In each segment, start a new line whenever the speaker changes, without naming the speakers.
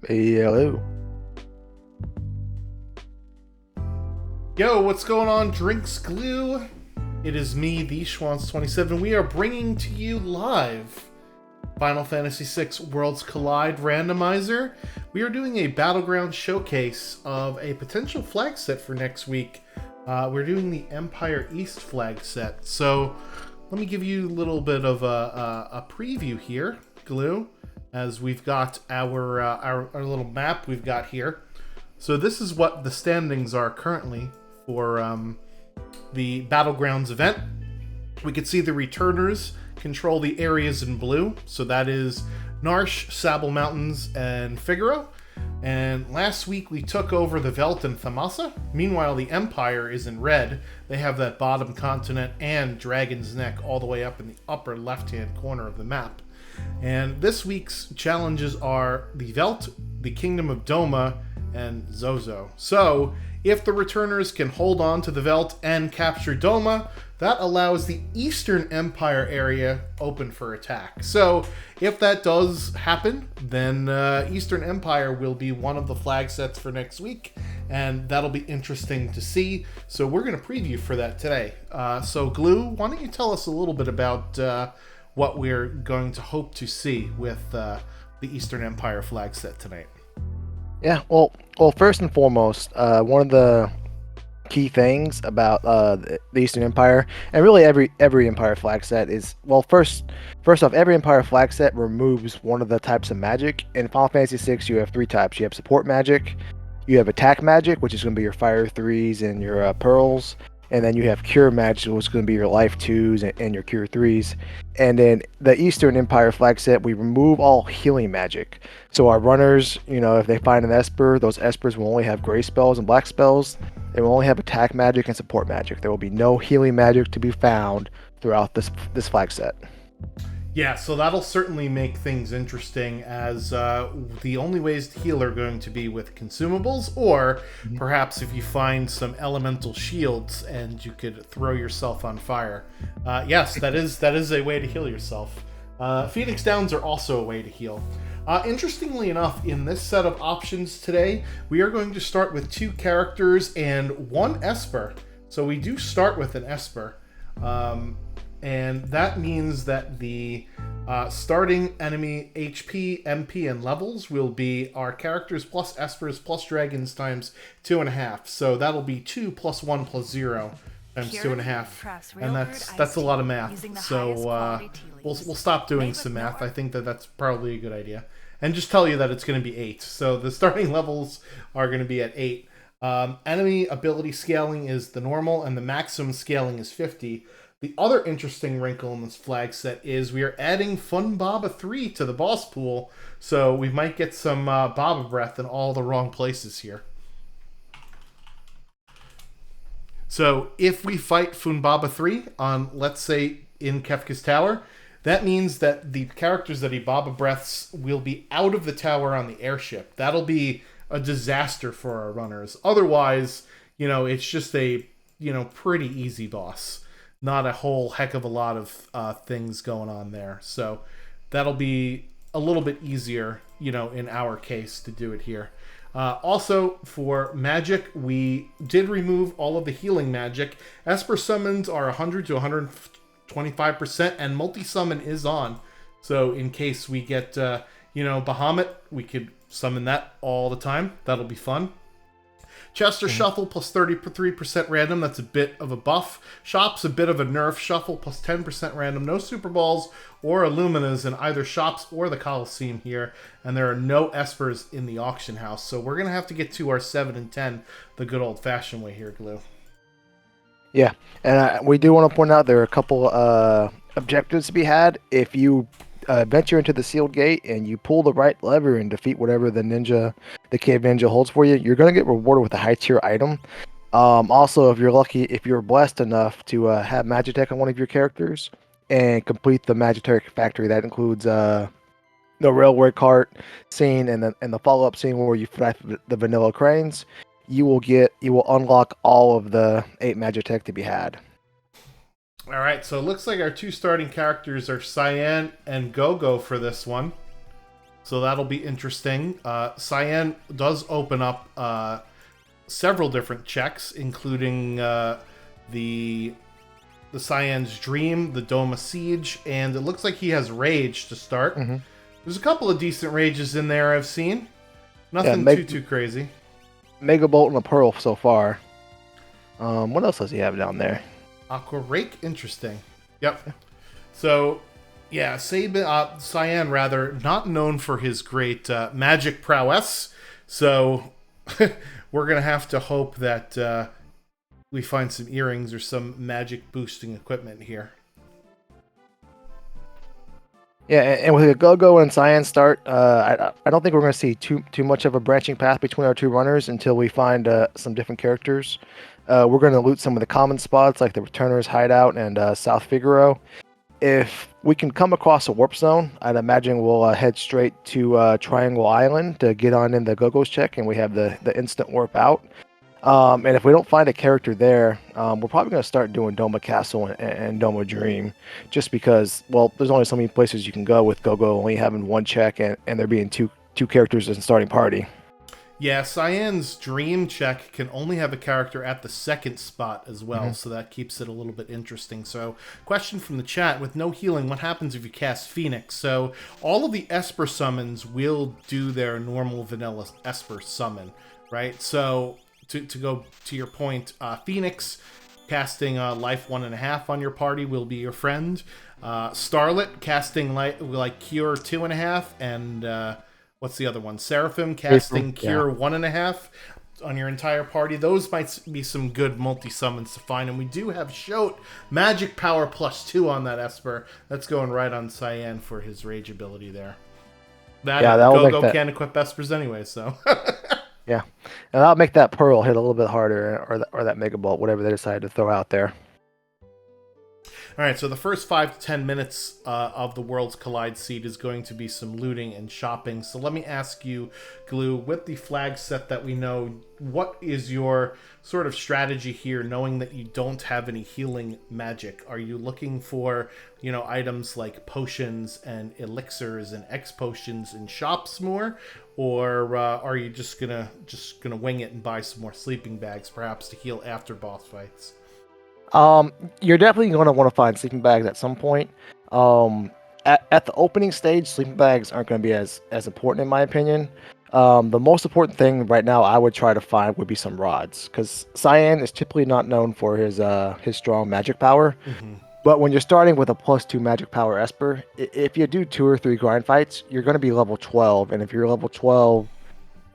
Hello.
Yo, what's going on, Drinks Glue? It is me, the Schwans27. We are bringing to you live Final Fantasy VI Worlds Collide Randomizer. We are doing a Battlegrounds showcase of a potential flag set for next week. We're doing the Empire East flag set. So let me give you a little bit of a preview here, Glue, as we've got our little map we've got here. So this is what the standings are currently for the Battlegrounds event. We can see the returners control the areas in blue. So that is Narsh, Sable Mountains, and Figaro. And last week we took over the Velt and Thamasa. Meanwhile, the Empire is in red. They have that bottom continent and Dragon's Neck all the way up in the upper left-hand corner of the map. And this week's challenges are the Velt, the Kingdom of Doma, and Zozo. So, if the returners can hold on to the Velt and capture Doma, that allows the Eastern Empire area open for attack. So, if that does happen, then Eastern Empire will be one of the flag sets for next week, and that'll be interesting to see. So, we're going to preview for that today. So, Glue, why don't you tell us a little bit about what we're going to hope to see with the Eastern Empire flag set tonight?
Yeah, well, first and foremost, one of the key things about the Eastern Empire, and really every Empire flag set is, well, first off, every Empire flag set removes one of the types of magic. In Final Fantasy VI, you have three types. You have support magic, you have attack magic, which is going to be your fire 3s and your pearls, and then you have cure magic, which is going to be your life 2s and your cure 3s. And then the Eastern Empire flag set, we remove all healing magic. So our runners, if they find an Esper, those Espers will only have gray spells and black spells. They will only have attack magic and support magic. There will be no healing magic to be found throughout this flag set.
Yeah, so that'll certainly make things interesting, as the only ways to heal are going to be with consumables, or perhaps if you find some elemental shields and you could throw yourself on fire. Yes, that is a way to heal yourself. Phoenix Downs are also a way to heal. Interestingly enough, in this set of options today, we are going to start with 2 characters and 1 Esper. So we do start with an Esper. And that means that the starting enemy HP, MP, and levels will be our characters plus Espers plus Dragons times 2.5. So that'll be 2 plus 1 plus 0 times 2.5. And that's a lot of math. So we'll stop doing some math. I think that's probably a good idea. And just tell you that it's going to be 8. So the starting levels are going to be at 8. Enemy ability scaling is the normal, and the maximum scaling is 50. The other interesting wrinkle in this flag set is we are adding Fun Baba 3 to the boss pool, so we might get some Baba Breath in all the wrong places here. So if we fight Funbaba 3 on, let's say, in Kefka's tower, that means that the characters that he Baba Breaths will be out of the tower on the airship. That'll be a disaster for our runners. Otherwise, it's just a, pretty easy boss. Not a whole heck of a lot of things going on there. So that'll be a little bit easier, in our case to do it here. Also, for magic, we did remove all of the healing magic. Esper summons are 100 to 125%, and multi-summon is on. So in case we get, Bahamut, we could summon that all the time. That'll be fun. Chester Shuffle plus 33% random. That's a bit of a buff. Shops a bit of a nerf. Shuffle plus 10% random. No Super Balls or Illuminas in either Shops or the Coliseum here. And there are no Espers in the auction house. So we're going to have to get to our 7 and 10 the good old-fashioned way here, Glue.
Yeah, and we do want to point out there are a couple objectives to be had. If you venture into the sealed gate and you pull the right lever and defeat whatever the cave ninja holds for you, you're going to get rewarded with a high tier item. Also, if you're blessed enough to have Magitech on one of your characters and complete the Magitech factory, that includes the railway cart scene and the follow-up scene where you fight the vanilla cranes, you will unlock all of the 8 Magitech to be had.
All right, so it looks like our 2 starting characters are Cyan and Go-Go for this one. So that'll be interesting. Cyan does open up several different checks, including the Cyan's Dream, the Doma Siege, and it looks like he has Rage to start.
Mm-hmm.
There's a couple of decent rages in there I've seen.
Yeah,
Nothing too crazy.
Mega Bolt and a Pearl so far. What else does he have down there?
Aqua Rake, interesting. Yep. So, yeah, Cyan, rather, not known for his great magic prowess. So, we're going to have to hope that we find some earrings or some magic boosting equipment here.
Yeah, and with a Go-Go and Cyan start, I don't think we're going to see too much of a branching path between our two runners until we find some different characters. We're going to loot some of the common spots like the Returner's Hideout and South Figaro. If we can come across a warp zone, I'd imagine we'll head straight to Triangle Island to get on in the Go-Go's check, and we have the instant warp out. And if we don't find a character there, we're probably going to start doing Doma Castle and Doma Dream, just because, well, there's only so many places you can go with Go-Go only having one check and there being two characters in starting party.
Yeah, Cyan's Dream check can only have a character at the second spot as well, so that keeps it a little bit interesting. So, question from the chat, with no healing, what happens if you cast Phoenix? So, all of the Esper summons will do their normal vanilla Esper summon, right? So, to go to your point, Phoenix casting life 1.5 on your party will be your friend. Starlet casting like Cure 2.5, and what's the other one? Seraphim casting Cure 1.5 on your entire party. Those might be some good multi-summons to find. And we do have Shoat Magic Power +2 on that Esper. That's going right on Cyan for his Rage ability there. Go-Go can't equip Espers anyway, so...
Yeah, and that'll make that Pearl hit a little bit harder, or that Mega Bolt, whatever they decide to throw out there.
All right, so the first 5 to 10 minutes of the Worlds Collide seed is going to be some looting and shopping. So let me ask you, Glue, with the flag set that we know, what is your sort of strategy here, knowing that you don't have any healing magic? Are you looking for, items like potions and elixirs and X potions in shops more, or are you just gonna wing it and buy some more sleeping bags, perhaps to heal after boss fights?
You're definitely going to want to find sleeping bags at some point. At the opening stage, sleeping bags aren't going to be as important in my opinion. The most important thing right now I would try to find would be some rods, because Cyan is typically not known for his strong magic power.
Mm-hmm.
But when you're starting with a +2 magic power Esper, if you do 2 or 3 grind fights, you're going to be level 12, and if you're level 12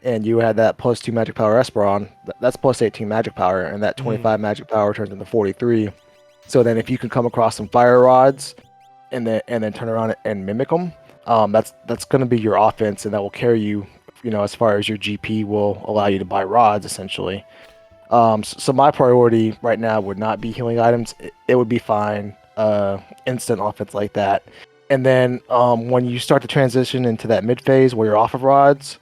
and you had that +2 magic power Esper on, that's +18 magic power, and that 25 magic power turns into 43. So then if you can come across some fire rods and then turn around and mimic them, that's going to be your offense, and that will carry you, as far as your GP will allow you to buy rods, essentially. So my priority right now would not be healing items. It would be fine, instant offense like that. And then when you start to transition into that mid phase where you're off of rods,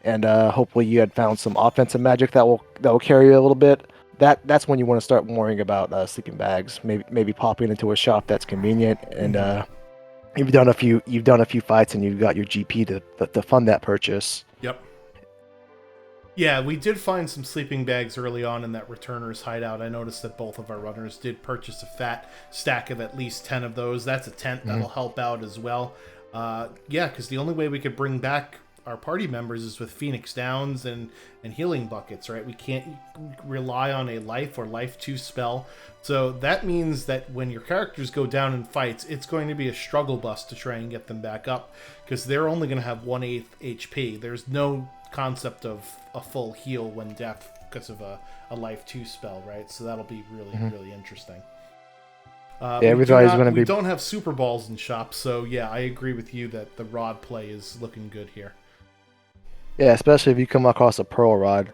and hopefully you had found some offensive magic that will carry you a little bit, that's when you want to start worrying about sleeping bags. Maybe popping into a shop that's convenient, and you've done a few fights and you've got your GP to fund that purchase.
Yep. Yeah, we did find some sleeping bags early on in that Returner's Hideout. I noticed that both of our runners did purchase a fat stack of at least 10 of those. That's a tent that'll help out as well. Yeah, because the only way we could bring back our party members is with Phoenix Downs and healing buckets, right? We can't rely on a life or life 2 spell. So that means that when your characters go down in fights, it's going to be a struggle bus to try and get them back up, because they're only going to have 1/8 HP. There's no concept of a full heal when death because of a life 2 spell, right? So that'll be really interesting.
Everybody's going to be...
We don't have super balls in shops, so yeah, I agree with you that the rod play is looking good here.
Yeah, especially if you come across a Pearl Rod.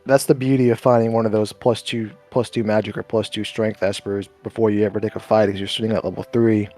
That's the beauty of finding one of those +2 magic or +2 strength Espers before you ever take a fight, is you're sitting at level 3.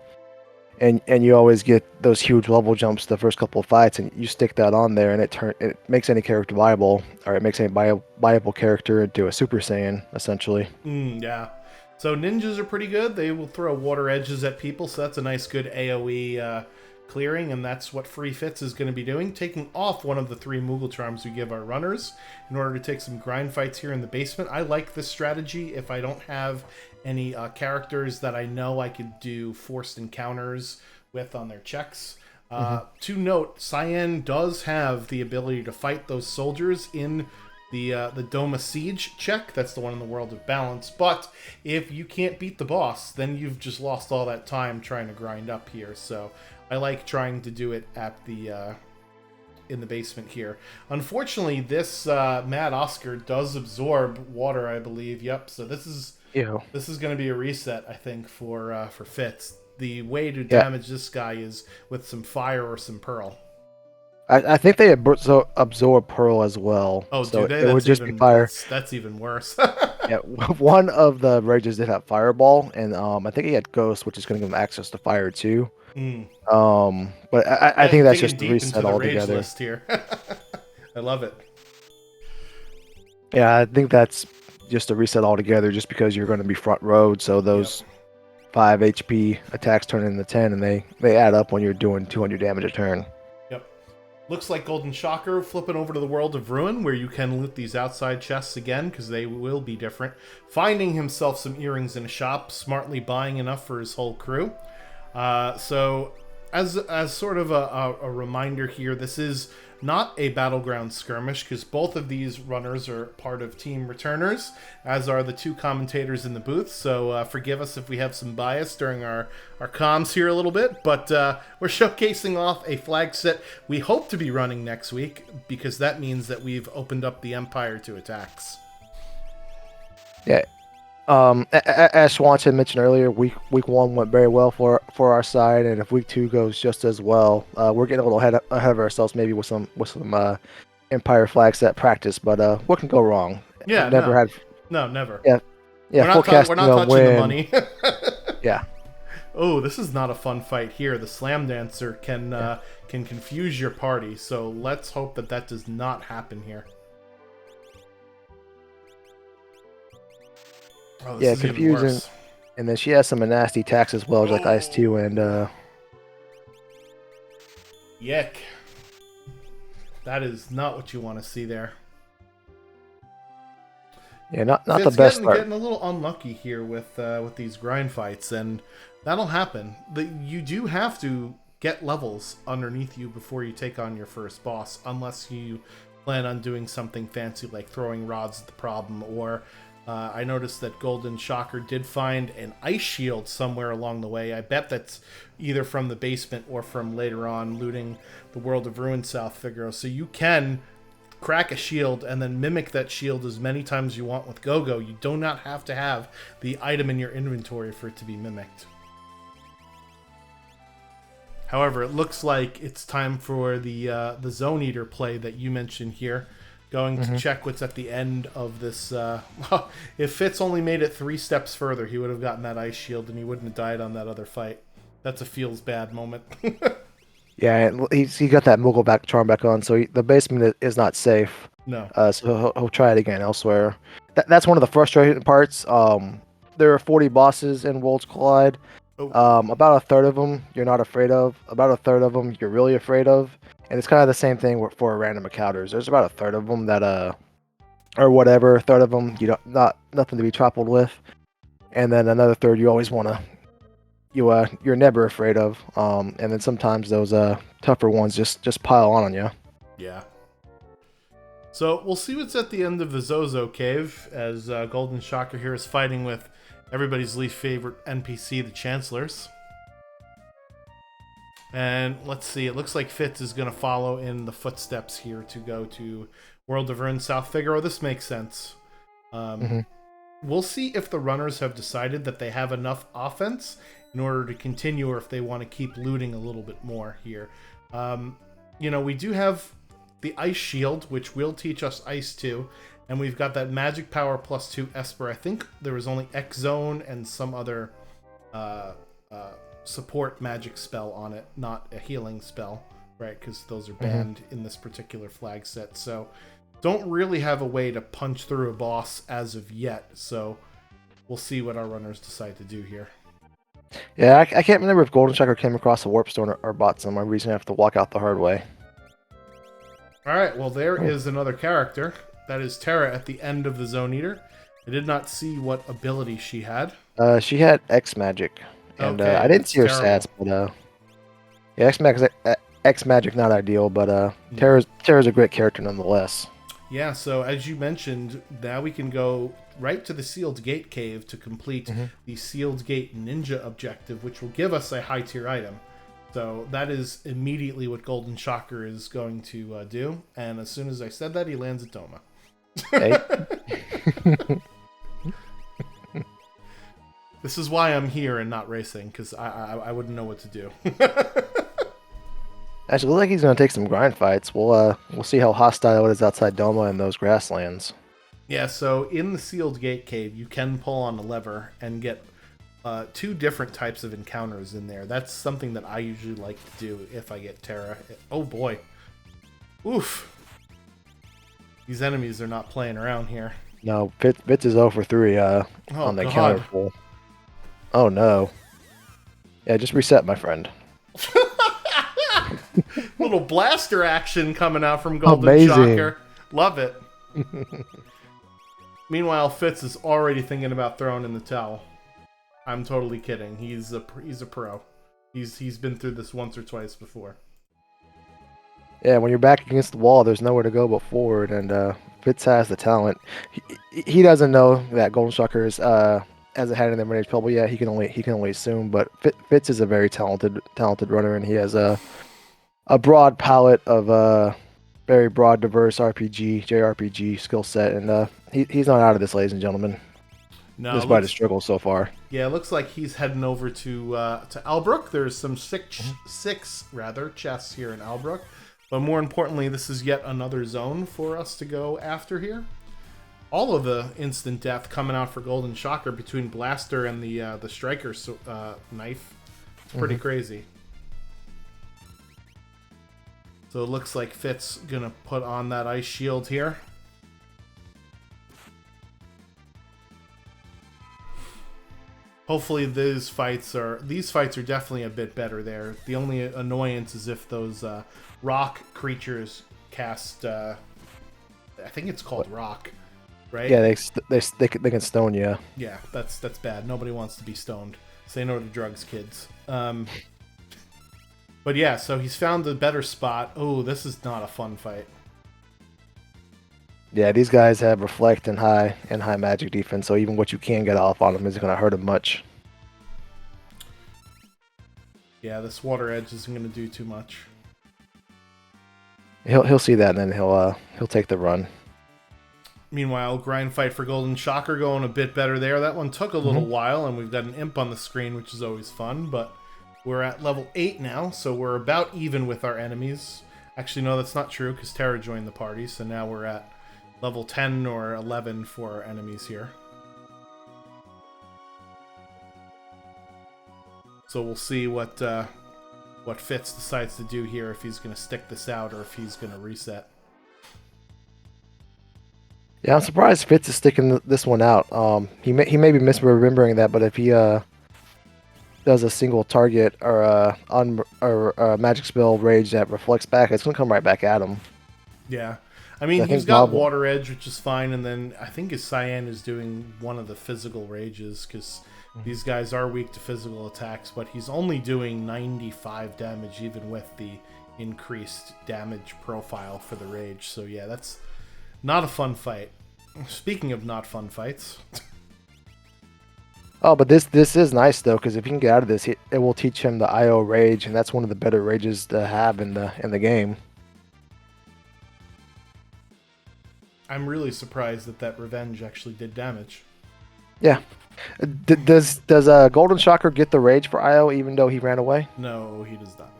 And you always get those huge level jumps the first couple of fights, and you stick that on there, and it makes any character viable, or it makes any viable character into a Super Saiyan, essentially.
Yeah. So ninjas are pretty good. They will throw water edges at people, so that's a nice good AoE clearing, and that's what Free Fits is going to be doing, taking off one of the 3 Moogle Charms we give our runners in order to take some grind fights here in the basement. I like this strategy if I don't have any characters that I know I could do forced encounters with on their checks. To note, Cyan does have the ability to fight those soldiers in the Doma Siege check. That's the one in the World of Balance. But if you can't beat the boss, then you've just lost all that time trying to grind up here. So I like trying to do it at the in the basement here. Unfortunately, this Mad Oscar does absorb water, I believe. Yep. So this is going to be a reset, I think, for Fitz. The way to damage this guy is with some fire or some pearl.
I think they absorb pearl as well.
Oh,
so
do they?
It would just be fire.
That's even worse.
Yeah, one of the rages did have fireball, and I think he had ghost, which is going to give him access to fire too. But I think that's just a reset altogether.
List here. I love it.
Yeah, I think that's just a reset altogether, just because you're going to be front road, so those 5 HP attacks turn into 10, and they add up when you're doing 200 damage a turn.
Looks like Golden Shocker flipping over to the World of Ruin, where you can loot these outside chests again, because they will be different. Finding himself some earrings in a shop, smartly buying enough for his whole crew. So, as sort of a reminder here, this is not a Battleground skirmish, because both of these runners are part of Team Returners, as are the 2 commentators in the booth. So forgive us if we have some bias during our comms here a little bit, but we're showcasing off a flag set we hope to be running next week, because that means that we've opened up the Empire to attacks.
Yeah. As Swanson mentioned earlier, week 1 went very well for our side, and if week 2 goes just as well, we're getting a little ahead of ourselves, maybe with some Empire flag set practice. But what can go wrong?
Yeah,
never.
Yeah,
we're not touching
the money.
Yeah.
Oh, this is not a fun fight here. The Slam Dancer can confuse your party, so let's hope that does not happen here. Oh,
yeah, confusing. And then she has some nasty attacks as well, like Ice 2 and
Yick. That is not what you want to see there.
Yeah, not the best start.
Getting a little unlucky here with these grind fights, and that'll happen. You do have to get levels underneath you before you take on your first boss, unless you plan on doing something fancy like throwing rods at the problem, or I noticed that Golden Shocker did find an ice shield somewhere along the way. I bet that's either from the basement or from later on looting the World of Ruin South Figaro. So you can crack a shield and then mimic that shield as many times as you want with Go-Go. You do not have to have the item in your inventory for it to be mimicked. However, it looks like it's time for the Zone Eater play that you mentioned here. Going to check what's at the end of this. If Fitz only made it 3 steps further, he would have gotten that ice shield and he wouldn't have died on that other fight. That's a feels bad moment.
Yeah, he got that Moogle charm back on, so the basement is not safe.
No.
So he'll try it again elsewhere. That's one of the frustrating parts. There are 40 bosses in Worlds Collide. About a third of them you're not afraid of. About a third of them you're really afraid of. And it's kind of the same thing for random encounters. There's about a third of them that or whatever, a third of them nothing to be toppled with, and then another third you always want to you're never afraid of. And then sometimes those tougher ones just pile on you.
Yeah. So we'll see what's at the end of the Zozo Cave, as Golden Shocker here is fighting with everybody's least favorite NPC, the Chancellors. And let's see, it looks like Fitz is going to follow in the footsteps here to go to World of Ruin South Figaro. This makes sense. We'll see if the runners have decided that they have enough offense in order to continue, or if they want to keep looting a little bit more here. We do have the Ice Shield, which will teach us Ice 2, and we've got that Magic Power +2 Esper. I think there was only X Zone and some other support magic spell on it, not a healing spell, right? Because those are banned in this particular flag set. So don't really have a way to punch through a boss as of yet. So we'll see what our runners decide to do here.
Yeah, I can't remember if Golden Shocker came across the Warp Stone or bought some. I'm reason I have to walk out the hard way.
Alright, well, there
Oh.
is another character. That is Terra at the end of the Zone Eater. I did not see what ability she had.
She had X Magic, and
Okay,
I didn't
that's
see her
terrible.
stats, but yeah, X Magic not ideal, but
No.
Terra's a great character nonetheless.
Yeah, so as you mentioned, now we can go right to the Sealed Gate Cave to complete
Hmm.
the Sealed Gate Ninja objective, which will give us a high tier item. So that is immediately what Golden Shocker is going to do. And as soon as I said that, he lands at Doma.
Hey,
This is why I'm here and not racing, because I wouldn't know what to do.
actually, looks like he's gonna take some grind fights. We'll see how hostile it is outside Doma and those grasslands.
Yeah, so in the Sealed Gate Cave, you can pull on a lever and get two different types of encounters in there. That's something that I usually like to do if I get Terra. Oh boy. Oof. These enemies are not playing around here.
No, Fitz is 0 for 3
Oh
on the
god.
counter pull. Oh no. Yeah, just reset, my friend.
Little blaster action coming out from Golden
Amazing.
Shocker. Love it. Meanwhile, Fitz is already thinking about throwing in the towel. I'm totally kidding. He's a pro. He's been through this once or twice before.
Yeah, when you're back against the wall, there's nowhere to go but forward, and Fitz has the talent. He doesn't know that Golden Shocker is has a head in the range bubble yet. He can only assume, but Fitz is a very talented runner, and he has a broad palette of very broad, diverse RPG, JRPG skill set, and he's not out of this, ladies and gentlemen,
No,
despite his struggles so far.
yeah, it looks like he's heading over to Albrook. There's some six chests here in Albrook, but more importantly, this is yet another zone for us to go after here. All of the instant death coming out for Golden Shocker between Blaster and the Striker knife. It's pretty crazy. So it looks like Fitz gonna put on that ice shield here. Hopefully these fights are definitely a bit better there. The only annoyance is if those rock creatures cast I think it's called rock, right?
Yeah, they can stone you.
Yeah, that's bad. Nobody wants to be stoned. Say no to drugs, kids. But yeah, so he's found a better spot. Oh, this is not a fun fight.
Yeah, these guys have reflect and high magic defense, so even what you can get off on them isn't going to hurt them much.
Yeah, this water edge isn't going to do too much.
He'll see that, and then he'll take the run.
Meanwhile, grind fight for Golden Shocker going a bit better there. That one took a little while, and we've got an imp on the screen, which is always fun, but we're at level 8 now, so we're about even with our enemies. Actually, no, that's not true, because Terra joined the party, so now we're at level 10 or 11 for our enemies here. So we'll see what Fitz decides to do here, if he's going to stick this out or if he's going to reset.
Yeah, I'm surprised Fitz is sticking this one out. He may be misremembering that, but if he does a single target or a magic spell rage that reflects back, it's gonna come right back at him.
Yeah. I mean, he's got Water Edge, which is fine, and then I think his Cyan is doing one of the physical rages, because these guys are weak to physical attacks, but he's only doing 95 damage even with the increased damage profile for the rage. So yeah, that's not a fun fight. Speaking of not fun fights.
Oh, but this is nice though, because if he can get out of this, it will teach him the IO rage, and that's one of the better rages to have in the game.
I'm really surprised that revenge actually did damage.
Yeah. Does Golden Shocker get the rage for IO even though he ran away?
No, he does not.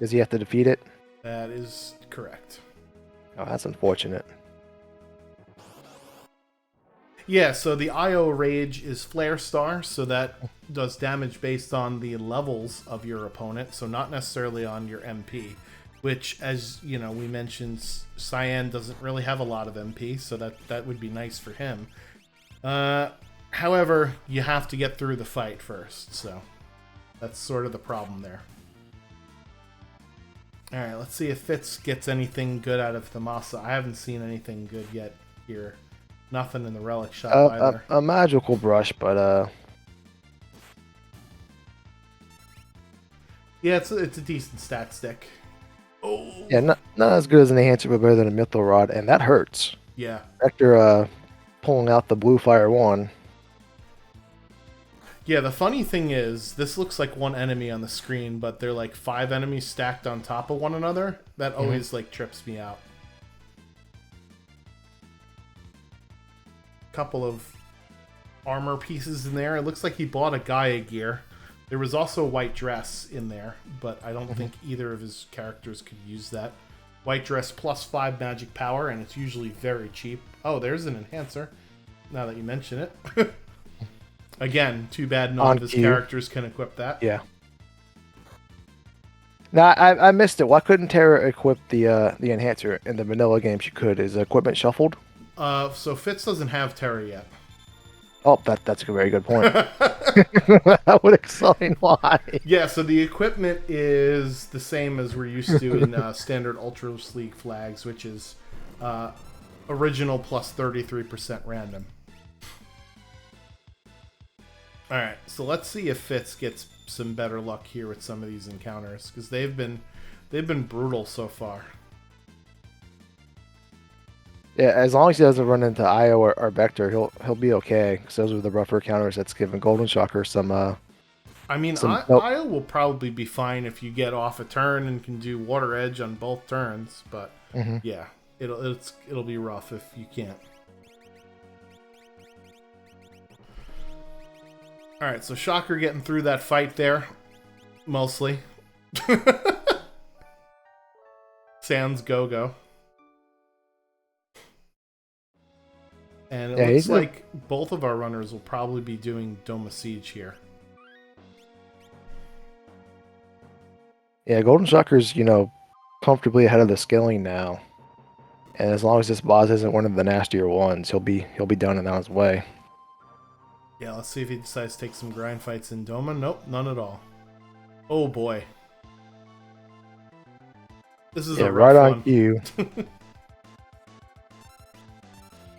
Does he have to defeat it?
That is correct.
Oh, that's unfortunate.
Yeah, so the IO Rage is Flare Star, so that does damage based on the levels of your opponent, so not necessarily on your MP, which, as you know, we mentioned, Cyan doesn't really have a lot of MP, so that would be nice for him. However, you have to get through the fight first, so... That's sort of the problem there. All right, let's see if Fitz gets anything good out of Thamasa. I haven't seen anything good yet here. Nothing in the relic shop either.
A magical brush, but
Yeah, it's a decent stat stick. Oh.
yeah, not as good as an enhancer, but better than a Mythril Rod, and that hurts.
Yeah.
After pulling out the blue fire one.
Yeah, the funny thing is, this looks like one enemy on the screen, but they're like 5 enemies stacked on top of one another. That always like trips me out. Couple of armor pieces in there. It looks like he bought a Gaia gear. There was also a white dress in there, but I don't think either of his characters could use that. White dress plus 5 magic power, and it's usually very cheap. Oh, there's an enhancer, now that you mention it. Again, too bad none of his characters can equip that.
Yeah. Now, I missed it. Why couldn't Terra equip the enhancer in the vanilla game? She could. Is the equipment shuffled?
So Fitz doesn't have Terra yet.
Oh, that's a very good point. That would explain why.
Yeah, so the equipment is the same as we're used to in standard Ultra League flags, which is original plus 33% random. Alright, so let's see if Fitz gets some better luck here with some of these encounters, because they've been brutal so far.
Yeah, as long as he doesn't run into Io or Vector, he'll be okay. Because those are the rougher counters that's given Golden Shocker some.
I mean, Io will probably be fine if you get off a turn and can do Water Edge on both turns. But yeah, it'll be rough if you can't. All right, so Shocker getting through that fight there, mostly. Sans Go-Go. And it looks like both of our runners will probably be doing Doma Siege here.
Yeah, Golden Shocker's, comfortably ahead of the scaling now. And as long as this boss isn't one of the nastier ones, he'll be done and on his way.
Yeah, let's see if he decides to take some grind fights in Doma. Nope, none at all. Oh boy. This is a rough
right on
one.
cue.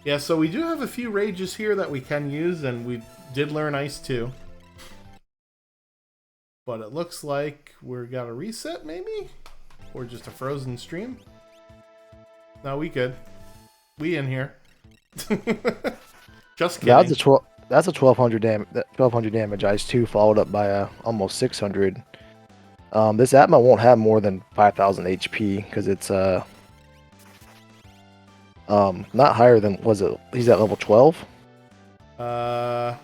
Yeah, so we do have a few rages here that we can use, and we did learn Ice too. But it looks like we're got a reset, maybe? Or just a frozen stream? No, we good. We in here. Just kidding.
Yeah, that's a 1200 damage. 1200 damage. Ice 2 followed up by almost 600. This Atma won't have more than 5000 HP because it's not higher than, was it? He's at level 12.
Yeah.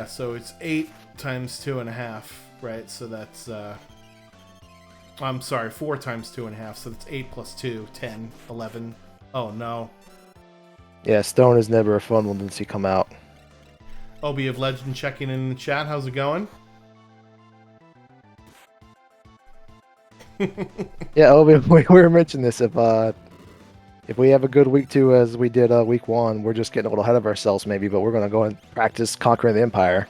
So it's 8 times 2.5, right? So that's I'm sorry, 4 times 2.5. So that's 8 plus 2, 10, 11. Oh no.
Yeah, Stone is never a fun one to see come out.
Obi of Legend checking in the chat. How's it going?
Yeah, Obi, we were mentioning this. If we have a good week 2 as we did week 1, we're just getting a little ahead of ourselves maybe, but we're going to go and practice conquering the Empire.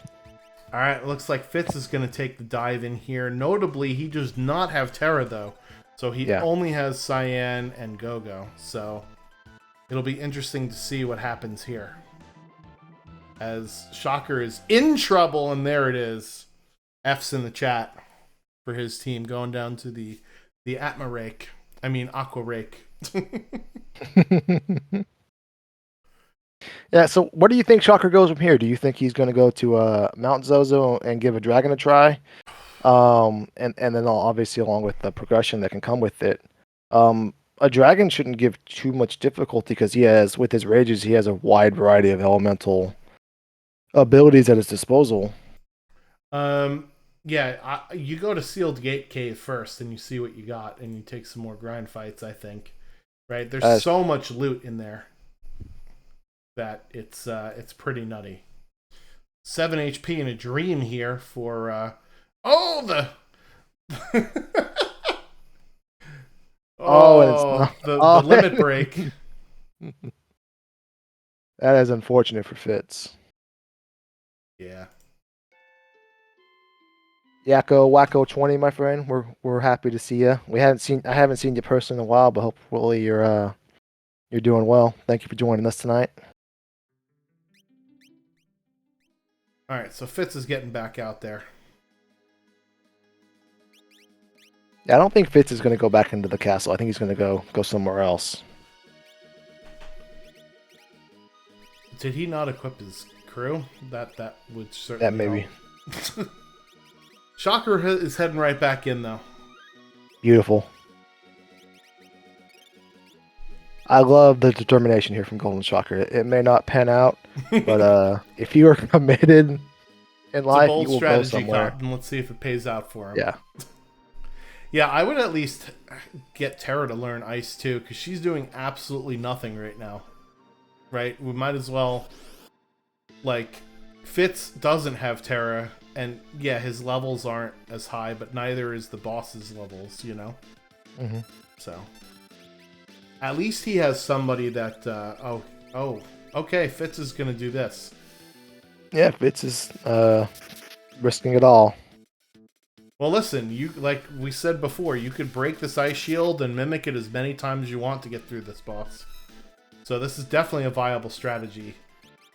All right, looks like Fitz is going to take the dive in here. Notably, he does not have Terra, though. So he only has Cyan and Go-Go. So it'll be interesting to see what happens here. As Shocker is in trouble, and there it is. F's in the chat for his team, going down to the Atma Rake. I mean, Aqua Rake.
Yeah, so where do you think Shocker goes from here? Do you think he's going to go to Mount Zozo and give a dragon a try? And then obviously along with the progression that can come with it. A dragon shouldn't give too much difficulty because with his rages, he has a wide variety of elemental abilities at his disposal.
Yeah, you go to Sealed Gate Cave first and you see what you got and you take some more grind fights, I think. Right? There's so much loot in there that it's pretty nutty. 7 HP in a dream here for the the limit break.
That is unfortunate for Fitz.
Yeah.
Yakko Wacko 20, my friend. We're happy to see you. I haven't seen you personally in a while, but hopefully you're doing well. Thank you for joining us tonight.
All right, so Fitz is getting back out there.
Yeah, I don't think Fitz is going to go back into the castle. I think he's going to go somewhere else.
Did he not equip his crew? That would certainly
Yeah, maybe.
help. Shocker is heading right back in, though.
Beautiful. I love the determination here from Golden Shocker. It may not pan out, but if you are committed in life, you
It's a bold
will go
strategy,
somewhere.
and let's see if it pays out for him.
Yeah.
Yeah, I would at least get Terra to learn Ice, too, because she's doing absolutely nothing right now. Right? We might as well... Like, Fitz doesn't have Terra, and yeah, his levels aren't as high, but neither is the boss's levels, you know?
Mm-hmm.
So... At least he has somebody that, okay, Fitz is going to do this.
Yeah, Fitz is risking it all.
Well, listen, you like we said before, you could break this ice shield and mimic it as many times as you want to get through this boss. So this is definitely a viable strategy.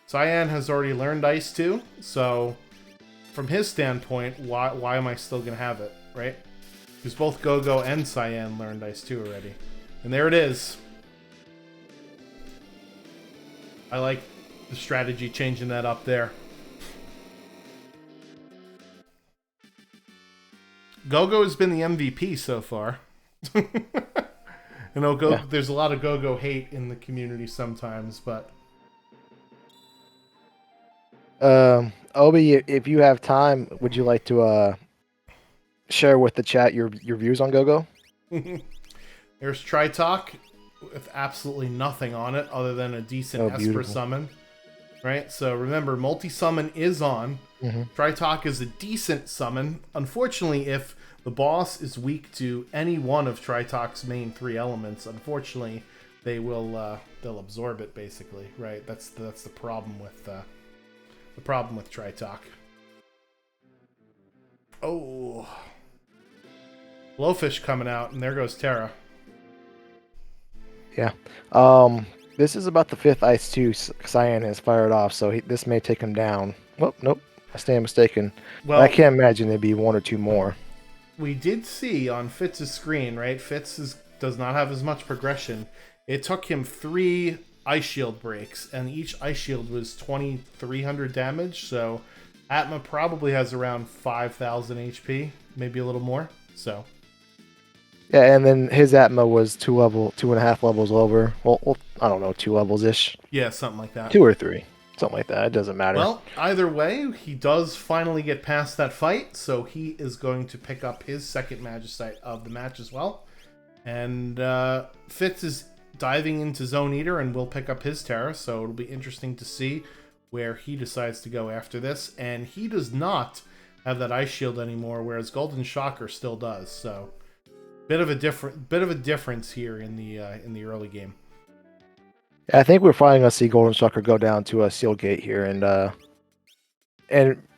Cyan has already learned ice too, so from his standpoint, why am I still going to have it, right? Because both Go-Go and Cyan learned ice too already. And there it is. I like the strategy changing that up there. Go-Go has been the MVP so far. You know, there's a lot of Go-Go hate in the community sometimes, but...
Obi, if you have time, would you like to share with the chat your views on Go-Go?
There's Tri-Talk with absolutely nothing on it other than a decent Esper summon. Right? So remember, multi-summon is on.
Mm-hmm.
Tri-Talk is a decent summon. Unfortunately, if the boss is weak to any one of Tri-Talk's main 3 elements, unfortunately, they'll absorb it basically. Right? That's the problem with Tri-Talk. Oh, Blowfish coming out, and there goes Terra.
Yeah. This is about the 5th Ice 2 Cyan has fired off, so this may take him down. Well, nope. I stand mistaken. Well, I can't imagine there'd be 1 or 2 more.
We did see on Fitz's screen, right? Fitz does not have as much progression. It took him 3 Ice Shield breaks, and each Ice Shield was 2,300 damage, so Atma probably has around 5,000 HP, maybe a little more, so...
Yeah, and then his Atma was 2.5 levels over. Well, I don't know, 2 levels-ish.
Yeah, something like that.
2 or 3. Something like that. It doesn't matter.
Well, either way, he does finally get past that fight, so he is going to pick up his second Magicite of the match as well. And Fitz is diving into Zone Eater and will pick up his Terra, so it'll be interesting to see where he decides to go after this. And he does not have that Ice Shield anymore, whereas Golden Shocker still does, so... Bit of a difference here in the early game.
Yeah, I think we're finally gonna see Golden Shocker go down to a Seal Gate here, and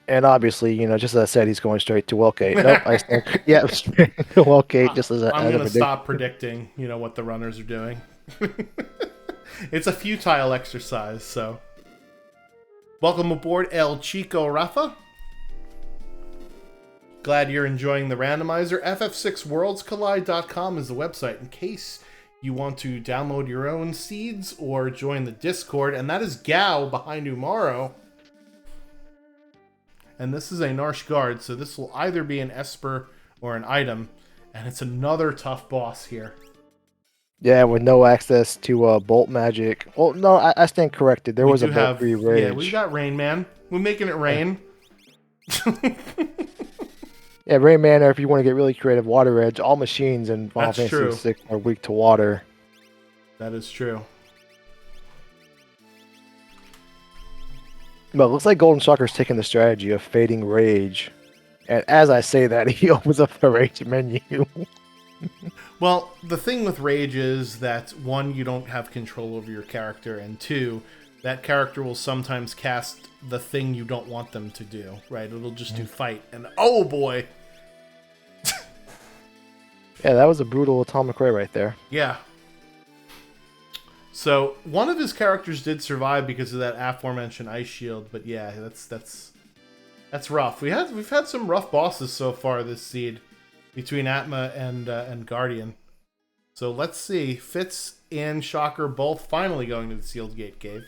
obviously, you know, just as I said, he's going straight to Welgate. Nope, I think, yeah, straight to Welgate. Just as
I'm gonna stop predicting, you know, what the runners are doing. It's a futile exercise. So, welcome aboard, El Chico Rafa. Glad you're enjoying the randomizer. FF6WorldsCollide.com is the website in case you want to download your own seeds or join the Discord. And that is Gao behind Umaro. And this is a Narsh Guard, so this will either be an Esper or an item. And it's another tough boss here.
Yeah, with no access to Bolt Magic. Well, no, I stand corrected. There was a Bolt Free Rage.
Yeah, we got Rain Man. We're making it rain.
Yeah. Yeah, Rain Man, or if you want to get really creative, Water Edge. All machines in Final Fantasy 6 are weak to water.
That is true.
But it looks like Golden Shocker's taking the strategy of Fading Rage. And as I say that, he opens up the Rage menu.
Well, the thing with Rage is that, 1, you don't have control over your character, and 2, that character will sometimes cast the thing you don't want them to do, right? It'll just do fight, and oh boy,
Yeah, that was a brutal atomic ray right there.
Yeah. So one of his characters did survive because of that aforementioned ice shield, but yeah, that's rough. We've had some rough bosses so far this seed between Atma and Guardian. So let's see. Fitz and Shocker both finally going to the sealed gate cave.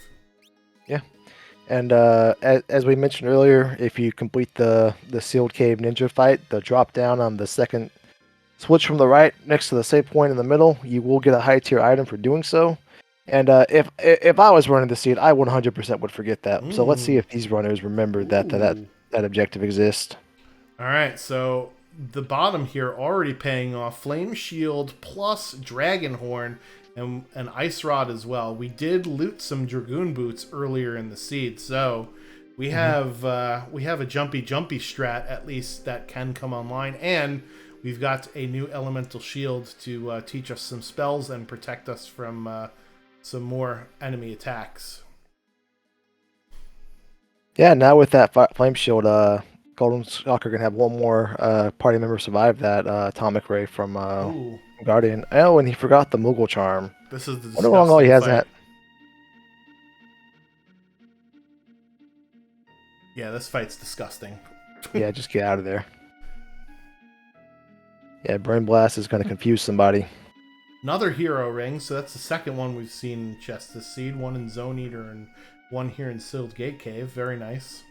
Yeah. And as we mentioned earlier, if you complete the sealed cave ninja fight, the drop down on the second switch from the right next to the save point in the middle, you will get a high tier item for doing so. And if I was running the seed, I 100% would forget that. So let's see if these runners remember
Ooh.
that objective exists.
All right, so the bottom here already paying off. Flame Shield plus Dragon Horn and an Ice Rod as well. We did loot some Dragoon Boots earlier in the seed, so we have a jumpy strat at least that can come online, and we've got a new Elemental Shield to teach us some spells and protect us from some more enemy attacks.
Yeah, now with that flame shield, Golden Stalker can have one more party member survive that atomic ray from
Ooh,
Guardian. Oh, and he forgot the Moogle charm.
this is the
Wonder how long he
disgusting
has
fight.
that.
Yeah, this fight's disgusting.
Yeah, just get out of there. Yeah, Brain Blast is going to confuse somebody.
Another hero ring, so that's the second one we've seen in Chest this seed. One in Zone Eater and one here in Sealed Gate Cave. Very nice.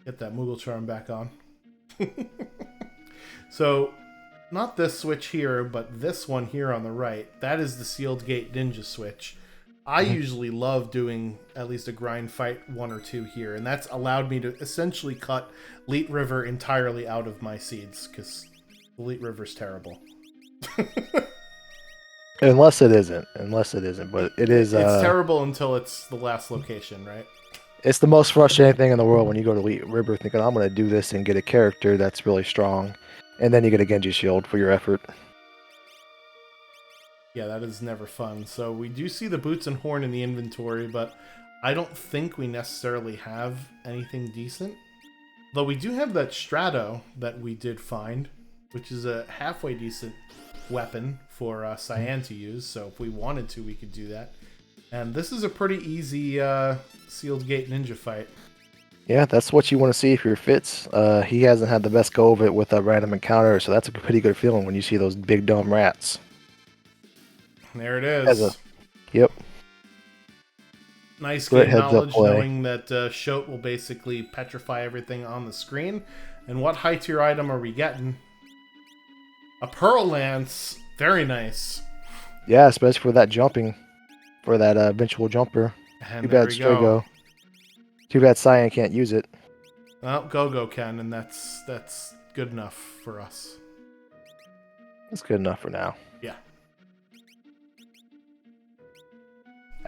Get that Moogle Charm back on. So, not this switch here, but this one here on the right. That is the Sealed Gate Ninja switch. I usually love doing at least a grind fight 1 or 2 here, and that's allowed me to essentially cut Leet River entirely out of my seeds, because Leet River's terrible.
Unless it isn't, but it is.
It's terrible until it's the last location, right?
It's the most frustrating thing in the world when you go to Elite River thinking, I'm going to do this and get a character that's really strong, and then you get a Genji shield for your effort.
Yeah, that is never fun. So we do see the boots and horn in the inventory, but I don't think we necessarily have anything decent. Though we do have that Strato that we did find, which is a halfway decent weapon for Cyan to use, so if we wanted to, we could do that. And this is a pretty easy Sealed Gate Ninja fight.
Yeah, that's what you want to see if you're Fitz. He hasn't had the best go of it with a random encounter, so that's a pretty good feeling when you see those big dumb rats.
There it is.
Yep.
Nice
Great
game
heads up
knowledge,
play.
knowing that Shote will basically petrify everything on the screen. And what high tier item are we getting? A Pearl Lance. Very nice.
Yeah, especially for that jumping, for that eventual jumper.
And
Too
there
bad
we go.
Strago. Too bad Cyan can't use it.
Well, Go-Go can, and that's good enough for us.
That's good enough for now.
Yeah.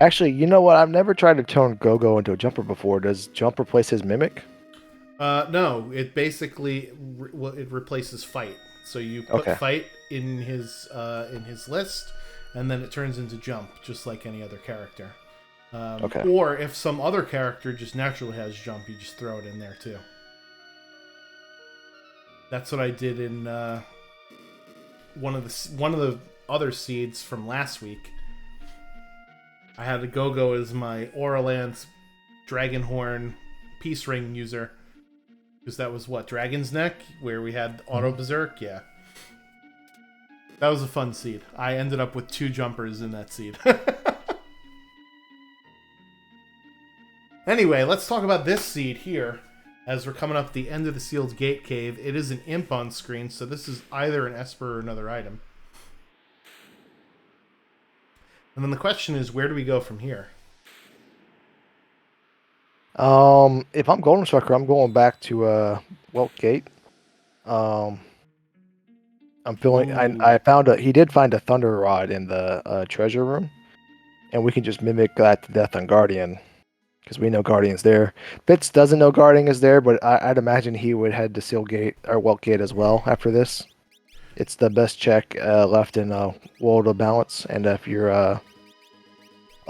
Actually, you know what? I've never tried to turn Go-Go into a jumper before. Does jump replace his mimic?
No, it basically it replaces fight. So you put
Okay.
fight in his list, and then it turns into jump, just like any other character.
Okay.
Or if some other character just naturally has jump, you just throw it in there too. That's what I did in one of the other seeds from last week. I had a Go-Go as my Aura Lance Dragonhorn Peace Ring user. Because that was what? Dragon's Neck? Where we had Auto Berserk? Yeah. That was a fun seed. I ended up with 2 jumpers in that seed. Anyway, let's talk about this seed here. As we're coming up the end of the Sealed Gate Cave, it is an imp on screen, so this is either an Esper or another item. And then the question is, where do we go from here?
If I'm Golden Striker, I'm going back to Welt Gate. I'm feeling. I found he did find a Thunder Rod in the treasure room, and we can just mimic that to death on Guardian, because we know Guardian's there. Fitz doesn't know Guardian is there, but I'd imagine he would head to Seal Gate or Welt Gate as well after this. It's the best check left in World of Balance, and if you're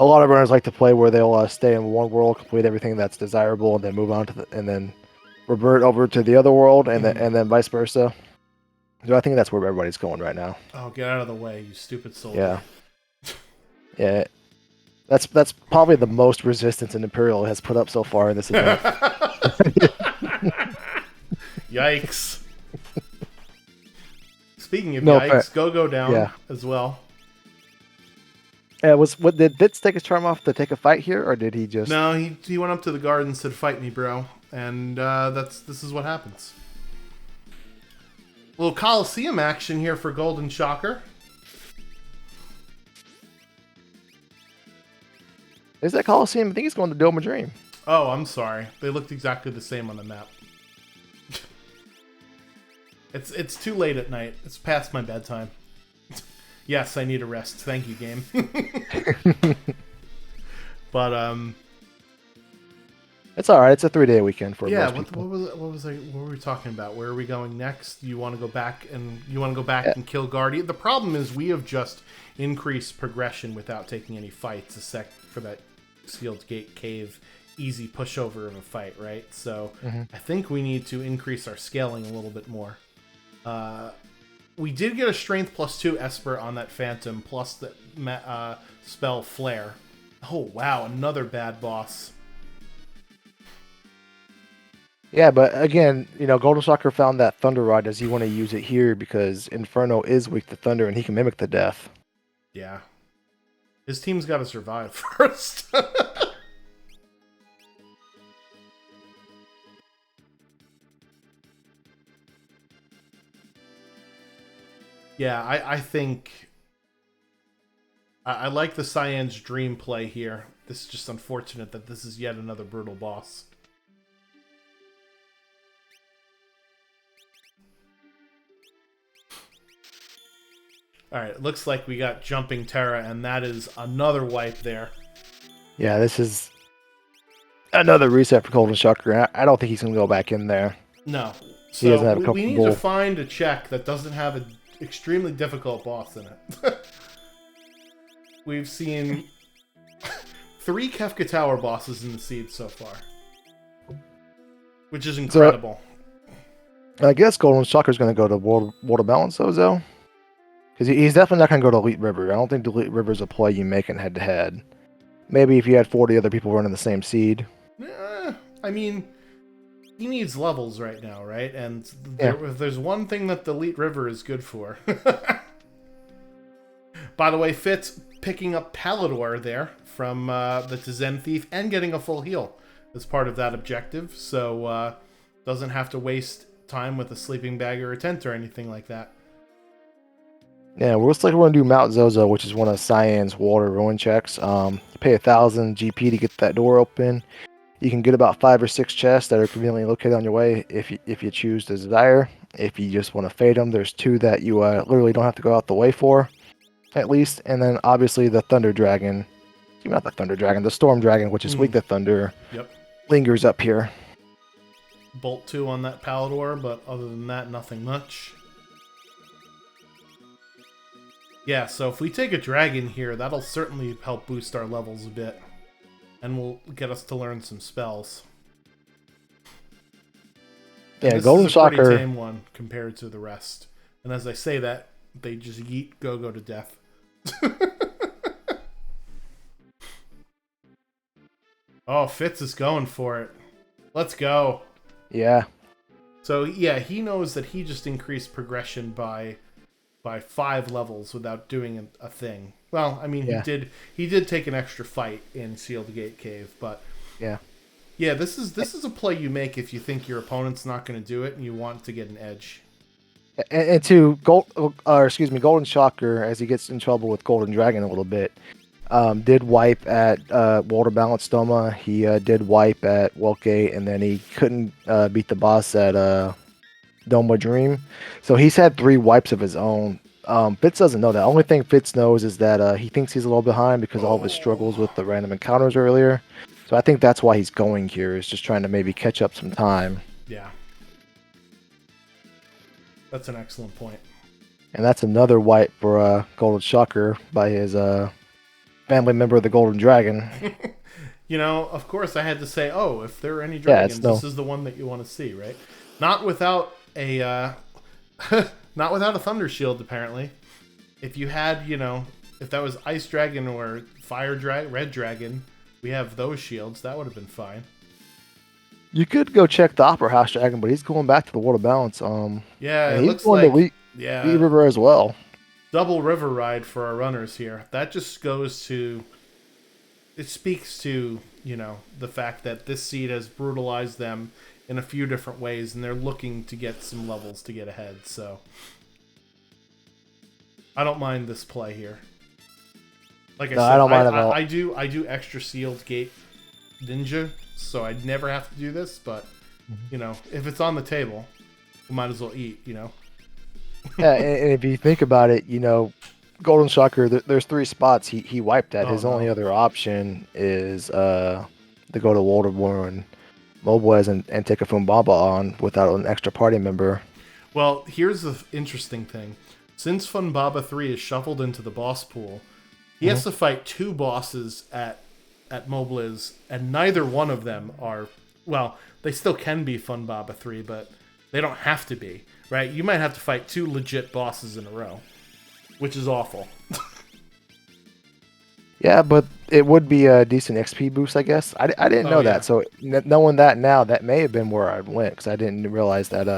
a lot of runners like to play where they'll stay in one world, complete everything that's desirable, and then move on to and then revert over to the other world, and then vice versa. So I think that's where everybody's going right now.
Oh, get out of the way, you stupid soldier.
Yeah. Yeah. That's probably the most resistance an Imperial has put up so far in this event.
Yikes. Speaking of
No,
yikes, go down
yeah.
as well.
Did Fitz take his charm off to take a fight here, or did he just?
No, he went up to the guard and said, "Fight me, bro," and this is what happens. A little Coliseum action here for Golden Shocker.
Is that Coliseum? I think he's going to Doma Dream.
Oh, I'm sorry. They looked exactly the same on the map. It's too late at night. It's past my bedtime. Yes, I need a rest. Thank you, game. But
it's all right. It's a 3-day weekend for
yeah.
most people.
What were we talking about? Where are we going next? You want to go back and and kill Guardian? The problem is we have just increased progression without taking any fights, except for that sealed gate cave easy pushover of a fight, right? So I think we need to increase our scaling a little bit more. We did get a strength +2 Esper on that Phantom, plus the spell Flare. Oh wow, another bad boss.
Yeah, but again, Golden Shocker found that Thunder Rod. Does he want to use it here because Inferno is weak to Thunder and he can mimic the death?
Yeah. His team's got to survive first. Yeah, I think I like the Cyan's Dream play here. This is just unfortunate that this is yet another brutal boss. Alright, it looks like we got Jumping Terra, and that is another wipe there.
Yeah, this is another reset for Golden Shocker. I don't think he's going to go back in there.
No.
He doesn't have a
So we need to find a check that doesn't have an extremely difficult boss in it. We've seen 3 Kefka Tower bosses in the seed so far, which is incredible.
So, I guess Golden Shocker's going to go to Water Balance, though. Because he's definitely not going to go to Elite River. I don't think the Elite River is a play you make in head-to-head. Maybe if you had 40 other people running the same seed.
I mean, he needs levels right now, right? And if there's one thing that the Elite River is good for. By the way, Fitz picking up Palador there from the Tizen Thief and getting a full heal as part of that objective. So doesn't have to waste time with a sleeping bag or a tent or anything like that.
Yeah, well, looks like we're going to do Mount Zozo, which is one of Cyan's water ruin checks. You pay 1,000 GP to get that door open. You can get about 5 or 6 chests that are conveniently located on your way if you choose to desire. If you just want to fade them, there's 2 that you literally don't have to go out the way for, at least. And then obviously the Thunder Dragon, not the Thunder Dragon, the Storm Dragon, which is weak to Thunder, lingers up here.
Bolt 2 on that Palador, but other than that, nothing much. Yeah, so if we take a dragon here, that'll certainly help boost our levels a bit. And will get us to learn some spells. And
yeah, Golden Shocker.
This is a pretty tame one compared to the rest. And as I say that, they just yeet Go-Go to death. Oh, Fitz is going for it. Let's go.
Yeah.
So, yeah, he knows that he just increased progression by 5 levels without doing a thing. Well, I mean, he did take an extra fight in Sealed Gate Cave, but yeah, this is a play you make if you think your opponent's not going to do it and you want to get an edge.
And to Golden Shocker, as he gets in trouble with Golden Dragon a little bit, did wipe at Water Balance Doma. He did wipe at Weltgate, and then he couldn't beat the boss at Doma Dream. So he's had 3 wipes of his own. Fitz doesn't know that. Only thing Fitz knows is that he thinks he's a little behind because of all of his struggles with the random encounters earlier. So I think that's why he's going here, is just trying to maybe catch up some time.
Yeah. That's an excellent point.
And that's another wipe for Golden Shocker by his family member of the Golden Dragon.
Of course I had to say, oh, if there are any dragons, this is the one that you want to see, right? Not without a Not without a Thunder Shield, apparently. If you had, if that was Ice Dragon or Fire Dragon, Red Dragon, we have those shields. That would have been fine.
You could go check the Opera House Dragon, but he's going back to the World of Balance.
Yeah,
And
it
he's
looks
going to
like,
Lee River as well.
Double River Ride for our runners here. That just goes to, it speaks to, the fact that this seed has brutalized them in a few different ways, and they're looking to get some levels to get ahead, so I don't mind this play here. Like I said,
I don't mind at all.
I do extra sealed gate ninja, so I'd never have to do this, but if it's on the table, we might as well eat,
Yeah, and if you think about it, Golden Shocker, there's 3 spots he wiped at. His only other option is to go to Waterborne, Moblez, and take a Fumbaba on without an extra party member.
Well, here's the interesting thing. Since Funbaba 3 is shuffled into the boss pool, he has to fight 2 bosses at Moblez, and neither one of them are, well, they still can be Funbaba 3, but they don't have to be, right? You might have to fight 2 legit bosses in a row, which is awful.
Yeah, but it would be a decent XP boost, I guess. I didn't know that, so knowing that now, that may have been where I went, because I didn't realize that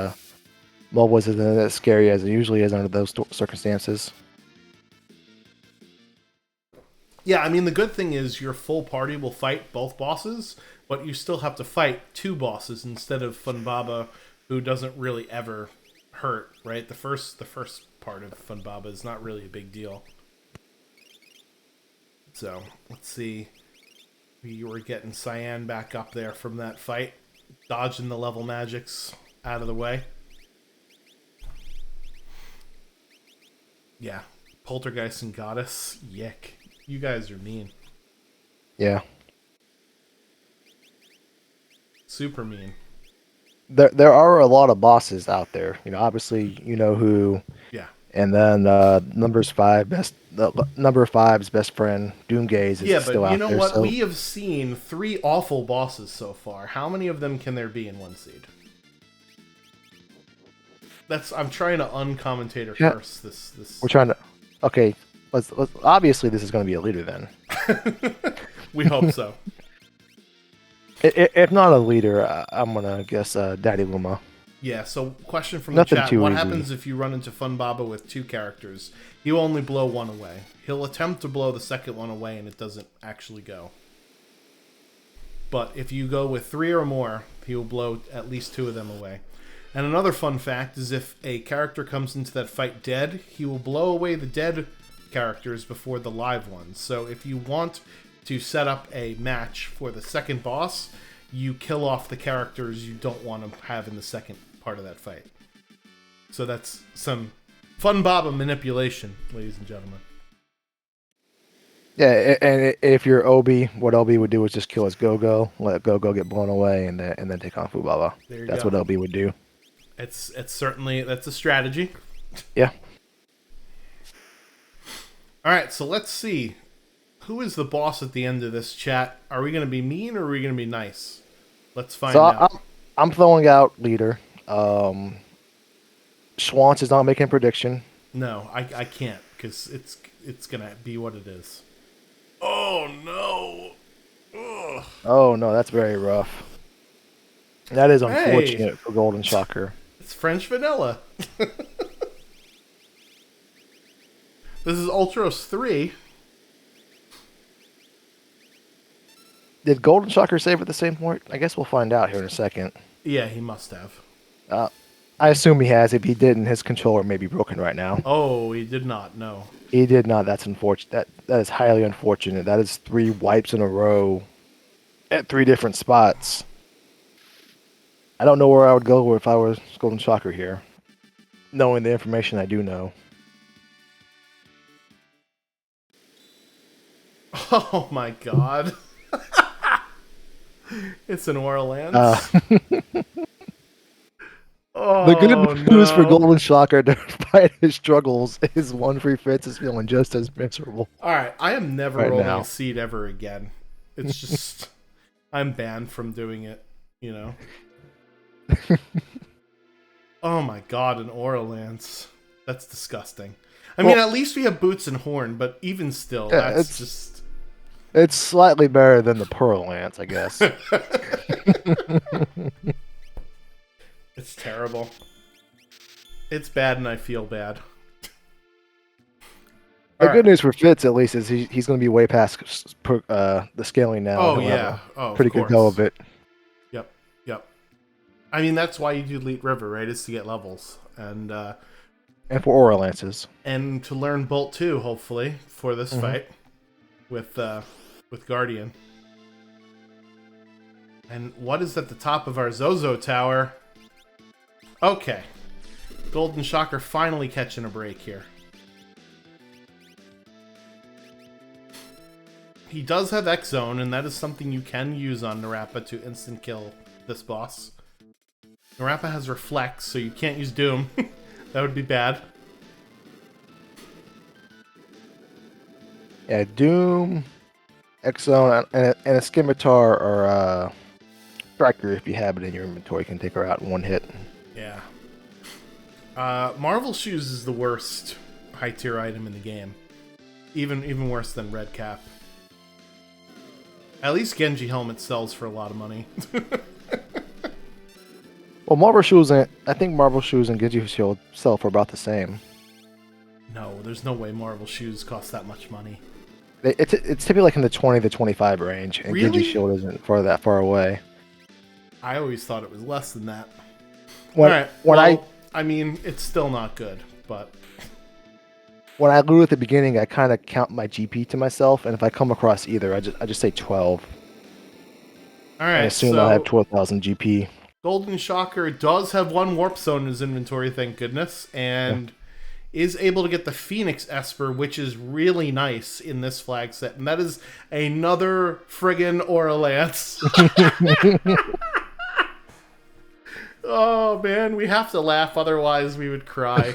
Moblez isn't as scary as it usually is under those circumstances.
Yeah, I mean, the good thing is your full party will fight both bosses, but you still have to fight 2 bosses instead of Funbaba, who doesn't really ever hurt, right? The first part of Funbaba is not really a big deal. So, let's see. We were getting Cyan back up there from that fight, dodging the level magics out of the way. Yeah, Poltergeist and Goddess, yick. You guys are mean.
Yeah.
Super mean.
There are a lot of bosses out there. Obviously, you know who.
Yeah.
And then number five's best friend, Doomgaze, is still out there.
Yeah, but you know what? So... We have seen 3 awful bosses so far. How many of them can there be in one seed? I'm trying to uncommentator curse this.
We're trying to. Okay, let's. Obviously, this is going to be a leader then.
We hope so.
If not a leader, I'm gonna guess Daddy Luma.
Yeah, so question from
Nothing
the chat.
too
What
easy.
happens if you run into Funbaba with 2 characters? He'll only blow 1 away. He'll attempt to blow the second one away and it doesn't actually go. But if you go with 3 or more, he will blow at least 2 of them away. And another fun fact is if a character comes into that fight dead, he will blow away the dead characters before the live ones. So if you want to set up a match for the second boss, you kill off the characters you don't want to have in the second part of that fight. So that's some Funbaba manipulation, ladies and gentlemen.
Yeah, and if you're Obi, what Obi would do is just kill his Go-Go, let Go-Go get blown away, and then take on Fubaba. That's what Obi would do.
It's certainly, that's a strategy.
Yeah.
All right, so let's see. Who is the boss at the end of this chat? Are we going to be mean or are we going to be nice? Let's find out.
I'm throwing out leader. Schwantz is not making a prediction.
No, I can't because it's going to be what it is. Oh, no. Ugh.
Oh, no, that's very rough. That is unfortunate for Golden Shocker.
It's French vanilla. This is Ultros 3.
Did Golden Shocker save at the same point? I guess we'll find out here in a second.
Yeah, he must have.
I assume he has. If he didn't, his controller may be broken right now.
Oh, he did not. No.
He did not. That's unfortunate. That is highly unfortunate. That is 3 wipes in a row at 3 different spots. I don't know where I would go if I was Golden Shocker here, knowing the information I do know.
Oh my god. It's an Orleans.
The good news for Golden Shocker, despite his struggles, is 1 free fits is feeling just as miserable.
Alright, I am never rolling a seed ever again. It's just, I'm banned from doing it, you know? Oh my god, an Orleans. That's disgusting. I mean, at least we have boots and horn, but even still,
Yeah,
that's just...
it's slightly better than the Pearl Lance, I guess.
It's terrible. It's bad, and I feel bad.
The
All
good
right.
news for Fitz, at least, is he's going to be way past the scaling now.
Oh,
He'll have
yeah.
a
Oh, of
pretty good go
course.
of it.
Yep. Yep. I mean, that's why you do Elite River, right? Is to get levels. And
And for Aura Lances.
and to learn Bolt 2, hopefully, for this fight with Guardian. And what is at the top of our Zozo tower? Okay. Golden Shocker finally catching a break here. He does have X-Zone, and that is something you can use on Narappa to instant kill this boss. Narappa has Reflect, so you can't use Doom. That would be bad.
Yeah, Doom, X-Zone, and a Scimitar or Striker, if you have it in your inventory, can take her out in one hit.
Yeah. Marvel Shoes is the worst high-tier item in the game. Even worse than Red Cap. At least Genji Helmet sells for a lot of money.
Well, Marvel Shoes, I think Marvel Shoes and Genji Shield sell for about the same.
No, there's no way Marvel Shoes cost that much money.
It's typically like in the 20 to 25 range, and
Really?
Genji Shield isn't that far away.
I always thought it was less than that.
When,
Alright,
when
well, I mean, it's still not good, but...
When I loot at the beginning, I kind of count my GP to myself, and if I come across either, I just say 12. I
Alright,
assume
so...
I have 12,000 GP.
Golden Shocker does have one Warp Zone in his inventory, thank goodness, and is able to get the Phoenix Esper, which is really nice in this flag set, and that is another friggin' Aura Lance. Oh, man, we have to laugh, otherwise we would cry.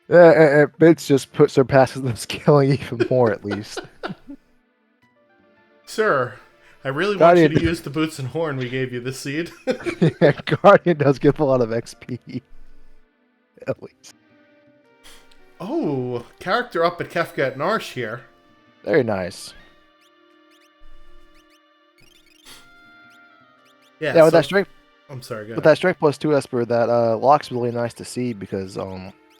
Bits just surpasses them scaling even more, at least.
Sir, I really
Guardian.
want you to use the boots and horn we gave you this seed.
Yeah, Guardian does give a lot of XP. At least.
Oh, character up at Kefka at Narsh here.
Very nice.
Yeah,
With that strength,
I'm sorry, go
with
ahead.
that strength plus 2 Esper, that Locke's really nice to see because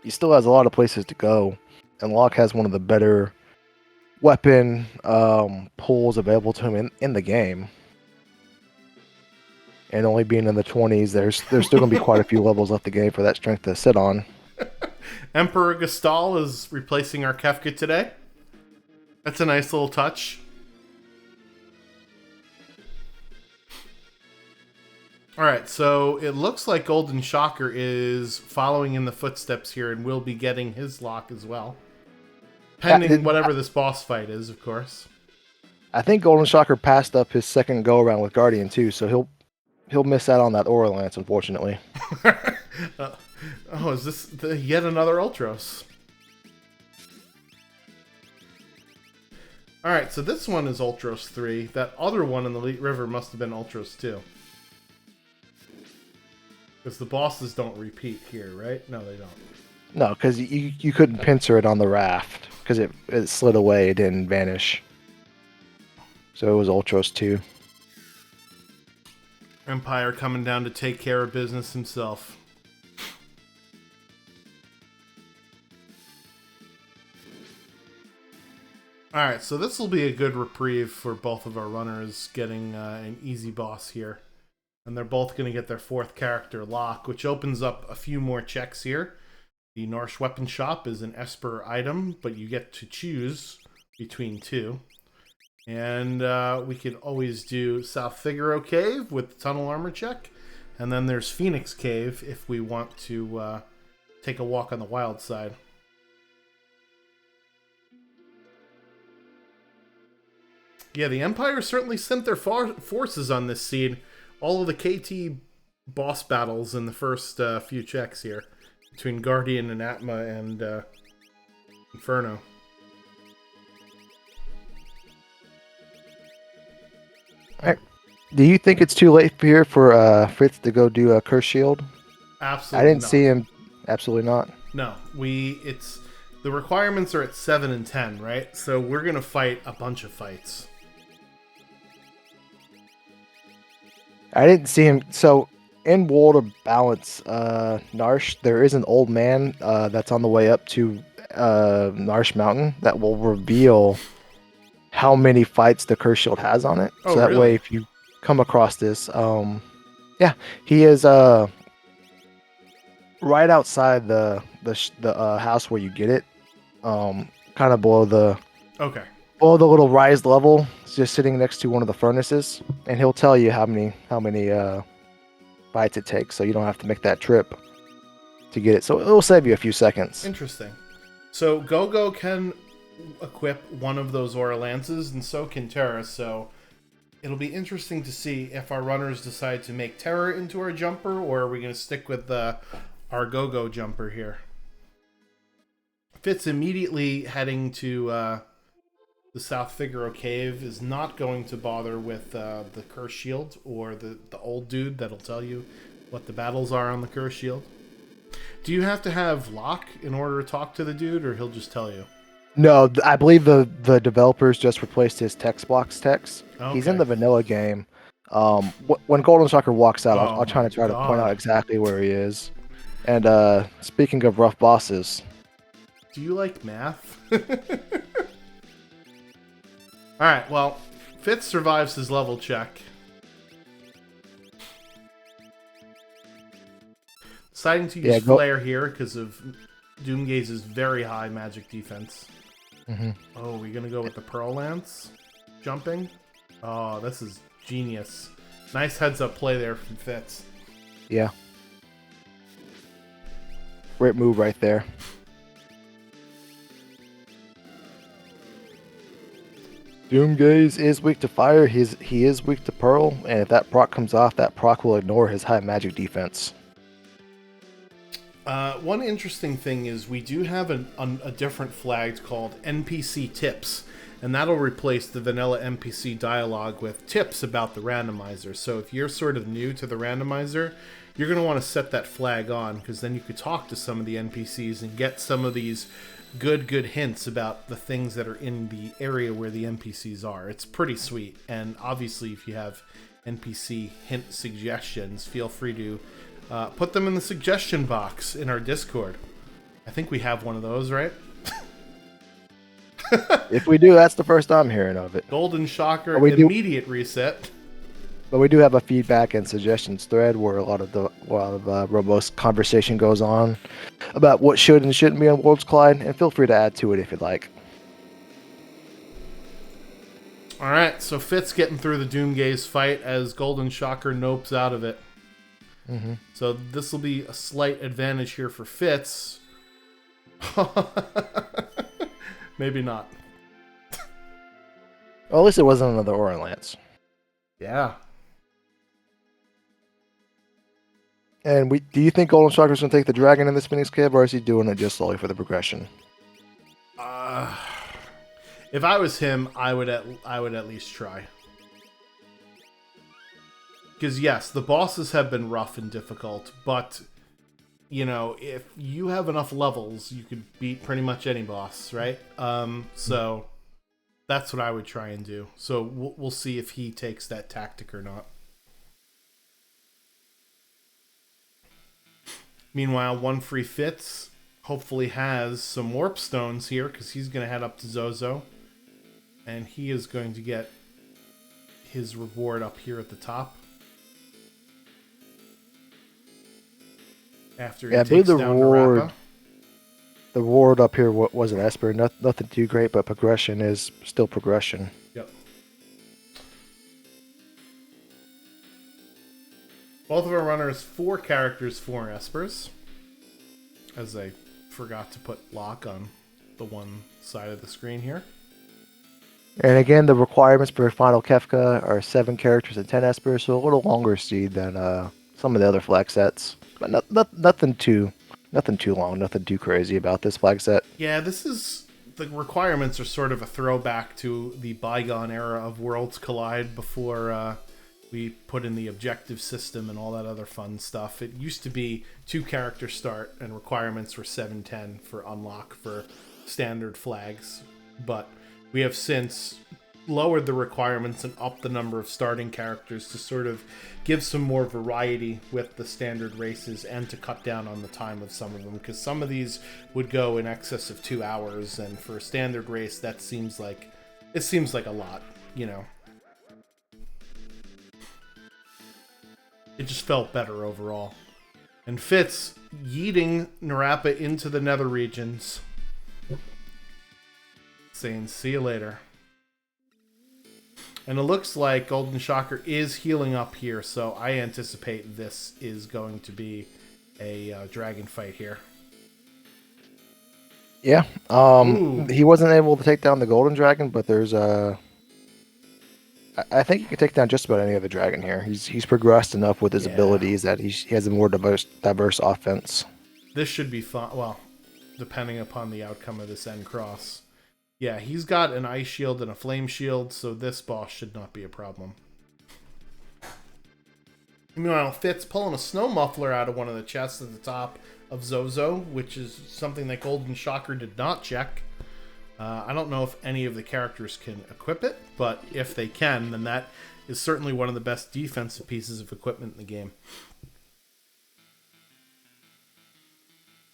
he still has a lot of places to go, and Locke has one of the better weapon pulls available to him in the game. And only being in the 20s, there's still going to be quite a few levels left the game for that strength to sit on.
Emperor Gestal is replacing our Kefka today. That's a nice little touch. Alright, so it looks like Golden Shocker is following in the footsteps here and will be getting his lock as well. Pending whatever this boss fight is, of course.
I think Golden Shocker passed up his second go-around with Guardian, too, so he'll miss out on that Aura Lance, unfortunately.
Oh, is this yet another Ultros? Alright, so this one is Ultros 3. That other one in the Elite River must have been Ultros 2. Because the bosses don't repeat here, right? No, they don't.
No, because you couldn't pincer it on the raft, because it slid away, it didn't vanish. So it was Ultros 2.
Empire coming down to take care of business himself. Alright, so this will be a good reprieve for both of our runners getting an easy boss here. And they're both going to get their fourth character lock, which opens up a few more checks here. The Norse Weapon Shop is an Esper item, but you get to choose between two. And we could always do South Figaro Cave with the Tunnel Armor check. And then there's Phoenix Cave if we want to take a walk on the wild side. Yeah, the Empire certainly sent their forces on this seed. All of the KT boss battles in the first few checks here. Between Guardian and Atma and Inferno.
Alright. Do you think it's too late here for Fritz to go do a Curse Shield?
Absolutely not.
Absolutely not.
No, it's the requirements are at 7 and 10, right? So we're gonna fight a bunch of fights.
I didn't see him. So in World of Balance, Narsh, there is an old man that's on the way up to Narsh Mountain that will reveal how many fights the Curse Shield has on it.
Oh,
So that way,
really?
if you come across this, yeah, he is right outside the house where you get it, kind of
Okay.
below the little rise level. It's just sitting next to one of the furnaces, and he'll tell you how many bites it takes, so you don't have to make that trip to get it. So it'll save you a few seconds.
Interesting. So Gogo can equip one of those Aura Lances, and so can Terra, so it'll be interesting to see if our runners decide to make Terra into our jumper, or are we going to stick with our Gogo jumper here. Fitz immediately heading to the South Figaro Cave is not going to bother with the Curse Shield or the old dude that'll tell you what the battles are on the Curse Shield. Do you have to have Locke in order to talk to the dude, or he'll just tell you?
No, I believe the developers just replaced his text box text. He's in
Okay.
the vanilla game. When Golden Shocker walks out,
Oh
I'll
my
try to point out
god.
exactly where he is. And speaking of rough bosses,
Do you like math? Alright, well, Fitz survives his level check. Deciding to use Flare here because of Doomgaze's very high magic defense. Oh, we're going to go with the Pearl Lance? Jumping? Oh, this is genius. Nice heads-up play there from Fitz.
Yeah. Great move right there. Doomgaze is weak to fire. He is weak to Pearl, and if that proc comes off, that proc will ignore his high magic defense.
One interesting thing is we do have a different flag called NPC Tips, and that'll replace the vanilla NPC dialogue with tips about the randomizer. So if you're sort of new to the randomizer, you're going to want to set that flag on, because then you could talk to some of the NPCs and get some of these good hints about the things that are in the area where the NPCs are. It's pretty sweet, and obviously if you have NPC hint suggestions, feel free to put them in the suggestion box in our Discord. I think we have one of those, right?
If we do, that's the first I'm hearing of it.
Golden Shocker,
immediate
reset.
But we do have a feedback and suggestions thread where a lot of robust conversation goes on about what should and shouldn't be on Worlds Collide, and feel free to add to it if you'd like.
Alright, so Fitz getting through the Doomgaze fight as Golden Shocker nopes out of it. So this will be a slight advantage here for Fitz. Maybe not.
Well, at least it wasn't another Aura Lance.
Yeah.
And do you think Golden Shocker's going to take the dragon in the Phoenix Cave, or is he doing it just solely for the progression?
If I was him, I would at least try. Because yes, the bosses have been rough and difficult, but you know, if you have enough levels, you could beat pretty much any boss, right? So that's what I would try and do. So we'll see if he takes that tactic or not. Meanwhile, One Free Fitz hopefully has some warp stones here, because he's going to head up to Zozo, and he is going to get his reward up here at the top. After he takes down Narapa.
The reward up here was an Esper. Nothing too great, but progression is still progression.
Yep. Both of our runners, 4 characters, 4 Espers. As I forgot to put Locke on the one side of the screen here.
And again, the requirements for Final Kefka are 7 characters and 10 Espers, so a little longer seed than some of the other flag sets. But nothing too long, nothing too crazy about this flag set.
Yeah, the requirements are sort of a throwback to the bygone era of Worlds Collide before we put in the objective system and all that other fun stuff. It used to be 2-character start and requirements were 710 for unlock for standard flags, but we have since lowered the requirements and upped the number of starting characters to sort of give some more variety with the standard races and to cut down on the time of some of them, because some of these would go in excess of 2 hours, and for a standard race that seems like a lot, you know. It just felt better overall. And Fitz yeeting Narapa into the nether regions, saying see you later. And it looks like Golden Shocker is healing up here, so I anticipate this is going to be a dragon fight here.
Yeah. He wasn't able to take down the golden dragon, but there's I think he can take down just about any other dragon here. He's progressed enough with his abilities that he has a more diverse offense.
This should be fun. Well, depending upon the outcome of this end cross. Yeah, he's got an ice shield and a flame shield, so this boss should not be a problem. Meanwhile, Fitz pulling a snow muffler out of one of the chests at the top of Zozo, which is something that Golden Shocker did not check. I don't know if any of the characters can equip it, but if they can, then that is certainly one of the best defensive pieces of equipment in the game.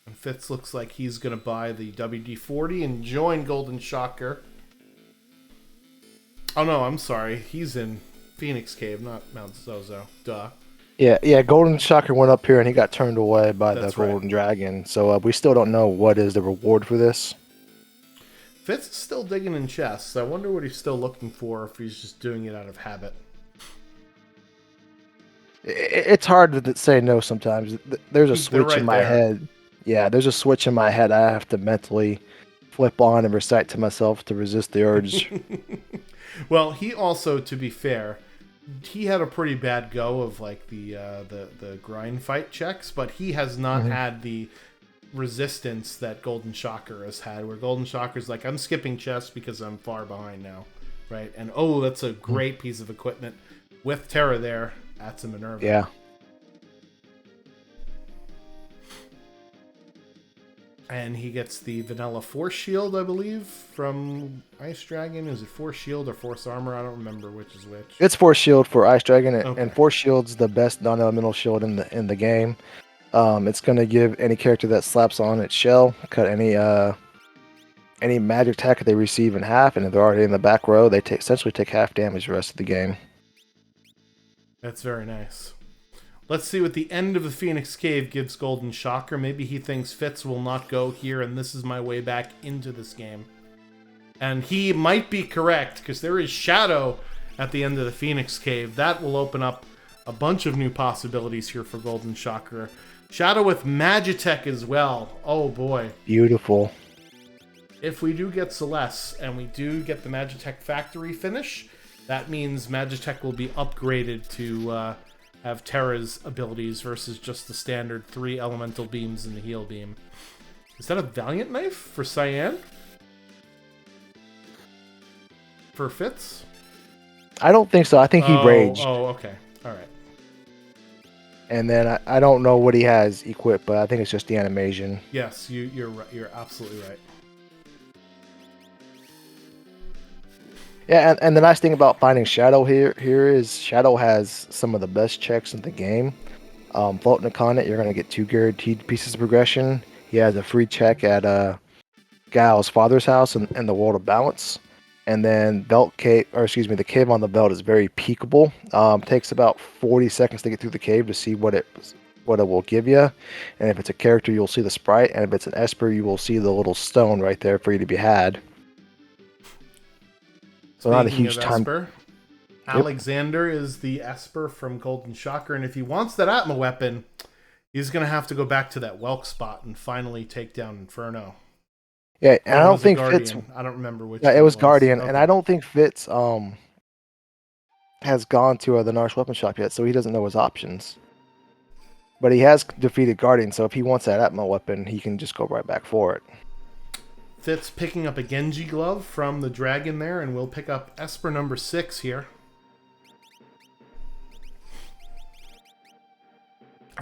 And Fitz looks like he's going to buy the WD-40 and join Golden Shocker. Oh no, I'm sorry. He's in Phoenix Cave, not Mount Zozo. Duh.
Yeah. Golden Shocker went up here and he got turned away by the golden dragon. So we still don't know what is the reward for this.
Fitz is still digging in chests. I wonder what he's still looking for, if he's just doing it out of habit.
It's hard to say no sometimes. There's a switch in my head. Yeah, there's a switch in my head I have to mentally flip on and recite to myself to resist the urge.
Well, he also, to be fair, he had a pretty bad go of like the grind fight checks, but he has not had the resistance that Golden Shocker has had, where Golden Shocker's like, I'm skipping chests because I'm far behind now, right? And oh, that's a great piece of equipment with Terra there. That's a Minerva.
Yeah.
And he gets the vanilla force shield, I believe, from Ice Dragon. Is it force shield or force armor? I don't remember which is which.
It's force shield for Ice Dragon, and force shield's the best non-elemental shield in the game. It's going to give any character that slaps on its shell, cut any magic attack they receive in half, and if they're already in the back row, they essentially take half damage the rest of the game.
That's very nice. Let's see what the end of the Phoenix Cave gives Golden Shocker. Maybe he thinks Fitz will not go here, and this is my way back into this game. And he might be correct, because there is Shadow at the end of the Phoenix Cave. That will open up a bunch of new possibilities here for Golden Shocker. Shadow with Magitech as well. Oh boy.
Beautiful.
If we do get Celeste, and we do get the Magitech factory finish, that means Magitech will be upgraded to have Terra's abilities versus just the standard 3 elemental beams and the heal beam. Is that a Valiant Knife for Cyan? For Fitz?
I don't think so. I think he raged.
Oh, okay. All right.
And then I don't know what he has equipped, but I think it's just the animation.
Yes, you're right. You're absolutely right.
Yeah, and the nice thing about finding Shadow here is Shadow has some of the best checks in the game. Floating upon it, you're going to get 2 guaranteed pieces of progression. He has a free check at Gal's father's house in the World of Balance. And then the cave on the belt is very peekable. Takes about 40 seconds to get through the cave to see what it will give you. And if it's a character, you'll see the sprite. And if it's an Esper, you will see the little stone right there for you to be had. So not a huge time.
Esper, Alexander is the Esper from Golden Shocker, and if he wants that Atma weapon, he's going to have to go back to that Welk spot and finally take down Inferno.
Yeah, and I don't think Fitz.
I don't remember which.
Yeah, it was Guardian, okay. And I don't think Fitz has gone to the Narsh weapon shop yet, so he doesn't know his options. But he has defeated Guardian, so if he wants that Atma weapon, he can just go right back for it.
Fitz picking up a Genji glove from the dragon there, and we'll pick up Esper number 6 here.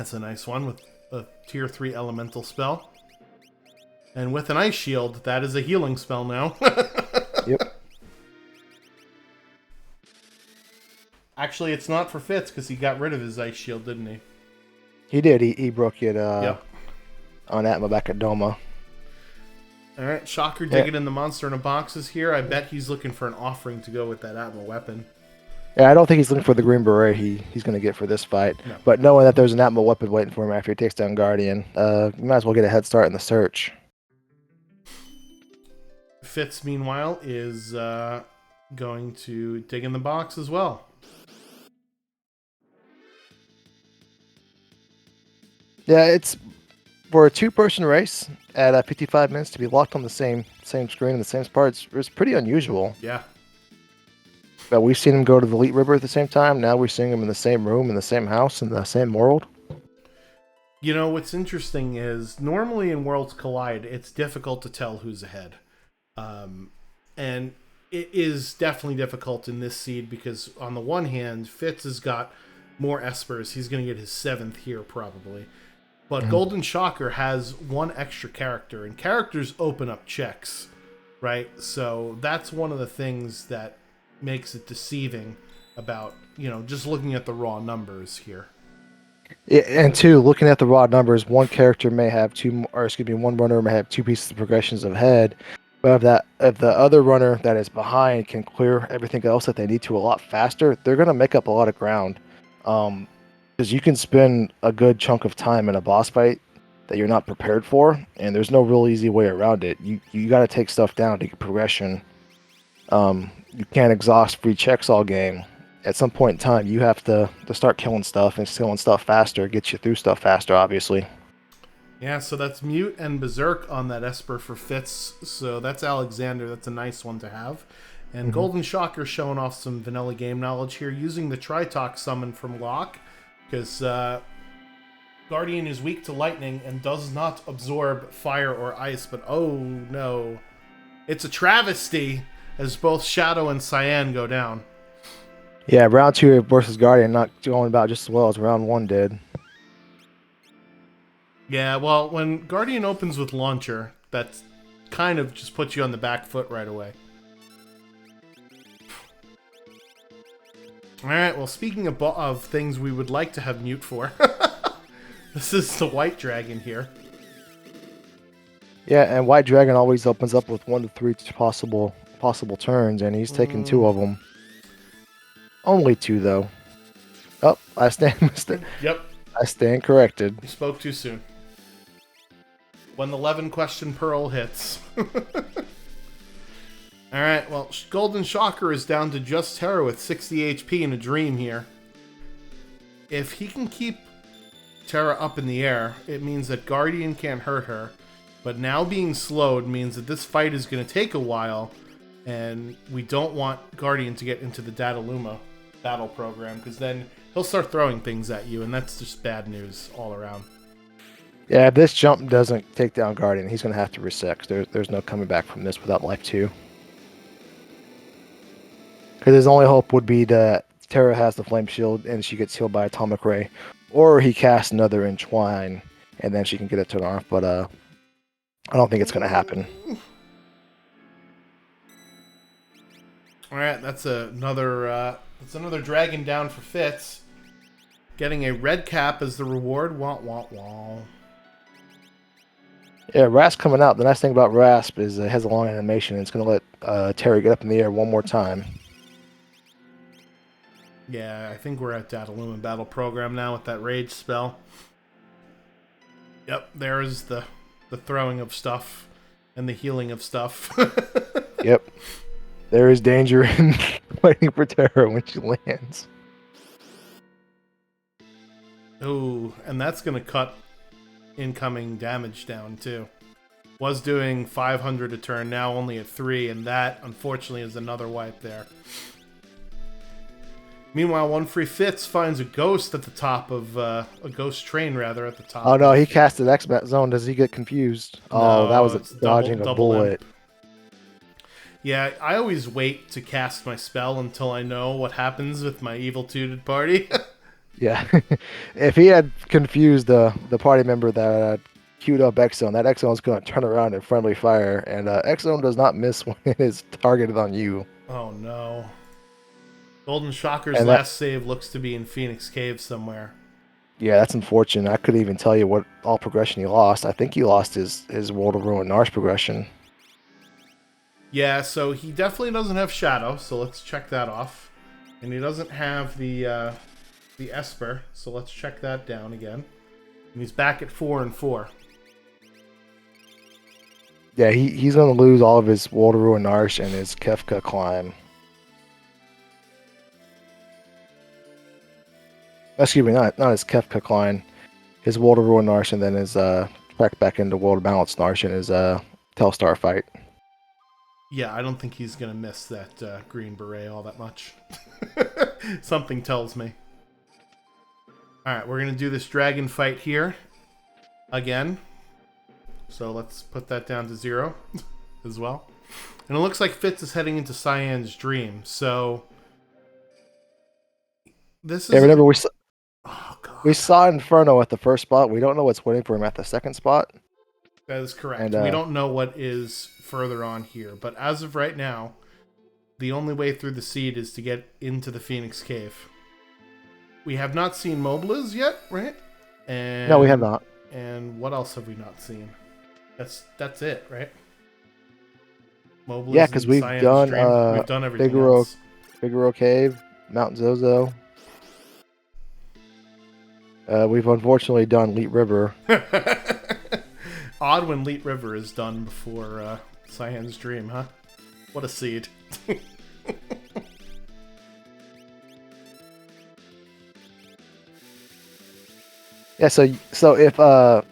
That's a nice one with a tier 3 elemental spell. And with an ice shield, that is a healing spell now.
Yep.
Actually, it's not for Fitz because he got rid of his ice shield, didn't he?
He did. He broke it
Yep.
on Atma back at Doma.
All right, Shocker digging in the monster in a box is here. I bet he's looking for an offering to go with that Atma weapon.
Yeah, I don't think he's looking for the green beret he's going to get for this fight.
No.
But knowing that there's an Atma weapon waiting for him after he takes down Guardian, you might as well get a head start in the search.
Fitz, meanwhile, is going to dig in the box as well.
Yeah, it's for a two-person race at 55 minutes to be locked on the same screen in the same spot. It's pretty unusual.
Yeah.
But we've seen him go to the Elite River at the same time. Now we're seeing him in the same room, in the same house, in the same world.
You know, what's interesting is normally in Worlds Collide, it's difficult to tell who's ahead. And it is definitely difficult in this seed because on the one hand, Fitz has got more Espers. He's going to get his 7th here probably. But Golden Shocker has one extra character, and characters open up checks, right? So that's one of the things that makes it deceiving about, just looking at the raw numbers here.
Yeah, and two, looking at the raw numbers, one character may have one runner may have 2 pieces of progressions ahead. But if the other runner that is behind can clear everything else that they need to a lot faster, they're going to make up a lot of ground. Because you can spend a good chunk of time in a boss fight that you're not prepared for, and there's no real easy way around it. You got to take stuff down to get progression. You can't exhaust free checks all game. At some point in time, you have to start killing stuff, and killing stuff faster gets you through stuff faster, obviously.
Yeah, so that's Mute and Berserk on that Esper for Fitz. So that's Alexander. That's a nice one to have. And Golden Shocker showing off some vanilla game knowledge here, using the Tritalk summon from Locke, because Guardian is weak to lightning and does not absorb fire or ice. But oh no, it's a travesty as both Shadow and Cyan go down.
Yeah, round 2 versus Guardian not going about just as well as round 1 did.
Yeah, well, when Guardian opens with Launcher, that kind of just puts you on the back foot right away. Alright, well, speaking of things we would like to have Mute for, this is the White Dragon here.
Yeah, and White Dragon always opens up with 1 to 3 possible turns, and he's taken 2 of them. Only 2, though. Oh, I stand corrected.
You spoke too soon. When the 11 question pearl hits. Alright, well, Golden Shocker is down to just Terra with 60 HP in a dream here. If he can keep Terra up in the air, it means that Guardian can't hurt her. But now being slowed means that this fight is going to take a while, and we don't want Guardian to get into the Dataluma battle program, because then he'll start throwing things at you, and that's just bad news all around.
Yeah, if this jump doesn't take down Guardian, he's going to have to reset. There's no coming back from this without life 2. Because his only hope would be that Terra has the Flame Shield and she gets healed by Atomic Ray. Or he casts another Entwine and then she can get it to an off. But I don't think it's going to happen.
Alright, that's another dragon down for Fitz. Getting a red cap as the reward. Wah, wah, wah.
Yeah, Rasp coming out. The nice thing about Rasp is it has a long animation. And it's going to let Terra get up in the air one more time.
Yeah, I think we're at Dataluma Battle Program now with that Rage spell. Yep, there's the throwing of stuff and the healing of stuff.
Yep. There is danger in waiting for Terra when she lands.
Ooh, and that's going to cut incoming damage down too. Was doing 500 a turn, now only at 3, and that, unfortunately, is another wipe there. Meanwhile, One Free Fitz finds a ghost at the top of... a ghost train, rather, at the top.
Oh, no, he casted X-Bat Zone. Does he get confused? Oh,
No,
that was
it's
dodging a bullet.
imp. Yeah, I always wait to cast my spell until I know what happens with my evil-tuted party.
Yeah. If he had confused the party member that queued up X-Zone, that X-Zone's going to turn around and friendly fire, and X-Zone does not miss when it is targeted on you.
Oh no. Golden Shocker's
And that,
last save looks to be in Phoenix Cave somewhere.
yeah, that's unfortunate. I couldn't even tell you what all progression he lost. I think he lost his World of Ruin Narsh progression.
Yeah, so he definitely doesn't have Shadow, so let's check that off. And he doesn't have the Esper, so let's check that down again. And he's back at 4 and 4.
Yeah, he's going to lose all of his World of Ruin Narsh and his Kefka climb. Excuse me, not his Kefka climb. His World of Ruin Narsh and then his trek back into World of Balance Narsh and his Telstar fight.
Yeah, I don't think he's going to miss that Green Beret all that much. Something tells me. Alright, we're going to do this dragon fight here. Again. So let's put that down to 0 as well. And it looks like Fitz is heading into Cyan's Dream. So this is...
Yeah, remember
Oh, God.
we saw Inferno at the first spot. We don't know what's waiting for him at the second spot.
That is correct.
And,
we don't know what is further on here. But as of right now, the only way through the seed is to get into the Phoenix Cave. We have not seen Mobliz yet, right? And,
No, we have not.
And what else have we not seen? That's it, right? Mobliz
Yeah, because
and
we've
Cyan's
done
Dream. We've done everything
Figaro,
else.
Figaro Cave, Mount Zozo. We've unfortunately done Leet River.
Odd when Leet River is done before Cyan's Dream, huh? What a seed.
Yeah, so if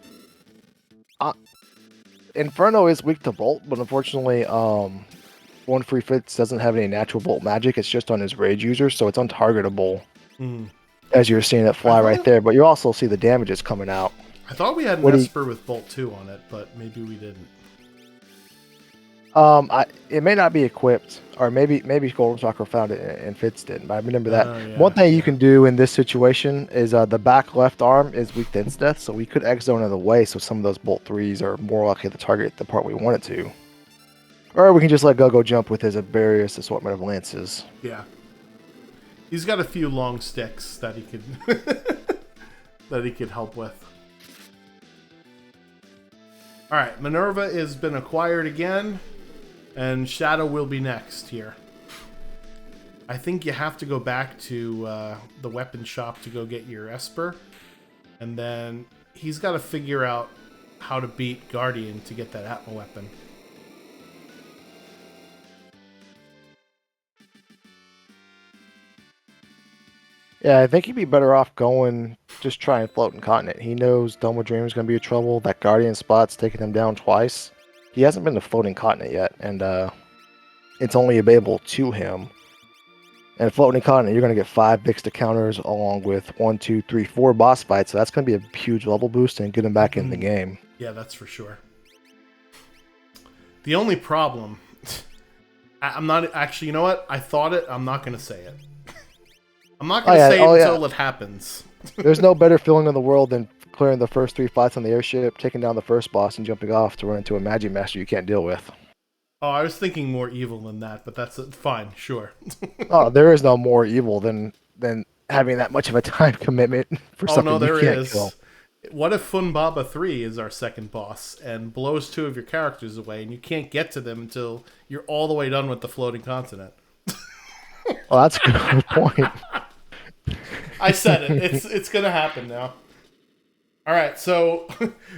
Inferno is weak to Bolt, but unfortunately, One Free Fits doesn't have any natural Bolt magic. It's just on his Rage user, so it's untargetable.
Mm.
As you're seeing it fly right there, but you also see the damages coming out.
I thought we had an Esper with Bolt 2 on it, but maybe we didn't.
It may not be equipped, or maybe Golden Shocker found it and Fitz didn't. But I remember that.
Yeah,
One thing you can do in this situation is the back left arm is weak to Insta Death, so we could X zone out of the way, so some of those Bolt 3s are more likely to target the part we want it to. Or we can just let Go jump with his various assortment of lances.
Yeah. He's got a few long sticks that he could that he could help with. Alright, Minerva has been acquired again, and Shadow will be next here. I think you have to go back to the weapon shop to go get your Esper, and then he's got to figure out how to beat Guardian to get that Atma weapon.
Yeah, I think he'd be better off going just trying Floating Continent. He knows Doma Dream is going to be a trouble. That Guardian spot's taken him down twice. He hasn't been to Floating Continent yet, and it's only available to him. And Floating Continent, you're going to get 5 Vixta counters along with 1, 2, 3, 4 boss fights. So that's going to be a huge level boost and get him back in the game.
Yeah, that's for sure. The only problem... I'm not... Actually, you know what? I thought it. I'm not going to say it. I'm not going to say it until it happens.
There's no better feeling in the world than clearing the first 3 fights on the airship, taking down the first boss, and jumping off to run into a Magic Master you can't deal with.
Oh, I was thinking more evil than that, but that's fine, sure.
Oh, there is no more evil than having that much of a time commitment for something you can't kill.
What if Funbaba 3 is our second boss and blows 2 of your characters away and you can't get to them until you're all the way done with the floating continent?
Well, that's a good point.
I said it. It's going to happen now. All right, so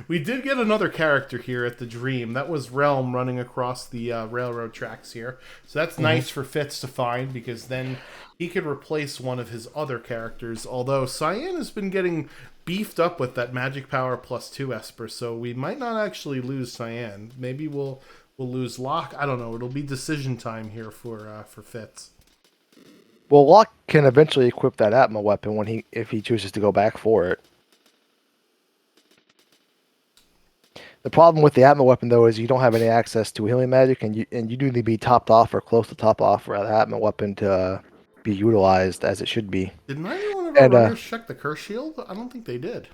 we did get another character here at the Dream. That was Realm running across the railroad tracks here. So that's nice for Fitz to find, because then he could replace one of his other characters. Although Cyan has been getting beefed up with that magic power +2 Esper, so we might not actually lose Cyan. Maybe we'll lose Locke. I don't know. It'll be decision time here for Fitz.
Well, Locke can eventually equip that Atma weapon if he chooses to go back for it. The problem with the Atma weapon, though, is you don't have any access to healing magic, and you need to be topped off or close to top off for the Atma weapon to be utilized as it should be.
Did neither one of our
And
runners check the curse shield? I don't think they did.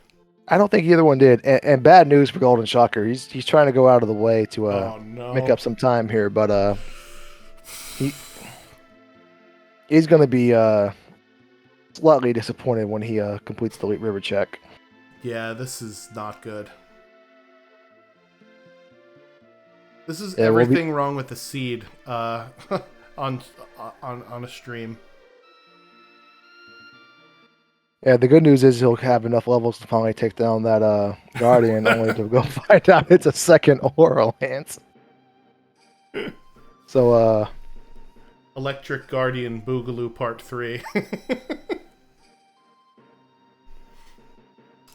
I don't think either one did. And bad news for Golden Shocker. He's trying to go out of the way to
Oh
make
no.
up some time here, but he he's gonna be slightly disappointed when he completes the Elite River check.
Yeah, this is not good. This is
Yeah,
everything wrong with the seed on a stream.
Yeah, the good news is he'll have enough levels to finally take down that Guardian, only to go find out it's a second Oral Lance. So,
Electric Guardian Boogaloo Part 3.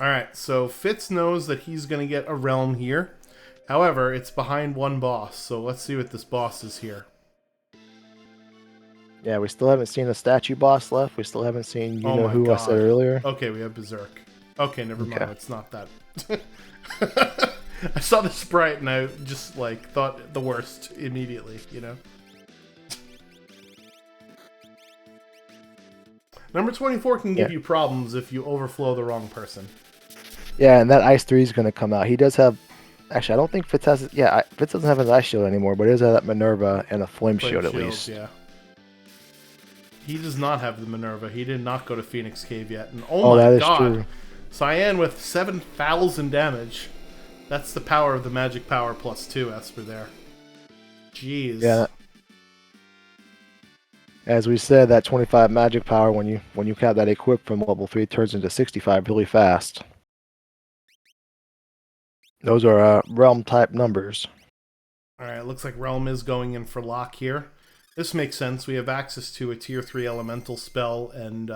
Alright, so Fitz knows that he's going to get a realm here. However, it's behind one boss, so let's see what this boss is here.
yeah, we still haven't seen a statue boss left. We still haven't seen
Oh my
who
God.
I said earlier.
Okay, we have Berserk. Okay, never mind.
Okay.
It's not that. I saw the sprite and I just like thought the worst immediately, you know? Number 24 can give you problems if you overflow the wrong person.
Yeah, and that Ice 3 is going to come out. He does have... Actually, I don't think Fitz has... Yeah, Fitz doesn't have his Ice Shield anymore, but he does have that Minerva and a Flame Shield at least.
Yeah. He does not have the Minerva. He did not go to Phoenix Cave yet. And
Oh,
my
that is
God.
true.
Cyan with 7,000 damage. That's the power of the magic power plus 2 Esper there. Jeez.
Yeah. As we said, that 25 magic power when you have that equipped from level 3 turns into 65 really fast. Those are realm type numbers.
Alright, looks like Realm is going in for lock here. This makes sense. We have access to a tier 3 elemental spell and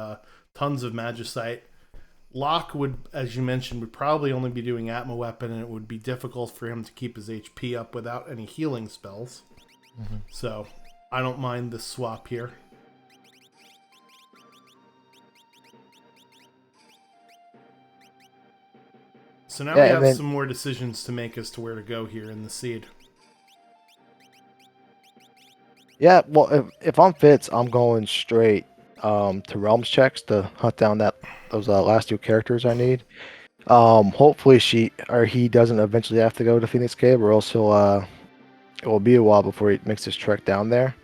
tons of Magicite. Locke would, as you mentioned, would probably only be doing Atma Weapon, and it would be difficult for him to keep his HP up without any healing spells.
Mm-hmm.
So, I don't mind this swap here. So now we have some more decisions to make as to where to go here in the seed.
Yeah, well, if I'm Fitz, I'm going straight to realms checks to hunt down those last 2 characters I need. Hopefully he doesn't eventually have to go to Phoenix Cave, or else it will be a while before he makes his trek down there.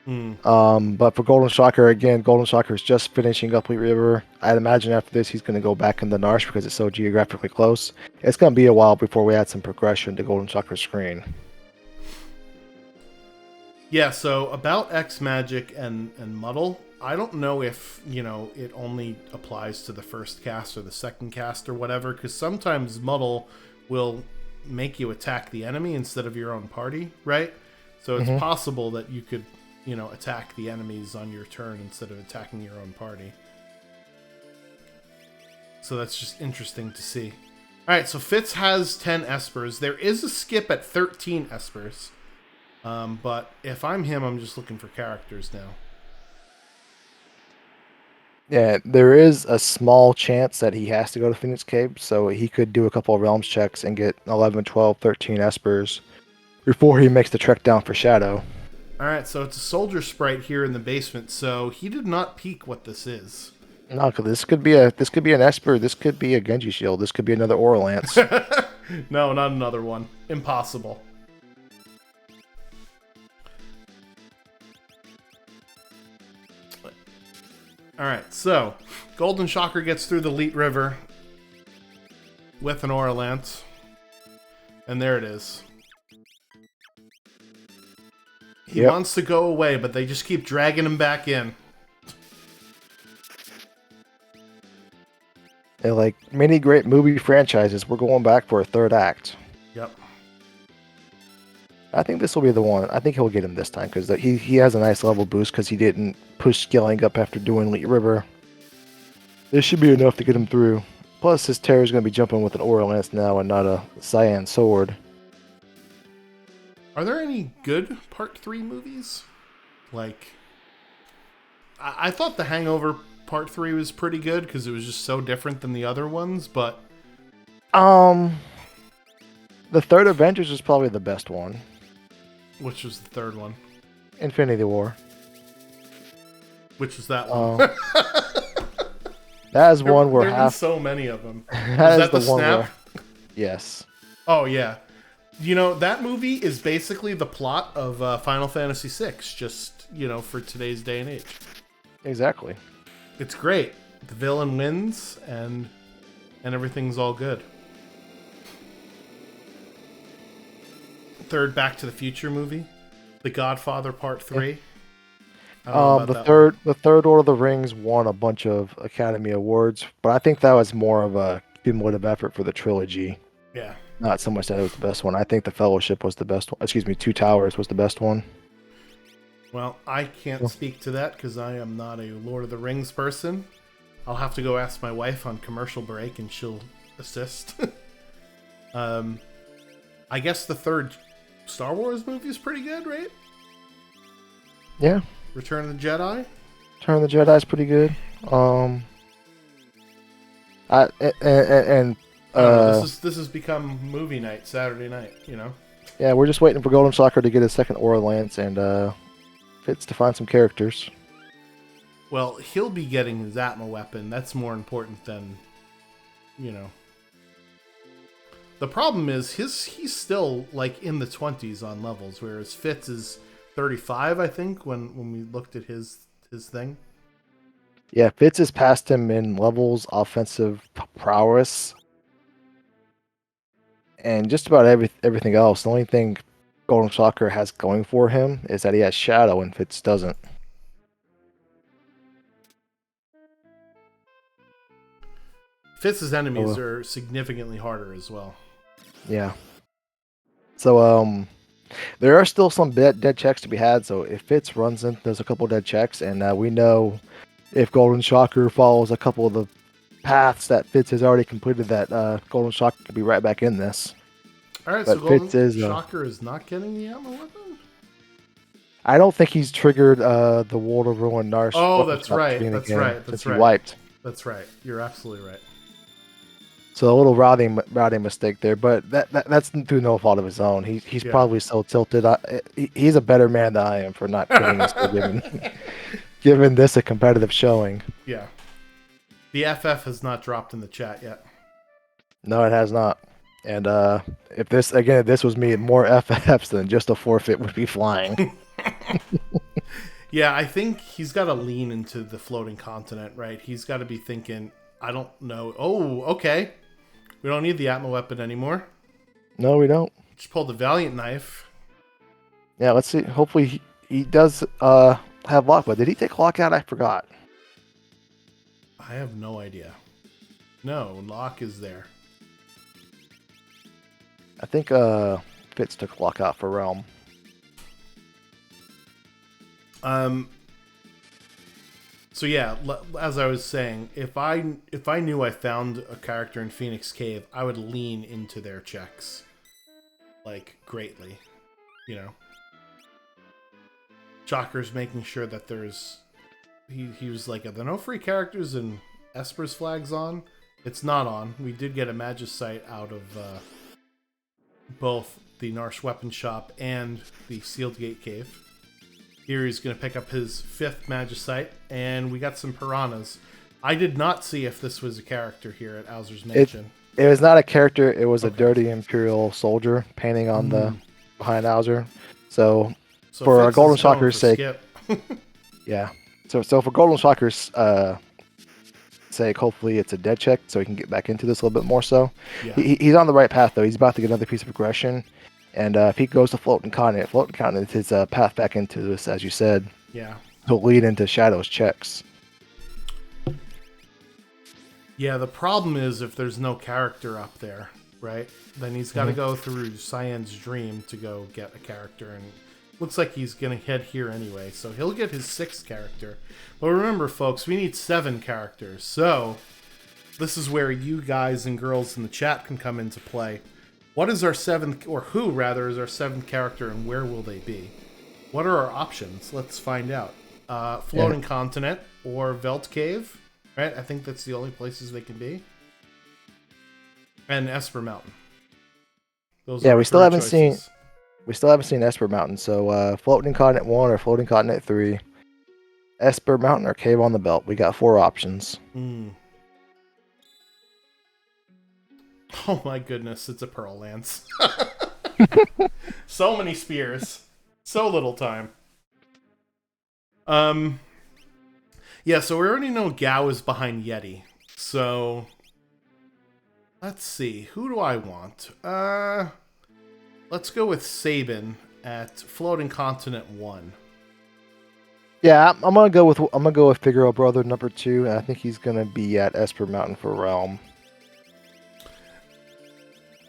But for Golden Shocker, again, Golden Shocker is just finishing up Elite River. I'd imagine after this he's going to go back in the Narsh because it's so geographically close. It's going to be a while before we add some progression to Golden Shocker's screen.
Yeah, so about X Magic and Muddle, I don't know if, it only applies to the first cast or the second cast or whatever, because sometimes Muddle will make you attack the enemy instead of your own party, right? So it's possible that you could, attack the enemies on your turn instead of attacking your own party. So that's just interesting to see. Alright, so Fitz has 10 Espers. There is a skip at 13 Espers. But if I'm him, I'm just looking for characters now.
Yeah, there is a small chance that he has to go to Phoenix Cave, so he could do a couple of realms checks and get 11, 12, 13 Espers before he makes the trek down for Shadow.
Alright, so it's a soldier sprite here in the basement, so he did not peek what this is.
No, this could be an Esper, this could be a Genji Shield, this could be another Oral Lance.
No, not another one. Impossible. Alright, so Golden Shocker gets through the Elite River with an Aura Lance. And there it is. He wants to go away, but they just keep dragging him back in.
They're like many great movie franchises, we're going back for a third act.
Yep.
I think this will be the one. I think he'll get him this time because he has a nice level boost because he didn't push scaling up after doing Elite River. This should be enough to get him through. Plus, his Terror is going to be jumping with an Aura Lance now and not a Cyan Sword.
Are there any good Part 3 movies? Like, I thought The Hangover Part 3 was pretty good because it was just so different than the other ones, but...
The third Avengers is probably the best one.
Which was the third one?
Infinity War.
Which was that one?
That is one where
There have been
half.
so many of them. Was
That is
that
the
the
one
snap?
where. Yes.
Oh yeah. You know, that movie is basically the plot of Final Fantasy VI, just, for today's day and age.
Exactly.
It's great. The villain wins, and everything's all good. Third Back to the Future movie, The Godfather Part 3. I don't know about
The
that one.
third Lord of the Rings won a bunch of Academy Awards, but I think that was more of a cumulative effort for the trilogy.
Yeah.
Not so much that it was the best one. I think the Fellowship was the best one. Excuse me, Two Towers was the best one.
Well, I can't speak to that because I am not a Lord of the Rings person. I'll have to go ask my wife on commercial break, and she'll assist. I guess the third Star Wars movie is pretty good, right?
Yeah,
Return of the Jedi.
Return of the Jedi is pretty good. I and
I don't know. This has become movie night, Saturday night.
yeah, we're just waiting for Golden Shocker to get his second Aura Lance and Fitz to find some characters.
Well, he'll be getting his Atma weapon. That's more important than, The problem is he's still like in the 20s on levels, whereas Fitz is 35, I think, when we looked at his thing.
Yeah, Fitz has passed him in levels, offensive prowess, and just about everything else. The only thing Golden Shocker has going for him is that he has Shadow and Fitz doesn't.
Fitz's enemies are significantly harder as well.
Yeah. So there are still some dead checks to be had. So if Fitz runs in, there's a couple dead checks, and we know if Golden Shocker follows a couple of the paths that Fitz has already completed, that Golden Shocker could be right back in this.
All right,
But
so Golden
Fitz
Shocker is not getting the Atma weapon?
I don't think he's triggered the World of Ruin Narsh.
Oh, that's right. That's right.
Since he wiped.
That's right. You're absolutely right.
So a little routing mistake there, but that's through no fault of his own. He's probably so tilted. He's a better man than I am for not killing this, giving this a competitive showing.
Yeah. The FF has not dropped in the chat yet.
No, it has not. And if this was me, more FFs than just a forfeit would be flying.
Yeah, I think he's got to lean into the floating continent, right? He's got to be thinking, I don't know. Oh, okay. We don't need the Atma weapon anymore.
No, we don't.
Just pulled the Valiant knife.
Yeah, let's see. Hopefully he does have luck. But did he take lockout? I forgot.
I have no idea. No, lock is there.
I think Fitz took lockout for Realm.
So yeah, as I was saying, if I knew I found a character in Phoenix Cave, I would lean into their checks, like, greatly, Shocker's making sure that there's, he was like, are there no free characters and Esper's flag's on? It's not on. We did get a Magicite out of both the Narsh Weapon Shop and the Sealed Gate Cave. Here he's going to pick up his 5th Magicite, and we got some Piranhas. I did not see if this was a character here at Owzer's Mansion.
It was not a character. It was a dirty Imperial soldier painting on the behind Owzer. So for a Golden Shocker's sake, yeah. So for Golden Shocker's sake, hopefully it's a dead check so he can get back into this a little bit more. So
Yeah.
He's on the right path though. He's about to get another piece of aggression. And if he goes to Floating Continent is his path back into this, as you said.
Yeah.
He'll lead into Shadow's checks.
Yeah, the problem is if there's no character up there, right? Then he's got to go through Cyan's Dream to go get a character, and looks like he's going to head here anyway, so he'll get his 6th character. But remember, folks, we need 7 characters, so this is where you guys and girls in the chat can come into play. What is our 7th, or who, rather, is our 7th character, and where will they be? What are our options? Let's find out. Floating Continent or Velt Cave, right? I think that's the only places they can be. And Esper Mountain. Those are
We still haven't
choices.
seen Esper Mountain. So Floating Continent 1 or Floating Continent 3, Esper Mountain or Cave on the Belt. We got 4 options.
Oh my goodness, it's a Pearl Lance. So many spears. So little time. Yeah, so we already know Gao is behind Yeti. So let's see. Who do I want? Let's go with Sabin at Floating Continent 1.
Yeah, I'm gonna go with Figaro Brother number 2, and I think he's gonna be at Esper Mountain for Realm.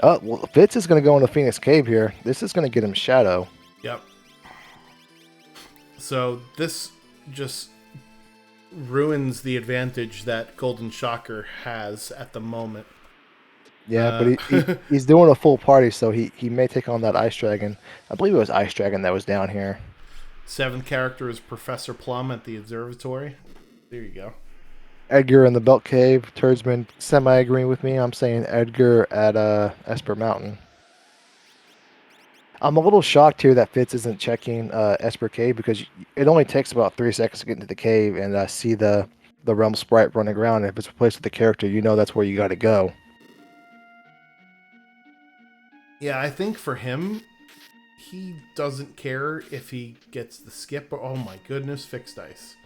Oh, well, Fitz is gonna go into Phoenix Cave here. This is gonna get him Shadow.
Yep. So this just ruins the advantage that Golden Shocker has at the moment.
Yeah, but he's doing a full party, so he may take on that Ice Dragon. I believe it was Ice Dragon that was down here.
7th character is Professor Plum at the observatory. There you go.
Edgar in the Belt Cave. Turdsman semi-agreeing with me. I'm saying Edgar at Esper Mountain. I'm a little shocked here that Fitz isn't checking Esper Cave because it only takes about 3 seconds to get into the cave and see the realm sprite running around. If it's replaced with the character, you know that's where you got to go.
Yeah, I think for him, he doesn't care if he gets the skip or oh my goodness, fixed ice.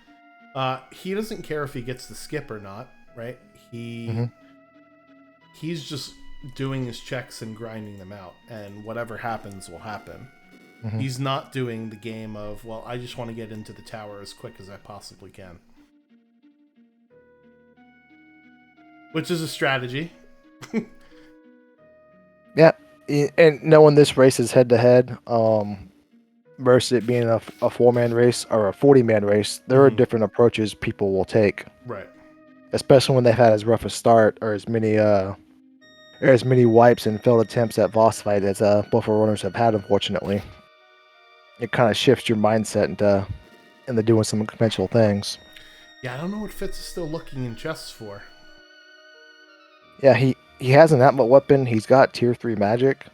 He doesn't care if he gets the skip or not, right? He's just doing his checks and grinding them out, and whatever happens will happen. He's not doing the game of, well, I just want to get into the tower as quick as I possibly can. Which is a strategy.
Yeah, and knowing this race is head to head, versus it being a 4-man race or a 40-man race, there are different approaches people will take.
Right.
Especially when they've had as rough a start or as many wipes and failed attempts at boss fight as both our runners have had, unfortunately. It kind of shifts your mindset into doing some conventional things.
Yeah, I don't know what Fitz is still looking in chests for.
Yeah, he has an Atma weapon. He's got tier 3 magic.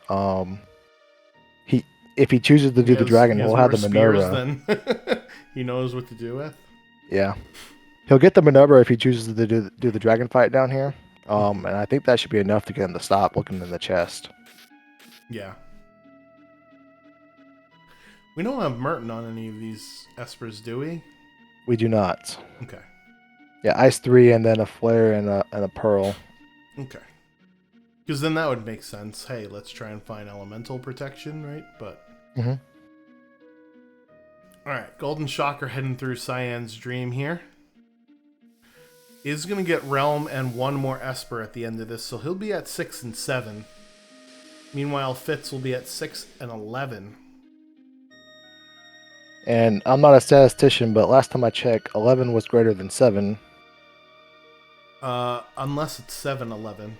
If he chooses to do the dragon, he'll have the
spears
Minerva.
than he knows what to do with.
Yeah, he'll get the Minerva if he chooses to do the dragon fight down here. And I think that should be enough to get him to stop looking in the chest.
Yeah. We don't have Merton on any of these Espers, do we?
We do not.
Okay.
Yeah, Ice 3 and then a Flare and a Pearl.
Okay. Because then that would make sense. Hey, let's try and find elemental protection, right? But... Alright, Golden Shocker heading through Cyan's Dream here. Is going to get Realm and one more Esper at the end of this, so he'll be at 6 and 7. Meanwhile, Fitz will be at 6 and 11.
And I'm not a statistician, but last time I checked, 11 was greater than 7.
Unless it's 7-11.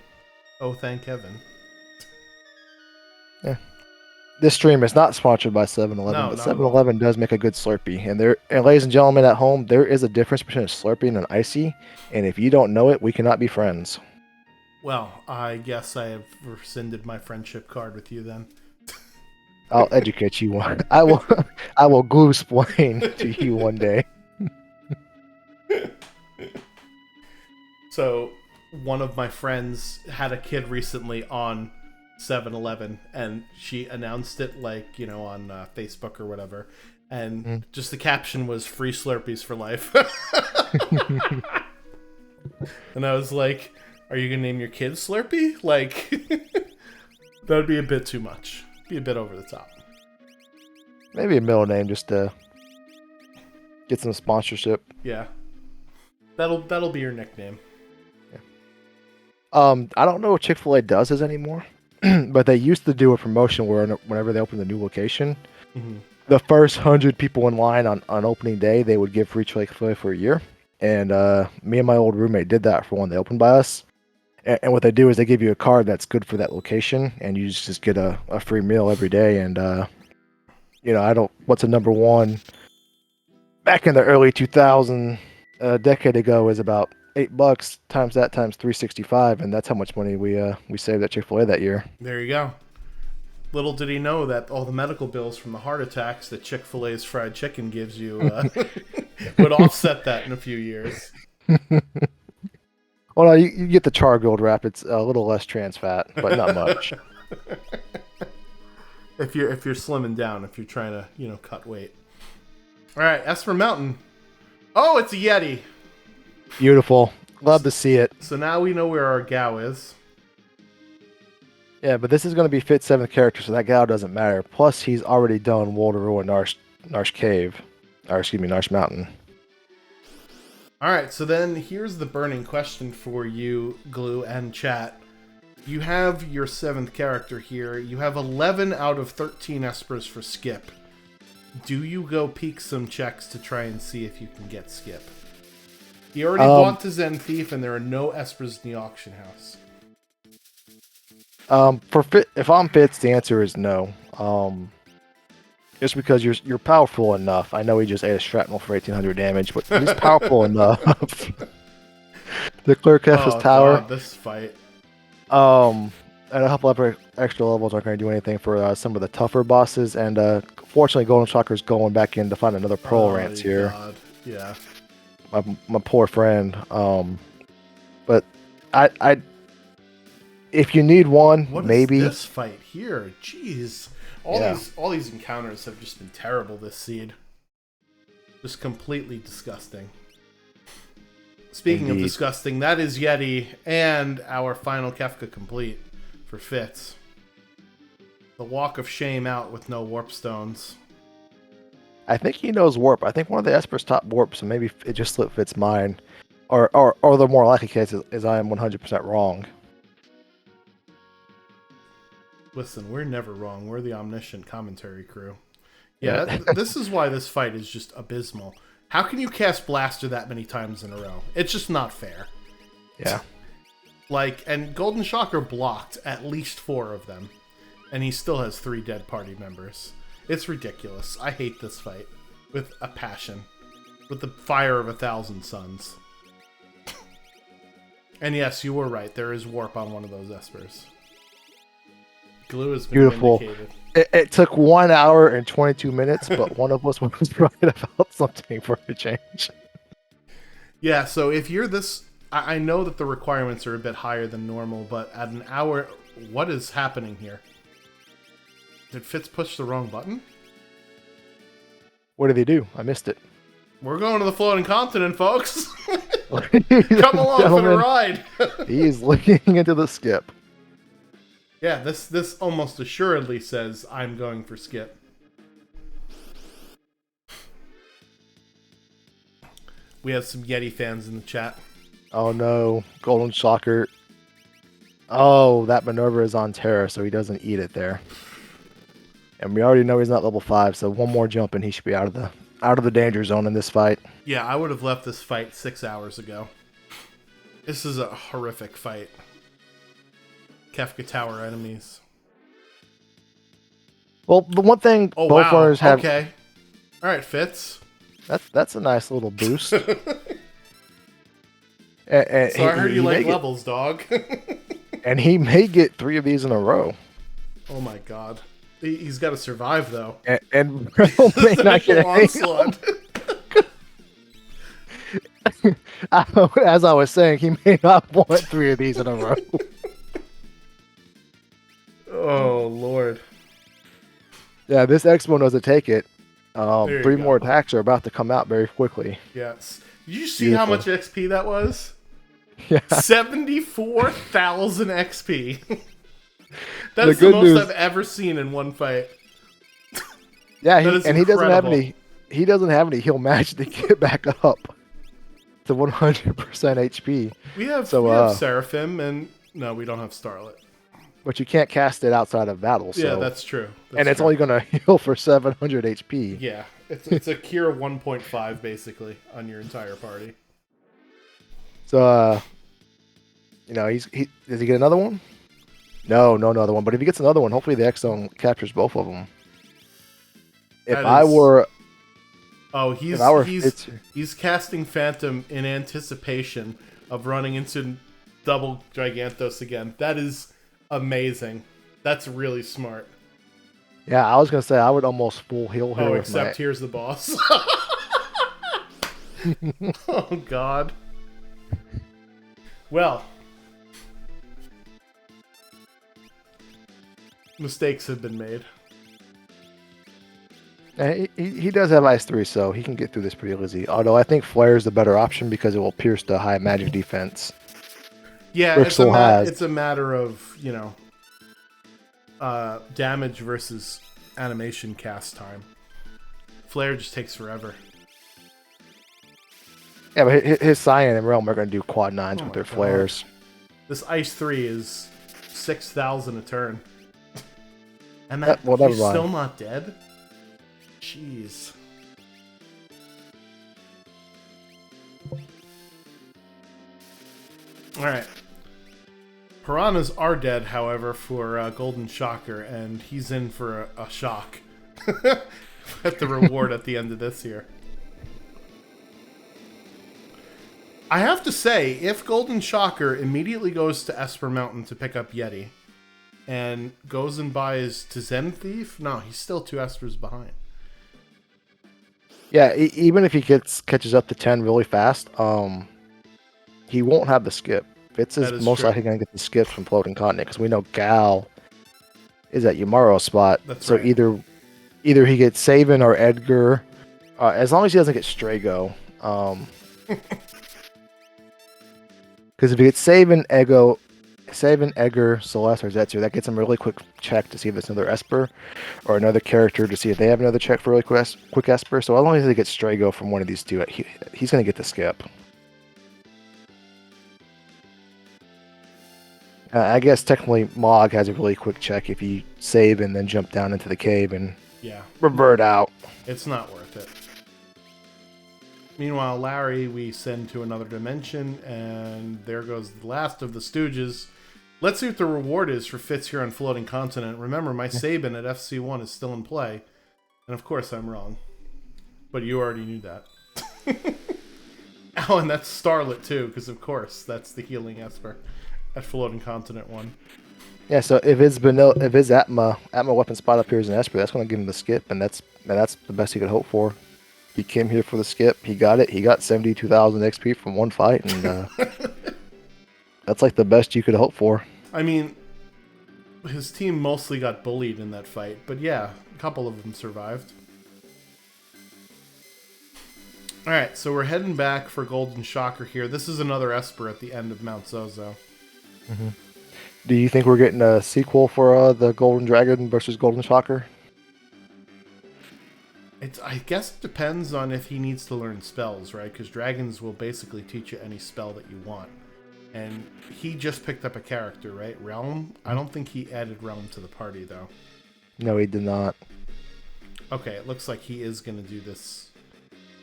Oh, thank heaven.
Yeah. This stream is not sponsored by 7-Eleven,
No,
but
not at all.
7-Eleven does make a good Slurpee. And ladies and gentlemen at home, there is a difference between a Slurpee and an Icy. And if you don't know it, we cannot be friends.
Well, I guess I have rescinded my friendship card with you then.
I'll educate you one. I will glue explain to you one day.
So, one of my friends had a kid recently on 7-Eleven, and she announced it, like, you know, on Facebook or whatever, and just the caption was "Free Slurpees for life." And I was like, are you gonna name your kid Slurpee? Like, that would be a bit too much. Be a bit over the top.
Maybe a middle name just to get some sponsorship.
Yeah. That'll be your nickname.
I don't know what Chick-fil-A does this anymore, but they used to do a promotion where whenever they opened a new location, the first 100 people in line on opening day, they would give free Chick-fil-A for a year. And me and my old roommate did that for one they opened by us. And what they do is they give you a card that's good for that location, and you just get a free meal every day. And what's a number one back in the early 2000s, a decade ago, is about $8 times that times 365, and that's how much money we saved at Chick-fil-A that year.
There you go. Little did he know that all the medical bills from the heart attacks that Chick-fil-A's fried chicken gives you would offset that in a few years.
Oh no, you get the char gold wrap. It's a little less trans fat, but not much.
If you're slimming down, if you're trying to cut weight. All right, Esper Mountain. Oh, it's a Yeti.
Beautiful. Love to see it.
So now we know where our Gao is.
Yeah, but this is going to be Fit's 7th character, so that Gao doesn't matter. Plus, he's already done World of Ruin Narsh Cave. Or, excuse me, Narsh Mountain.
Alright, so then here's the burning question for you, Glue, and chat. You have your 7th character here. You have 11 out of 13 Espers for Skip. Do you go peek some checks to try and see if you can get Skip? He already bought the Zen Thief, and there are no Espers in the auction house.
For Fit, if I'm Fitz, the answer is no. Just because you're powerful enough. I know he just ate a shrapnel for 1800 damage, but he's powerful enough to clear Kefka's tower.
God, this fight.
And a couple of extra levels aren't going to do anything for some of the tougher bosses. And fortunately, Golden Shocker's going back in to find another Pearl Rance here.
God. Yeah.
My poor friend. But I if you need one,
what
maybe
is this fight here? Jeez, all these encounters have just been terrible this seed. Just completely disgusting. Speaking of disgusting, that is Yeti and our final Kefka complete for Fitz. The walk of shame out with no warp stones.
I think he knows warp. I think one of the Espers taught warp, so maybe it just slipped Fit's mind. Or the more likely case is I am 100% wrong.
Listen, we're never wrong. We're the omniscient commentary crew. Yeah, this is why this fight is just abysmal. How can you cast Blaster that many times in a row? It's just not fair.
Yeah.
And Golden Shocker blocked at least 4 of them. And he still has 3 dead party members. It's ridiculous. I hate this fight. With a passion. With the fire of 1,000 suns. And yes, you were right. There is warp on one of those Espers. Glue has been
Beautiful.
vindicated.
It took 1 hour and 22 minutes, but one of us was right about something for a change.
Yeah, so if you're this... I know that the requirements are a bit higher than normal, but at an hour... What is happening here? Did Fitz push the wrong button?
What did he do? I missed it.
We're going to the floating continent, folks! Come along for the ride!
He's looking into the skip.
Yeah, this almost assuredly says, I'm going for Skip. We have some Yeti fans in the chat.
Oh no, Golden Shocker. Oh, that Minerva is on Terra, so he doesn't eat it there. And we already know he's not level 5, so one more jump and he should be out of the danger zone in this fight.
Yeah, I would have left this fight 6 hours ago. This is a horrific fight. Kefka Tower enemies.
Well, the one thing both runners have...
Okay. Alright, Fitz.
That's a nice little boost.
So I heard you like levels, dog.
And he may get 3 of these in a row.
Oh my god. He's got to survive, though.
And Rel may not get
onslaught.
As I was saying, he may not want 3 of these in a row.
Oh, Lord.
Yeah, this Expo knows to take it. 3 more
go.
attacks are about to come out very quickly.
Yes. Did you see how much XP that was?
Yeah.
74,000 XP. That's the most I've ever seen in one fight.
Yeah, he doesn't have any. He doesn't have any heal magic to get back up to 100% HP.
We have Seraphim, and no, we don't have Starlet.
But you can't cast it outside of battle. So.
Yeah, that's true.
It's only going to heal for 700 HP.
Yeah, it's a cure 1.5 basically on your entire party.
So, does he get another one? No another one. But if he gets another one, hopefully the X-Zone captures both of them.
He's casting Phantom in anticipation of running into double Gigantos again. That is amazing. That's really smart.
Yeah, I was gonna say I would almost full heal here.
Except here's the boss. Oh God. Well, mistakes have been made.
He does have Ice 3, so he can get through this pretty easy. Although I think Flare is the better option because it will pierce the high magic defense.
Yeah,
Rixel has.
it's a matter of, damage versus animation cast time. Flare just takes forever.
Yeah, but his Cyan and Realm are going to do quad 9s with their
God.
flares.
This Ice 3 is 6,000 a turn. And
Well, never
he's
mind.
still not dead? Jeez. Alright. Piranhas are dead, however, for Golden Shocker, and he's in for a shock at the reward at the end of this here. I have to say, if Golden Shocker immediately goes to Esper Mountain to pick up Yeti, and goes and buys to Zen Thief, no, he's still 2 Espers behind.
Yeah, even if he catches up to 10 really fast, he won't have the skip. Fitz is most
true.
likely going to get the skips from Floating Continent because we know Gal is at Yumaro's spot.
That's
so
right.
either he gets Saban or Edgar, as long as he doesn't get Strago. Because if he gets Saban, Edgar, Celeste, or Zetsu, that gets him a really quick check to see if there's another Esper or another character to see if they have another check for really quick Esper. So as long as he gets Strago from one of these two, he's going to get the skip. I guess technically Mog has a really quick check if you save and then jump down into the cave and revert out.
It's not worth it. Meanwhile, Larry, we send to another dimension, and there goes the last of the Stooges. Let's see what the reward is for Fitz here on Floating Continent. Remember, my Saban at FC1 is still in play. And of course I'm wrong. But you already knew that. Oh, and that's Starlet too, because of course that's the healing Esper at Floating Continent 1.
Yeah, so if his Atma weapon spot appears in Esper, that's going to give him the skip, and that's the best he could hope for. He came here for the skip. He got it. He got 72,000 XP from one fight, and that's like the best you could hope for.
I mean, his team mostly got bullied in that fight, but yeah, a couple of them survived. Alright, so we're heading back for Golden Shocker here. This is another Esper at the end of Mount Zozo.
Mm-hmm. Do you think we're getting a sequel for the Golden Dragon versus Golden Shocker?
I guess it depends on if he needs to learn spells, right? Because dragons will basically teach you any spell that you want. And he just picked up a character, right? Realm? I don't think he added Realm to the party, though.
No, he did not.
Okay, it looks like he is going to do this.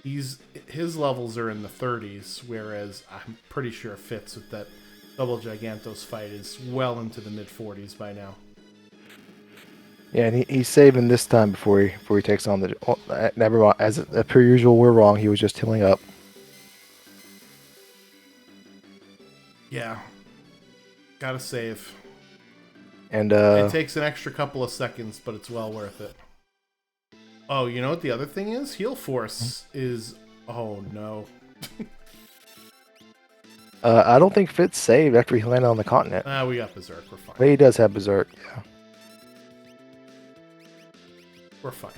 His levels are in the 30s, whereas I'm pretty sure Fitz with that Double Gigantos fight is well into the mid-40s by now.
Yeah, and he's saving this time before he takes on the. Never mind. As per usual, we're wrong. He was just healing up.
Yeah, gotta save.
And
it takes an extra couple of seconds, but it's well worth it. Oh, you know what the other thing is? Heal Force is. Oh no.
I don't think Fitz saved after he landed on the continent.
We got Berserk. We're fine.
But he does have Berserk. Yeah.
We're fine.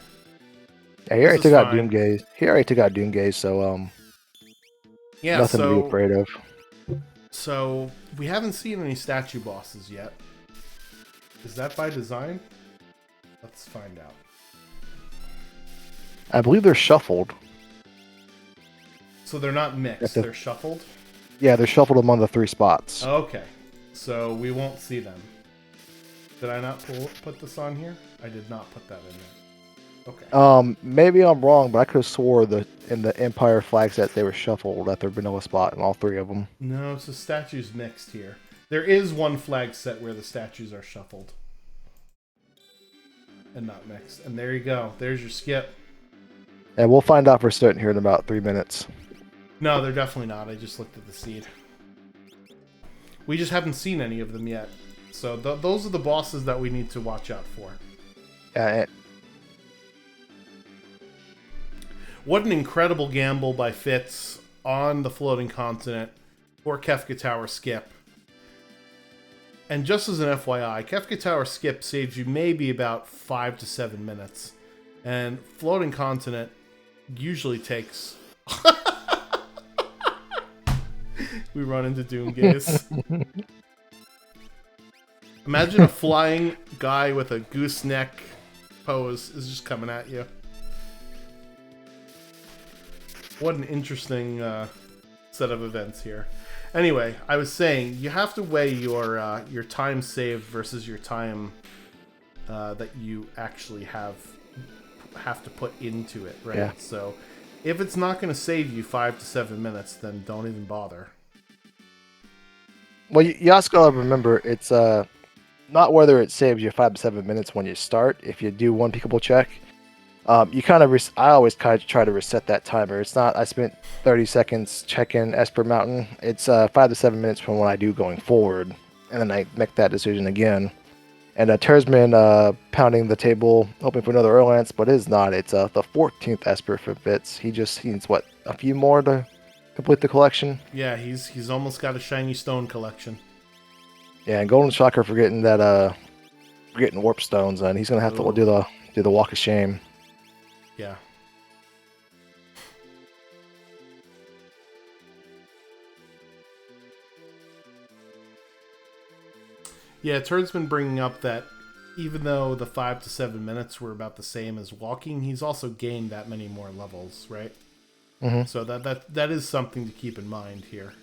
Yeah, he already took out Doomgaze. He already took out Doomgaze, so
yeah,
nothing to be afraid of.
So we haven't seen any statue bosses yet. Is that by design? Let's find out.
I believe they're shuffled.
So they're not mixed. They're shuffled?
Yeah, they're shuffled among the 3 spots.
Okay. So we won't see them. Did I not put this on here? I did not put that in there. Okay.
Maybe I'm wrong, but I could have swore that in the Empire flag sets they were shuffled at their vanilla spot in all 3 of them.
No, so statues mixed here. There is one flag set where the statues are shuffled. And not mixed. And there you go. There's your skip.
And we'll find out for certain here in about 3 minutes.
No, they're definitely not. I just looked at the seed. We just haven't seen any of them yet. So those are the bosses that we need to watch out for. What an incredible gamble by Fitz on the Floating Continent or Kefka Tower skip. And just as an FYI, Kefka Tower skip saves you maybe about 5 to 7 minutes. And Floating Continent usually takes... We run into Doomgaze. Imagine a flying guy with a gooseneck pose is just coming at you. What an interesting set of events here. Anyway, I was saying you have to weigh your time saved versus your time that you actually have to put into it, right?
Yeah.
So if it's not going to save you 5 to 7 minutes, then don't even bother.
Well, you also gotta remember it's not whether it saves you 5 to 7 minutes when you start. If you do one pickable check, you kind of I always kind of try to reset that timer. It's not I spent 30 seconds checking Esper Mountain. It's 5 to 7 minutes from when I do going forward, and then I make that decision again. And Tersman pounding the table, hoping for another Erlance, but it is not. It's the 14th Esper for Bits. He needs what, a few more to complete the collection.
Yeah, he's almost got a shiny stone collection.
Yeah, and Golden Shocker forgetting that getting warp stones, and he's gonna have to do the walk of shame.
Yeah. Yeah, Turd's been bringing up that even though the 5 to 7 minutes were about the same as walking, he's also gained that many more levels, right?
Mm-hmm.
So that is something to keep in mind here.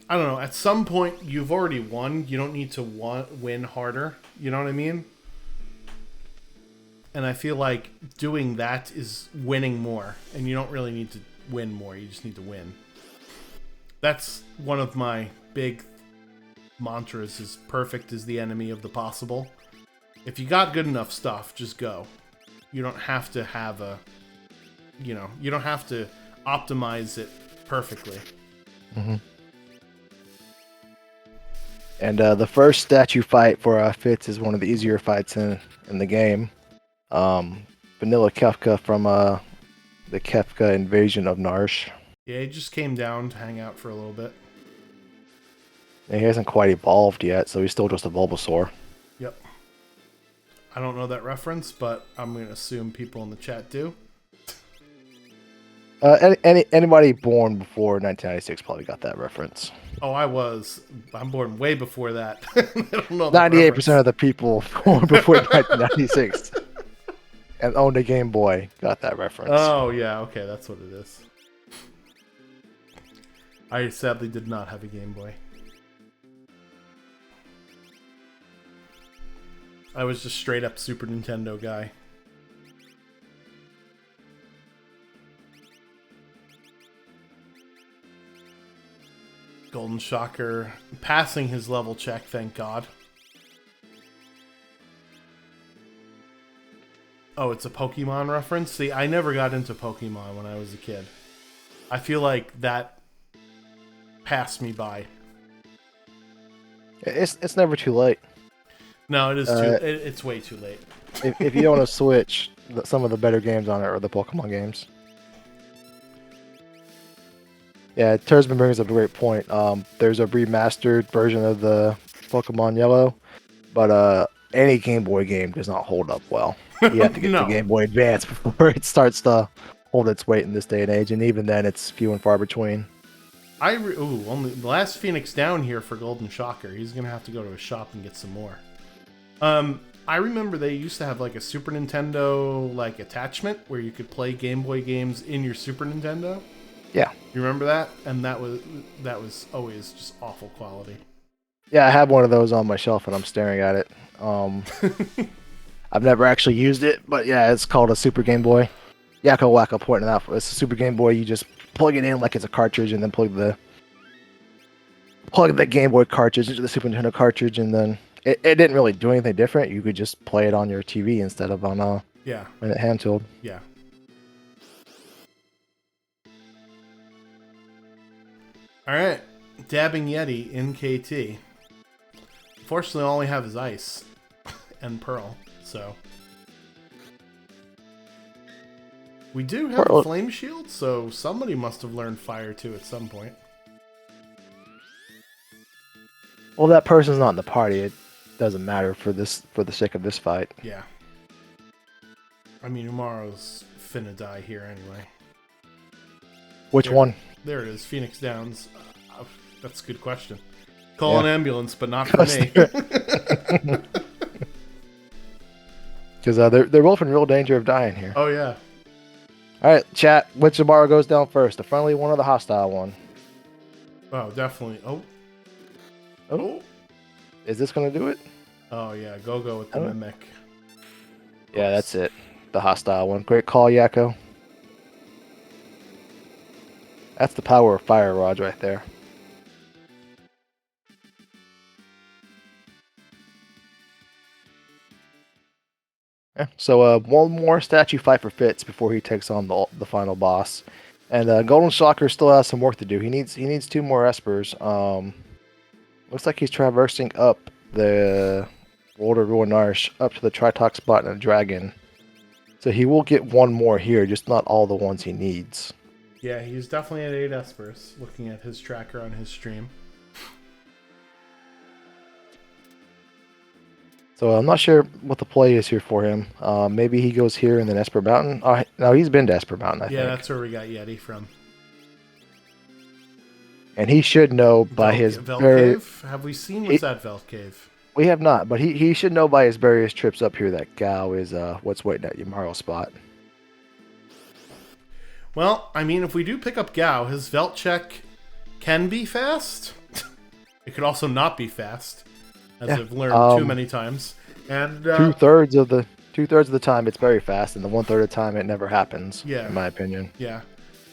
I don't know. At some point, you've already won. You don't need to win harder. You know what I mean? And I feel like doing that is winning more. And you don't really need to win more. You just need to win. That's one of my big mantras, is perfect is the enemy of the possible. If you got good enough stuff, just go. You don't have to have you don't have to optimize it perfectly.
Mm-hmm. And the first statue fight for Fitz is one of the easier fights in the game. Vanilla Kefka from the Kefka invasion of Narsh.
Yeah, he just came down to hang out for a little bit.
And he hasn't quite evolved yet, so he's still just a Bulbasaur.
Yep. I don't know that reference, but I'm going to assume people in the chat do.
Anybody born before 1996 probably got that reference.
Oh, I'm born way before that. I don't know.
98% of the people born before 1996 and owned a Game Boy got that reference.
Oh, yeah. Okay, that's what it is. I sadly did not have a Game Boy. I was just straight up Super Nintendo guy. Golden Shocker passing his level check, thank God. Oh, it's a Pokemon reference? See, I never got into Pokemon when I was a kid. I feel like that passed me by.
It's never too late.
No, it is it's way too late.
if you own a Switch, some of the better games on it are the Pokemon games. Yeah, Tersman brings up a great point. There's a remastered version of the Pokemon Yellow, but any Game Boy game does not hold up well. You have to get the Game Boy Advance before it starts to hold its weight in this day and age, and even then, it's few and far between.
Only the last Phoenix down here for Golden Shocker. He's gonna have to go to a shop and get some more. I remember they used to have like a Super Nintendo like attachment where you could play Game Boy games in your Super Nintendo.
Yeah.
You remember that? And that was always just awful quality.
Yeah, I have one of those on my shelf and I'm staring at it. I've never actually used it, but yeah, it's called a Super Game Boy. Yakko Wacko pointing out, it's a Super Game Boy. You just plug it in like it's a cartridge, and then plug the Game Boy cartridge into the Super Nintendo cartridge, and then it didn't really do anything different. You could just play it on your TV instead of on a handheld.
Yeah. All right, Dabbing Yeti in KT. Fortunately, all we have is Ice and Pearl, so. We do have a flame shield, so somebody must have learned fire too at some point.
Well, that person's not in the party. It doesn't matter for the sake of this fight.
Yeah. I mean, Umaro's finna die here anyway.
Which one?
There it is, Phoenix Downs. That's a good question. Call an ambulance, but not for me.
Because they're both in real danger of dying here.
Oh, yeah.
All right, chat. Which Umaro goes down first? The friendly one or the hostile one?
Oh, definitely. Oh.
Is this going to do it?
Oh, yeah. Go with the Mimic.
Yeah, that's it. The hostile one. Great call, Yakko. That's the power of fire rods right there. Yeah, so one more statue fight for Fitz before he takes on the final boss. And Golden Shocker still has some work to do. He needs 2 more Espers. Looks like he's traversing up the World of Ruinarsh up to the Tritox spot and a dragon. So he will get 1 more here, just not all the ones he needs.
Yeah, he's definitely at 8 Espers, looking at his tracker on his stream.
So I'm not sure what the play is here for him. Maybe he goes here and then Esper Mountain. No, he's been to Esper Mountain, I think.
Yeah, that's where we got Yeti from.
And he should know by his...
Veld Cave? Have we seen what's at Veld Cave?
We have not, but he should know by his various trips up here that Gao is what's waiting at Umaro's spot.
Well, I mean, if we do pick up Gao, his Velt check can be fast. It could also not be fast, as I've learned too many times. And
2/3 of the time it's very fast, and the 1/3 of the time it never happens. Yeah, in my opinion.
Yeah,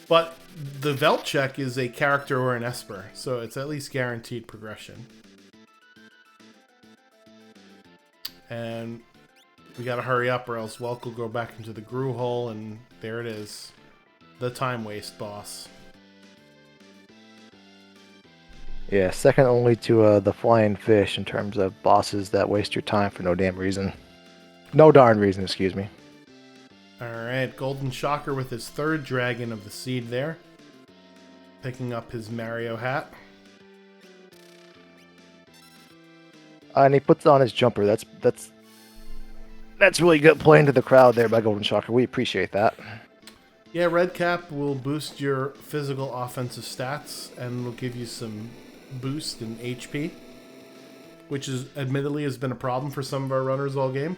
but the Velt check is a character or an Esper, so it's at least guaranteed progression. And we gotta hurry up, or else Welk will go back into the Gru hole, and there it is. The time waste boss.
Yeah, second only to the flying fish in terms of bosses that waste your time for no damn reason. No darn reason, excuse me.
Alright, Golden Shocker with his 3rd dragon of the seed there. Picking up his Mario hat.
And he puts on his jumper. That's really good play into the crowd there by Golden Shocker. We appreciate that.
Yeah, Red Cap will boost your physical offensive stats and will give you some boost in HP, which is admittedly has been a problem for some of our runners all game,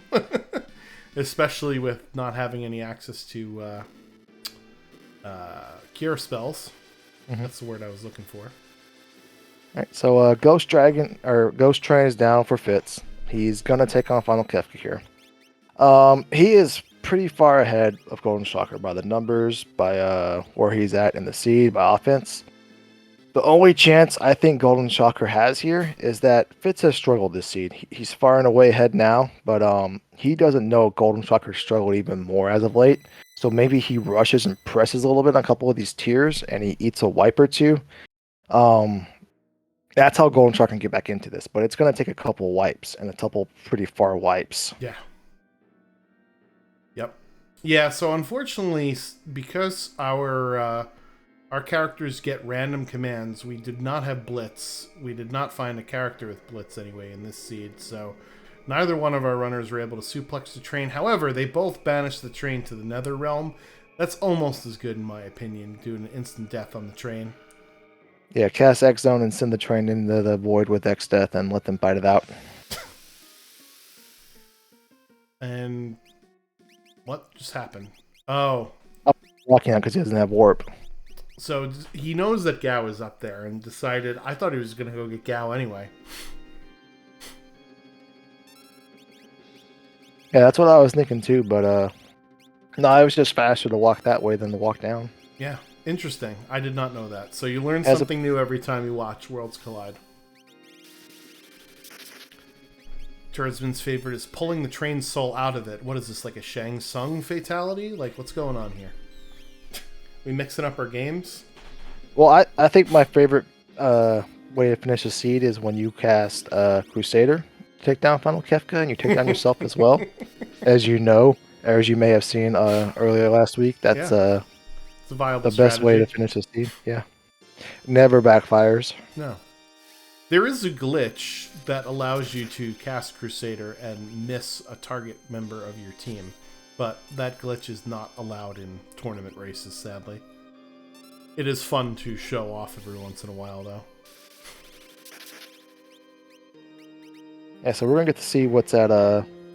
especially with not having any access to cure spells. That's the word I was looking for.
All right, so Ghost Dragon or Ghost Train is down for Fitz. He's gonna take on Final Kefka here. He is pretty far ahead of Golden Shocker by the numbers, by where he's at in the seed, by offense. The only chance I think Golden Shocker has here is that Fitz has struggled this seed. He's far and away ahead now, but he doesn't know Golden Shocker struggled even more as of late. So maybe he rushes and presses a little bit on a couple of these tiers, and he eats a wipe or 2. That's how Golden Shocker can get back into this, but it's going to take a couple wipes and a couple pretty far wipes.
Yeah. Yep. Yeah, so unfortunately, because our characters get random commands, we did not have Blitz. We did not find a character with Blitz anyway in this seed, so neither one of our runners were able to suplex the train. However, they both banished the train to the Nether Realm. That's almost as good in my opinion, doing an instant death on the train.
Yeah, cast X Zone and send the train into the void with X Death and let them fight it out.
And what just happened? Oh.
Walking out because he doesn't have warp.
So he knows that Gao is up there and decided, I thought he was going to go get Gao anyway.
Yeah, that's what I was thinking too, but no, it was just faster to walk that way than to walk down.
Yeah, interesting. I did not know that. So you learn something new every time you watch Worlds Collide. Turdsman's favorite is pulling the train's soul out of it. What is this, like a Shang Tsung fatality? Like, what's going on here? We mixing up our games?
Well, I think my favorite way to finish a seed is when you cast Crusader, take down Final Kefka, and you take down yourself as well, as you know. As you may have seen earlier last week, that's
Yeah, it's a viable
the best way to
strategy.
finish the seed. Yeah, never backfires.
No. There is a glitch that allows you to cast Crusader and miss a target member of your team, but that glitch is not allowed in tournament races, sadly. It is fun to show off every once in a while, though.
Yeah, so we're gonna get to see what's at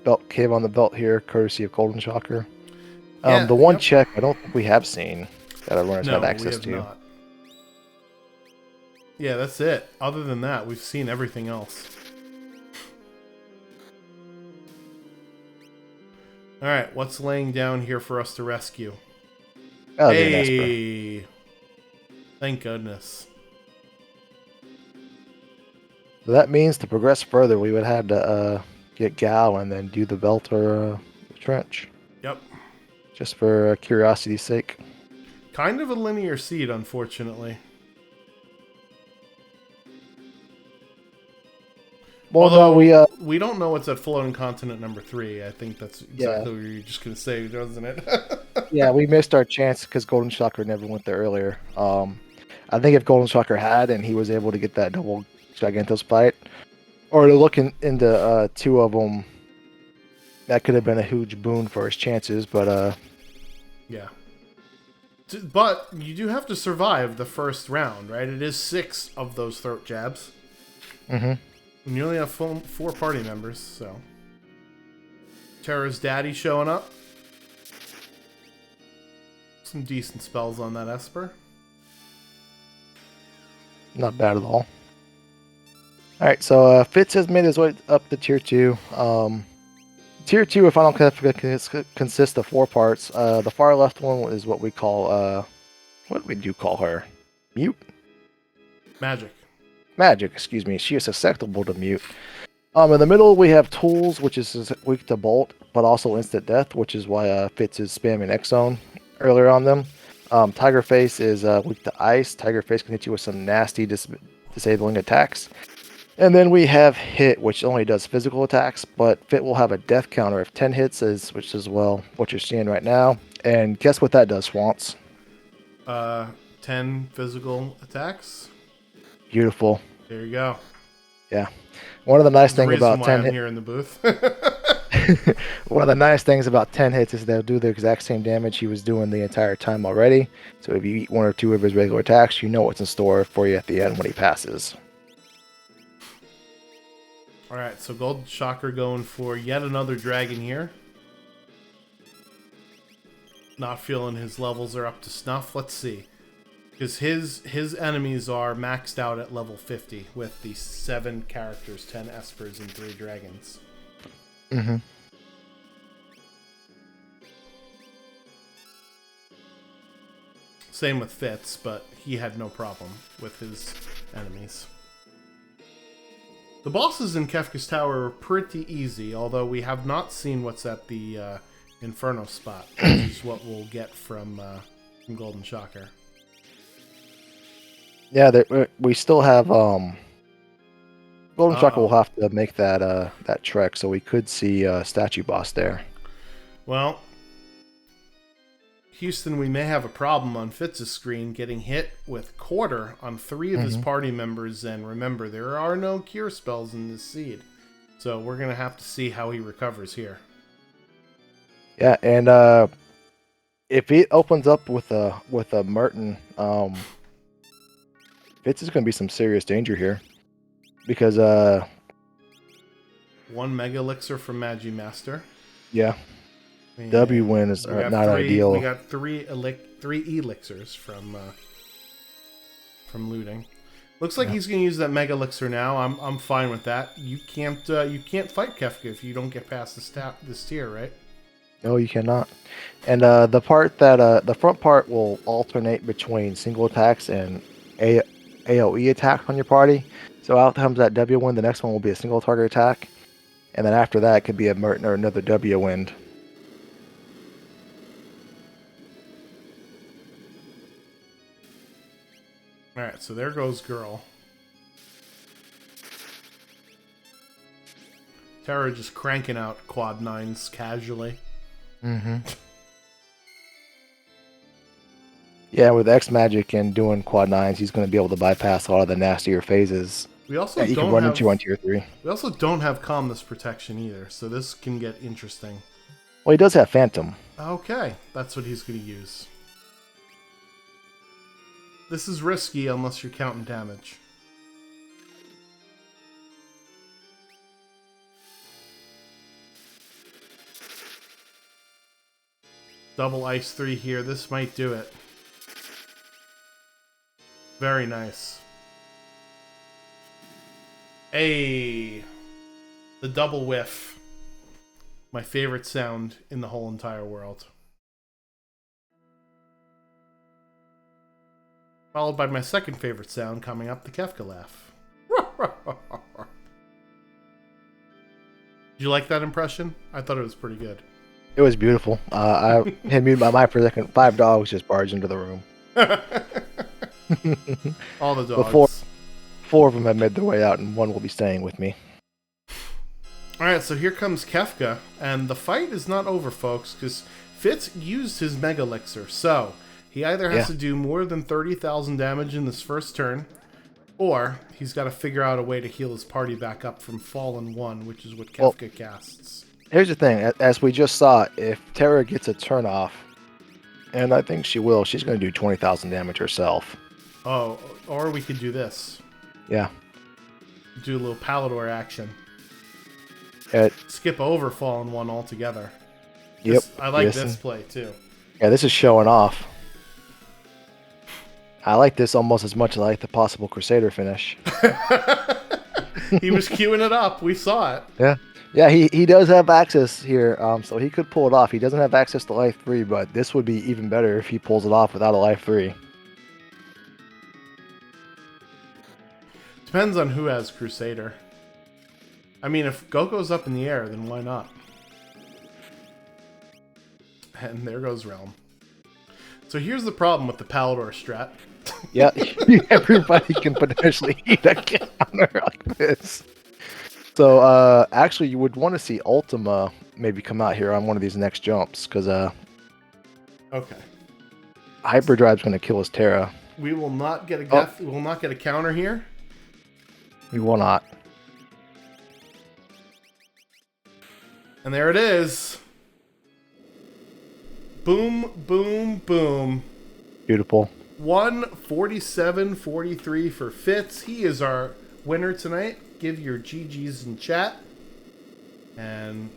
belt cave on the belt here, courtesy of Golden Shocker.
Yeah,
The one
yep.
check I don't think we have seen that our runners have
No, we
access
have
to.
not. Yeah, that's it. Other than that, we've seen everything else. Alright, what's laying down here for us to rescue?
That'll be an Esper.
Hey! Thank goodness.
So that means to progress further, we would have to get Gal and then do the belt or the trench,
Yep.
just for curiosity's sake.
Kind of a linear seed, unfortunately.
Well,
Although,
no,
we don't know what's at floating continent number 3. I think that's
yeah,
exactly what you're just going to say, doesn't it?
yeah, we missed our chance because Golden Shocker never went there earlier. I think if Golden Shocker had and he was able to get that double Gigantos fight, or to look into two of them, that could have been a huge boon for his chances. But
Yeah. But you do have to survive the first round, right? It is 6 of those throat jabs.
mhm.
And you only have 4 party members, so. Terra's daddy showing up. Some decent spells on that Esper.
Not bad at all. All right, so Fitz has made his way up to tier 2. Tier 2 of Final Kefka consists of 4 parts. The far left one is what we call, what do we do call her? Mute?
Magic.
Magic, excuse me. She is susceptible to mute. In the middle, we have Tools, which is weak to Bolt, but also Instant Death, which is why Fitz is spamming X-Zone earlier on them. Tiger Face is weak to Ice. Tiger Face can hit you with some nasty disabling attacks. And then we have Hit, which only does physical attacks, but Fit will have a death counter of 10 hits, which is, well, what you're seeing right now. And guess what that does, Swants?
10 physical attacks.
Beautiful.
There you go.
Yeah. One of the nice
There's a
things
reason
about
why
10
I'm
hits.
here in the booth.
One of the nice things about 10 hits is they'll do the exact same damage he was doing the entire time already. So if you eat 1 or 2 of his regular attacks, you know what's in store for you at the end when he passes.
Alright, so Golden Shocker going for yet another dragon here. Not feeling his levels are up to snuff. Let's see. Because his enemies are maxed out at level 50 with the 7 characters, 10 Espers, and 3 dragons.
Mm-hmm.
Same with Fitz, but he had no problem with his enemies. The bosses in Kefka's Tower are pretty easy, although we have not seen what's at the Inferno spot, which is what we'll get from Golden Shocker.
Yeah, we still have Golden Shocker will have to make that trek, so we could see Statue Boss there.
Well, Houston, we may have a problem on Fitz's screen getting hit with Quarter on 3 of his party members, and remember, there are no cure spells in this seed. So we're going to have to see how he recovers here.
Yeah, and if it opens up with a Merton, Fitz is going to be some serious danger here. Because
1 Mega Elixir from Magi Master.
Yeah.
And
W win is not ideal.
We got three elixirs from looting. Looks like he's going to use that Mega Elixir now. I'm fine with that. You can't fight Kefka if you don't get past this tier, right?
No, you cannot. And the part that the front part will alternate between single attacks and AoE attack on your party. So out comes that W wind. The next one will be a single target attack, and then after that it could be a Merton or another W wind.
Alright, so there goes Girl. Terra just cranking out quad 9s casually.
Mm-hmm. Yeah, with X Magic and doing quad 9s, he's going to be able to bypass a lot of the nastier phases
We also
that you can
don't
run
have
into on tier 3.
we also don't have calmness protection either, so this can get interesting.
Well, he does have Phantom.
Okay, that's what he's going to use. This is risky unless you're counting damage. Double Ice 3 here. This might do it. Very nice. Hey, the double whiff. My favorite sound in the whole entire world. Followed by my second favorite sound coming up, the Kefka laugh. Did you like that impression? I thought it was pretty good.
It was beautiful. I had muted my mic for a second. 5 dogs just barged into the room.
All the dogs.
Before 4 of them have made their way out, and 1 will be staying with me.
Alright, so here comes Kefka, and the fight is not over, folks, because Fitz used his Mega Elixir, so he either has to do more than 30,000 damage in this first turn, or he's got to figure out a way to heal his party back up from Fallen 1, which is what Kefka casts.
Here's the thing, as we just saw, if Terra gets a turn off, and I think she will, she's going to do 20,000 damage herself.
Oh, or we could do this.
Yeah.
Do a little Palador action.
It,
Skip over Fallen 1 altogether.
Yep.
I like this play, too.
Yeah, this is showing off. I like this almost as much as I like the possible Crusader finish.
He was queuing it up. We saw it.
Yeah. Yeah, he does have access here, so he could pull it off. He doesn't have access to Life 3, but this would be even better if he pulls it off without a Life 3.
Depends on who has Crusader. I mean, if Goku's up in the air, then why not? And there goes Realm. So here's the problem with the Palador strat.
Yeah, everybody can potentially eat a counter like this. So, actually, you would want to see Ultima maybe come out here on one of these next jumps, because
okay,
Hyperdrive's going to kill his Terra.
We will not get a we will not get a counter here.
We will not.
And there it is. Boom, boom, boom.
Beautiful.
147.43 for Fitz. He is our winner tonight. Give your GGs in chat. And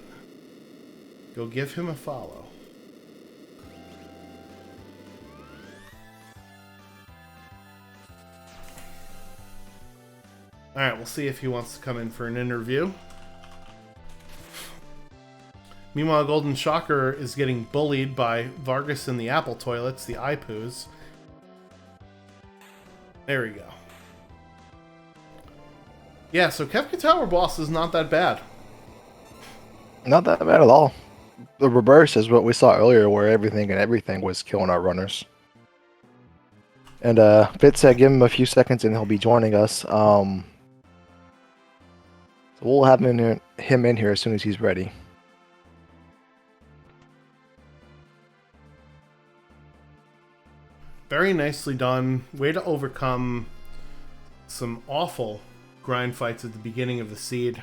go give him a follow. Alright, we'll see if he wants to come in for an interview. Meanwhile, Golden Shocker is getting bullied by Vargas and the Apple Toilets, the iPoos. There we go. Yeah, so Kefka Tower boss is not that bad.
Not that bad at all. The reverse is what we saw earlier, where everything was killing our runners. And Fitz said give him a few seconds and he'll be joining us. So we'll have him in here as soon as he's ready.
Very nicely done. Way to overcome some awful grind fights at the beginning of the seed.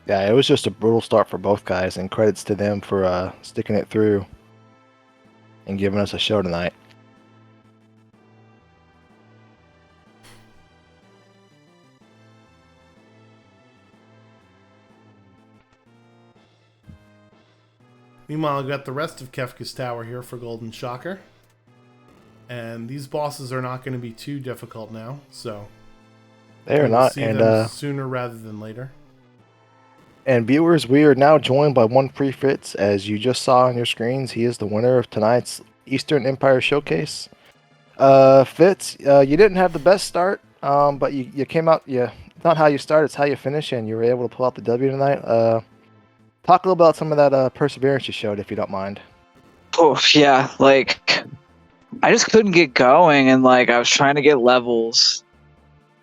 Yeah, it was just a brutal start for both guys, and credits to them for sticking it through and giving us a show tonight.
Meanwhile, I've got the rest of Kefka's Tower here for Golden Shocker. And these bosses are not going to be too difficult now, so
they are not,
see them sooner rather than later.
And viewers, we are now joined by one free Fitz, as you just saw on your screens. He is the winner of tonight's Eastern Empire Showcase. Fitz, you didn't have the best start, but you came out. It's not how you start; it's how you finish, and you were able to pull out the W tonight. Talk a little about some of that perseverance you showed, if you don't mind.
Oh yeah, like I just couldn't get going, and like I was trying to get levels,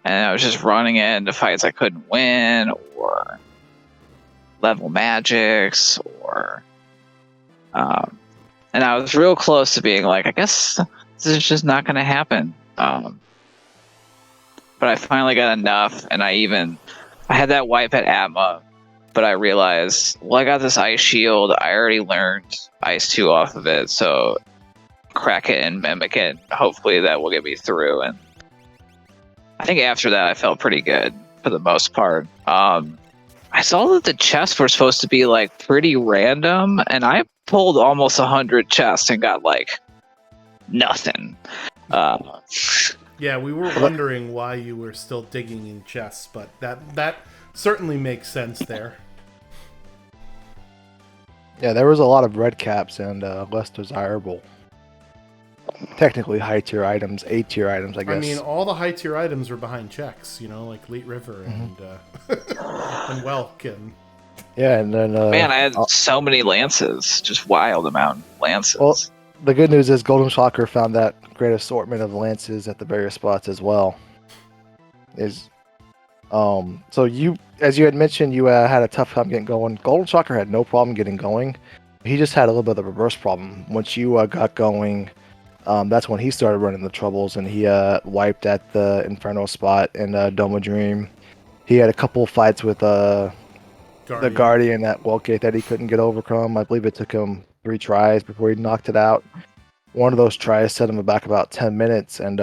and I was just running into fights I couldn't win, or level magics or and I was real close to being like, I guess this is just not going to happen. But I finally got enough, and I had that wipe at Atma, but I realized, well, I got this ice shield. I already learned Ice 2 off of it, so crack it and mimic it. Hopefully that will get me through. And I think after that, I felt pretty good for the most part. I saw that the chests were supposed to be like pretty random, and I pulled almost 100 chests and got like nothing.
Yeah, we were wondering why you were still digging in chests, but that certainly makes sense there.
Yeah, there was a lot of red caps and less desirable, technically high tier items, A tier items, I guess.
I mean, all the high tier items were behind checks, like Leet River and and Welk and.
Yeah, and then
man, I had so many lances, just wild amount of lances.
Well, the good news is Golden Shocker found that great assortment of lances at the various spots as well. So you, as you had mentioned, you had a tough time getting going. Golden Shocker had no problem getting going. He just had a little bit of a reverse problem. Once you got going, that's when he started running the troubles, and he wiped at the Inferno spot in Doma Dream. He had a couple fights with the Guardian at Wellgate that he couldn't get overcome. I believe it took him 3 tries before he knocked it out. One of those tries set him back about 10 minutes, and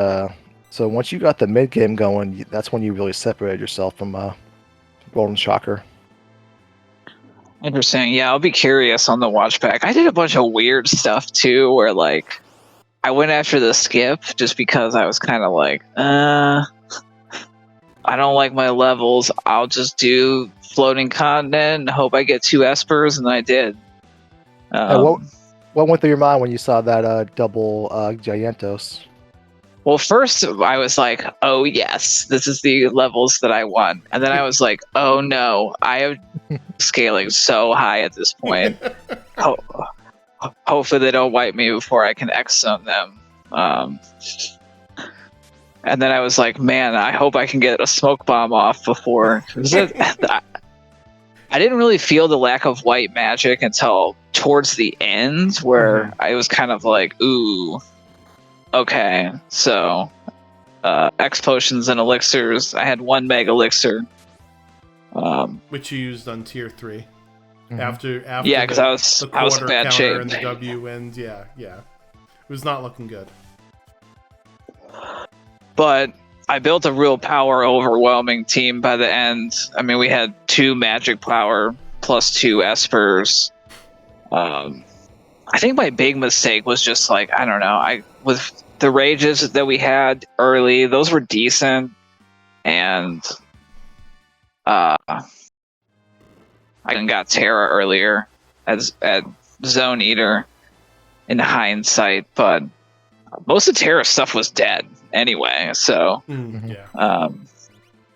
so once you got the mid game going, that's when you really separated yourself from Golden Shocker.
Interesting. Yeah, I'll be curious on the watch back. I did a bunch of weird stuff too, where like I went after the skip just because I was kind of like, I don't like my levels. I'll just do floating continent and hope I get 2 espers, and I did.
What went through your mind when you saw that double Giantos?
Well, first I was like, oh yes, this is the levels that I want. And then I was like, oh no, I am scaling so high at this point. Hopefully they don't wipe me before I can X-zone them. And then I was like, man, I hope I can get a smoke bomb off before. I didn't really feel the lack of white magic until towards the end, where I was kind of like, ooh, okay. So, X potions and elixirs. I had 1 mega elixir.
Which you used on tier 3.
Mm-hmm.
After
yeah, because I was in bad shape.
And the W and yeah. It was not looking good.
But I built a real power overwhelming team by the end. I mean, we had 2 magic power plus 2 espers. I think my big mistake was just like, I don't know, with the rages that we had early, those were decent, and I got Terra earlier at Zone Eater in hindsight, but most of Terra's stuff was dead anyway, so that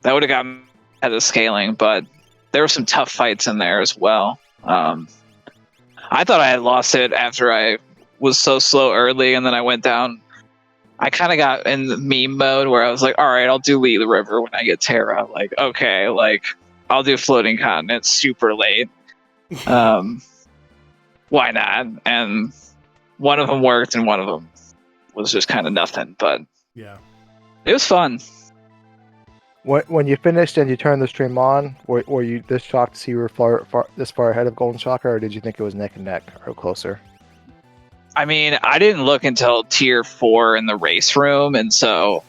would have gotten at the scaling, but there were some tough fights in there as well. I thought I had lost it after I was so slow early, and then I went down. I kind of got in the meme mode where I was like, all right, I'll do Leet River when I get Terra. Like, okay, like, I'll do Floating Continent super late. Why not? And one of them worked, and one of them was just kind of nothing, but
yeah,
it was fun.
When you finished and you turned the stream on, were you this shocked to see you were this far ahead of Golden Shocker, or did you think it was neck and neck or closer?
I mean, I didn't look until tier 4 in the race room, and so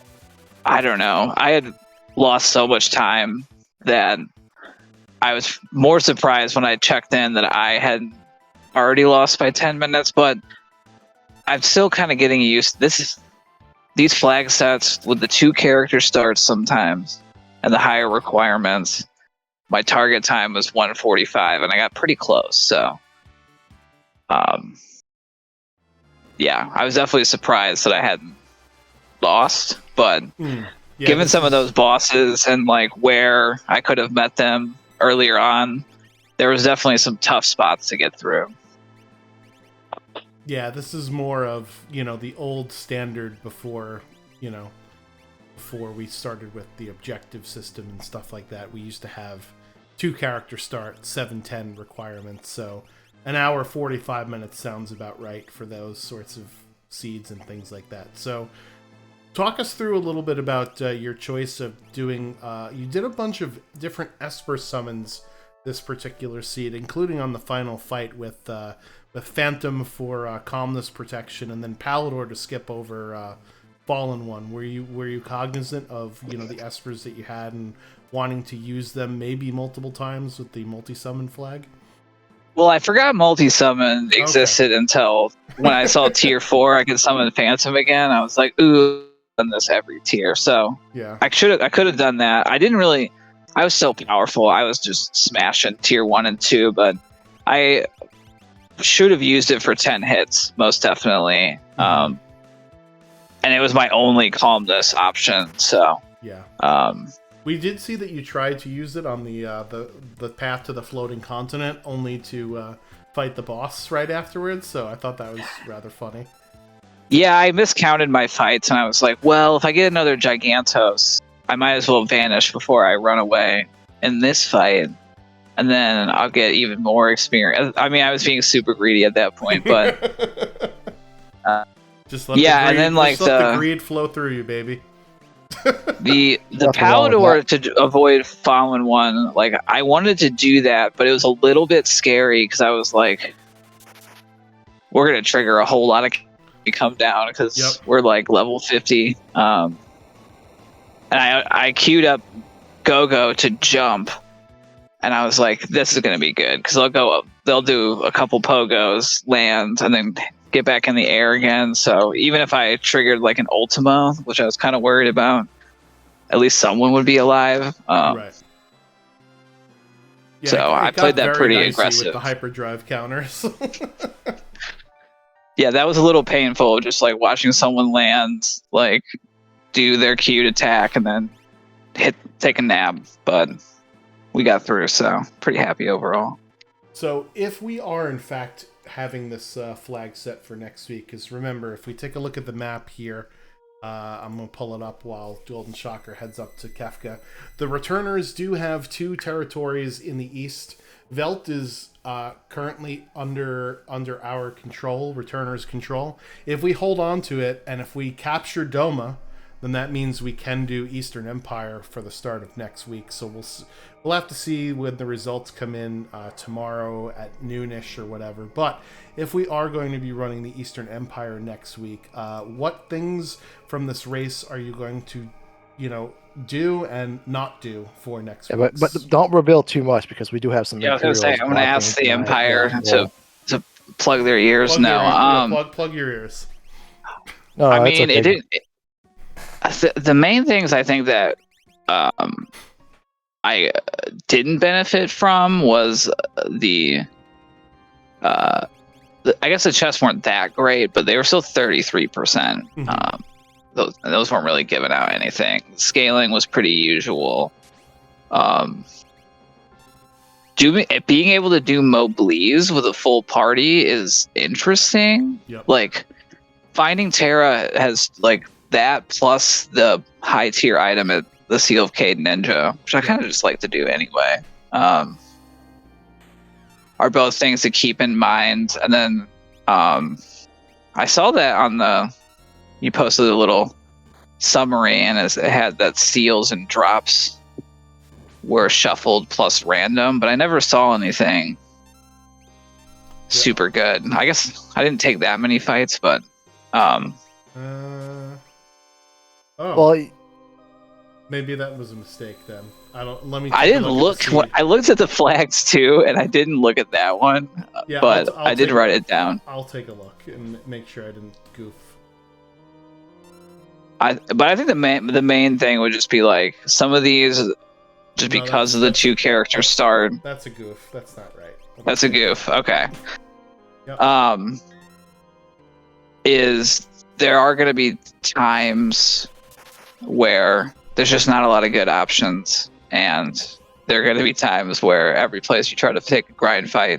I don't know. I had lost so much time that I was more surprised when I checked in that I had already lost by 10 minutes, but I'm still kind of getting used to these flag sets with the 2 character starts sometimes and the higher requirements. My target time was 1:45 and I got pretty close, so yeah, I was definitely surprised that I hadn't lost, but given some of those bosses and like where I could have met them earlier on, there was definitely some tough spots to get through.
Yeah, this is more of, the old standard before we started with the objective system and stuff like that. We used to have 2-character start, 7:10 requirements. So an hour 45 minutes sounds about right for those sorts of seeds and things like that. So talk us through a little bit about your choice of doing. You did a bunch of different Esper summons this particular seed, including on the final fight with Phantom for calmness protection, and then Palador to skip over Fallen One. Were you cognizant of the Espers that you had and wanting to use them maybe multiple times with the multi-summon flag?
Well, I forgot multi-summon existed until when I saw tier 4 I could summon Phantom again. I was like, ooh, I've done this every tier. So
yeah,
I could have done that. I was so powerful. I was just smashing tier 1 and 2, but I should have used it for 10 hits, most definitely. And it was my only calmness option. So
yeah. We did see that you tried to use it on the path to the floating continent, only to fight the boss right afterwards. So I thought that was rather funny.
Yeah, I miscounted my fights, and I was like, well, if I get another Gigantos, I might as well vanish before I run away in this fight, and then I'll get even more experience. I mean, I was being super greedy at that point, but
just let the greed flow through you, baby.
the Palador to avoid Fallen One, like I wanted to do that, but it was a little bit scary because I was like, we're gonna trigger a whole lot of come down because we're like level 50. And I queued up Go-Go to jump, and I was like, this is gonna be good because they'll do a couple pogos, land, and then get back in the air again. So even if I triggered like an Ultima, which I was kind of worried about, at least someone would be alive.
Right. Yeah,
so I played that pretty aggressive
with the hyperdrive counters.
Yeah, that was a little painful, just like watching someone land, like do their queued attack and then take a nap. But we got through, so pretty happy overall. So
if we are in fact having this flag set for next week, because remember, if we take a look at the map here, I'm going to pull it up while Golden Shocker heads up to Kefka. The returners do have 2 territories in the east. Velt is currently under our control, returners' control. If we hold on to it, and if we capture Doma, then that means we can do Eastern Empire for the start of next week. So we'll have to see when the results come in tomorrow at noonish or whatever. But if we are going to be running the Eastern Empire next week, what things from this race are you going to, do and not do for next week?
But don't reveal too much because we do have some.
Yeah, I was going to say, I'm going to ask the Empire to plug their ears.
Plug your ears.
No,
I mean,
okay.
The main things I think that I didn't benefit from was I guess the chests weren't that great, but they were still 33%. Those weren't really giving out anything. Scaling was pretty usual. Being able to do Moblies with a full party is interesting.
Yep.
Like finding Terra has like that plus the high tier item at the Seal of Cade Ninja, which I kind of just like to do anyway, are both things to keep in mind. And then I saw that you posted a little summary, and it had that seals and drops were shuffled plus random, but I never saw anything super good. I guess I didn't take that many fights, but
well,
maybe that was a mistake then.
I didn't look. I looked at the flags too, and I didn't look at that one. Yeah, but I did write it down.
I'll take a look and make sure I didn't goof.
But I think the main thing would just be like some of these, just because of the 2 character start.
That's a goof. That's not right.
That's a goof. Okay.
Yep.
There are going to be times where there's just not a lot of good options, and there are going to be times where every place you try to pick a grind fight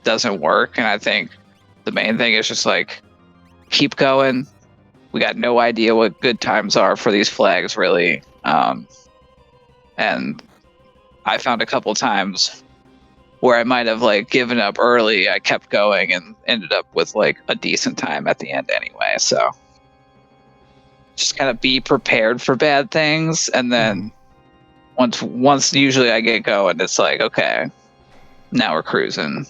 doesn't work. And I think the main thing is just like keep going. We got no idea what good times are for these flags, really. And I found a couple times where I might have like given up early. I kept going and ended up with like a decent time at the end anyway. So just kind of be prepared for bad things, and then once usually I get going, it's like, okay, now we're cruising.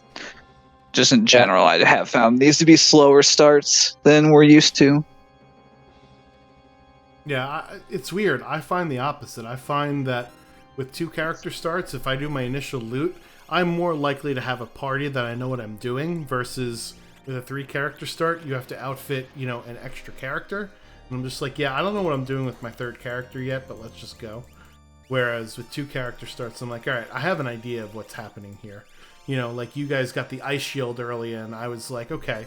Just in general, I have found these to be slower starts than we're used to.
Yeah, it's weird. I find the opposite. I find that with 2 character starts, if I do my initial loot, I'm more likely to have a party that I know what I'm doing, versus with a 3 character start, you have to outfit, an extra character. And I'm just like, yeah, I don't know what I'm doing with my 3rd character yet, but let's just go. Whereas with 2 character starts, I'm like, all right, I have an idea of what's happening here. Like you guys got the ice shield early, and I was like, okay,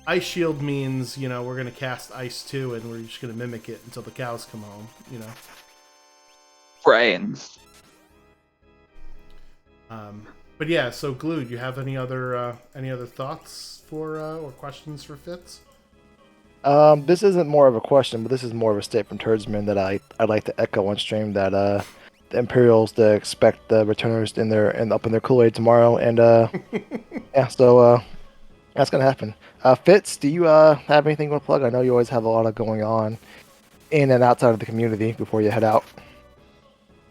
ice shield means, we're going to cast ice too, and we're just going to mimic it until the cows come home,
Right.
But yeah, so Glue, do you have any other thoughts for or questions for Fitz?
This isn't more of a question, but this is more of a statement from Turdsman that I'd like to echo on stream, that the Imperials to expect the returners up in their Kool-Aid tomorrow, and yeah, so that's gonna happen. Fitz, do you have anything to plug? I know you always have a lot of going on in and outside of the community before you head out.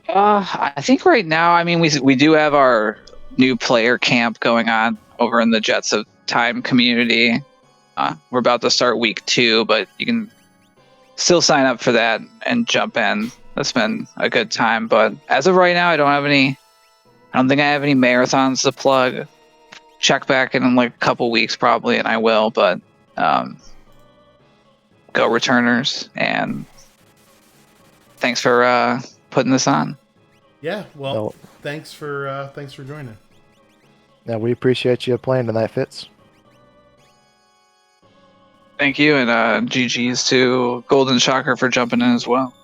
I think right now, I mean, we do have our new player camp going on over in the Jets of Time community. We're about to start week 2, but you can still sign up for that and jump in. That's been a good time, but as of right now, I don't think I have any marathons to plug. Check back in like a couple weeks probably, and I will, but go returners, and thanks for putting this on.
Yeah, well, thanks for joining.
Yeah, we appreciate you playing tonight, Fitz.
Thank you, and GG's to Golden Shocker for jumping in as well.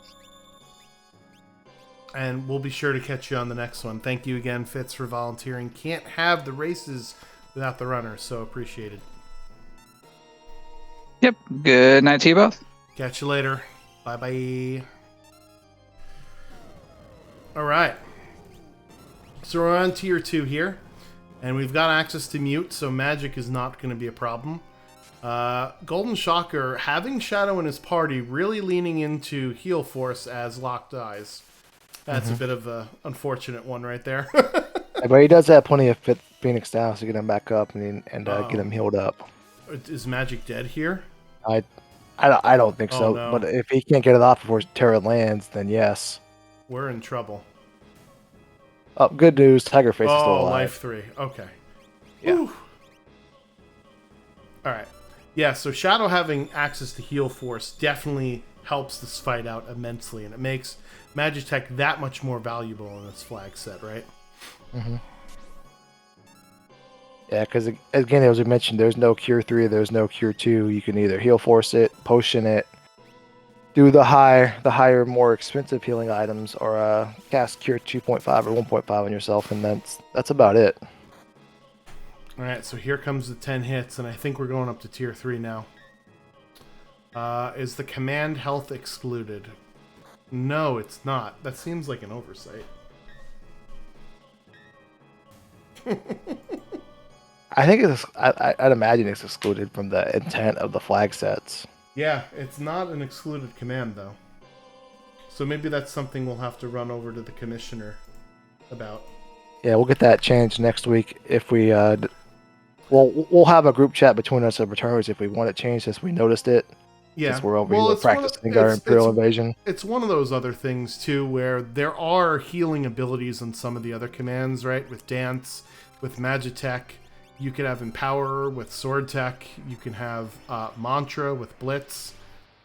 And we'll be sure to catch you on the next one. Thank you again, Fitz, for volunteering. Can't have the races without the runners, so appreciated.
Yep. Good night to you both.
Catch you later. Bye-bye. All right. So we're on tier 2 here, and we've got access to mute, so magic is not going to be a problem. Golden Shocker, having Shadow in his party, really leaning into heal force as locked eyes. That's a bit of a unfortunate one right there.
But he does have plenty of Phoenix Styles to get him back up and get him healed up.
Is magic dead here?
I don't think so.
No.
But if he can't get it off before Terra lands, then yes.
We're in trouble.
Oh, good news. Tiger Face is still alive.
Life 3. Okay.
Yeah.
Whew. All right. Yeah, so Shadow having access to heal force definitely helps this fight out immensely, and it makes Magitech that much more valuable in this flag set, right?
Mm-hmm. Yeah, because again, as we mentioned, there's no Cure 3, there's no Cure 2. You can either heal force it, potion it, do the higher, more expensive healing items, or cast Cure 2.5 or 1.5 on yourself, and that's about it.
All right, so here comes the 10 hits, and I think we're going up to tier 3 now. Is the command health excluded? No, it's not. That seems like an oversight.
I think I'd imagine it's excluded from the intent of the flag sets.
Yeah, it's not an excluded command, though. So maybe that's something we'll have to run over to the commissioner about.
Yeah, we'll get that changed next week if we... we'll have a group chat between us of returners if we want it changed, since we noticed it.
Yeah,
since we're over here practicing our Imperial Invasion.
It's one of those other things, too, where there are healing abilities on some of the other commands, right? With Dance, with Magitech. You can have Empower with Sword Tech. You can have Mantra with Blitz.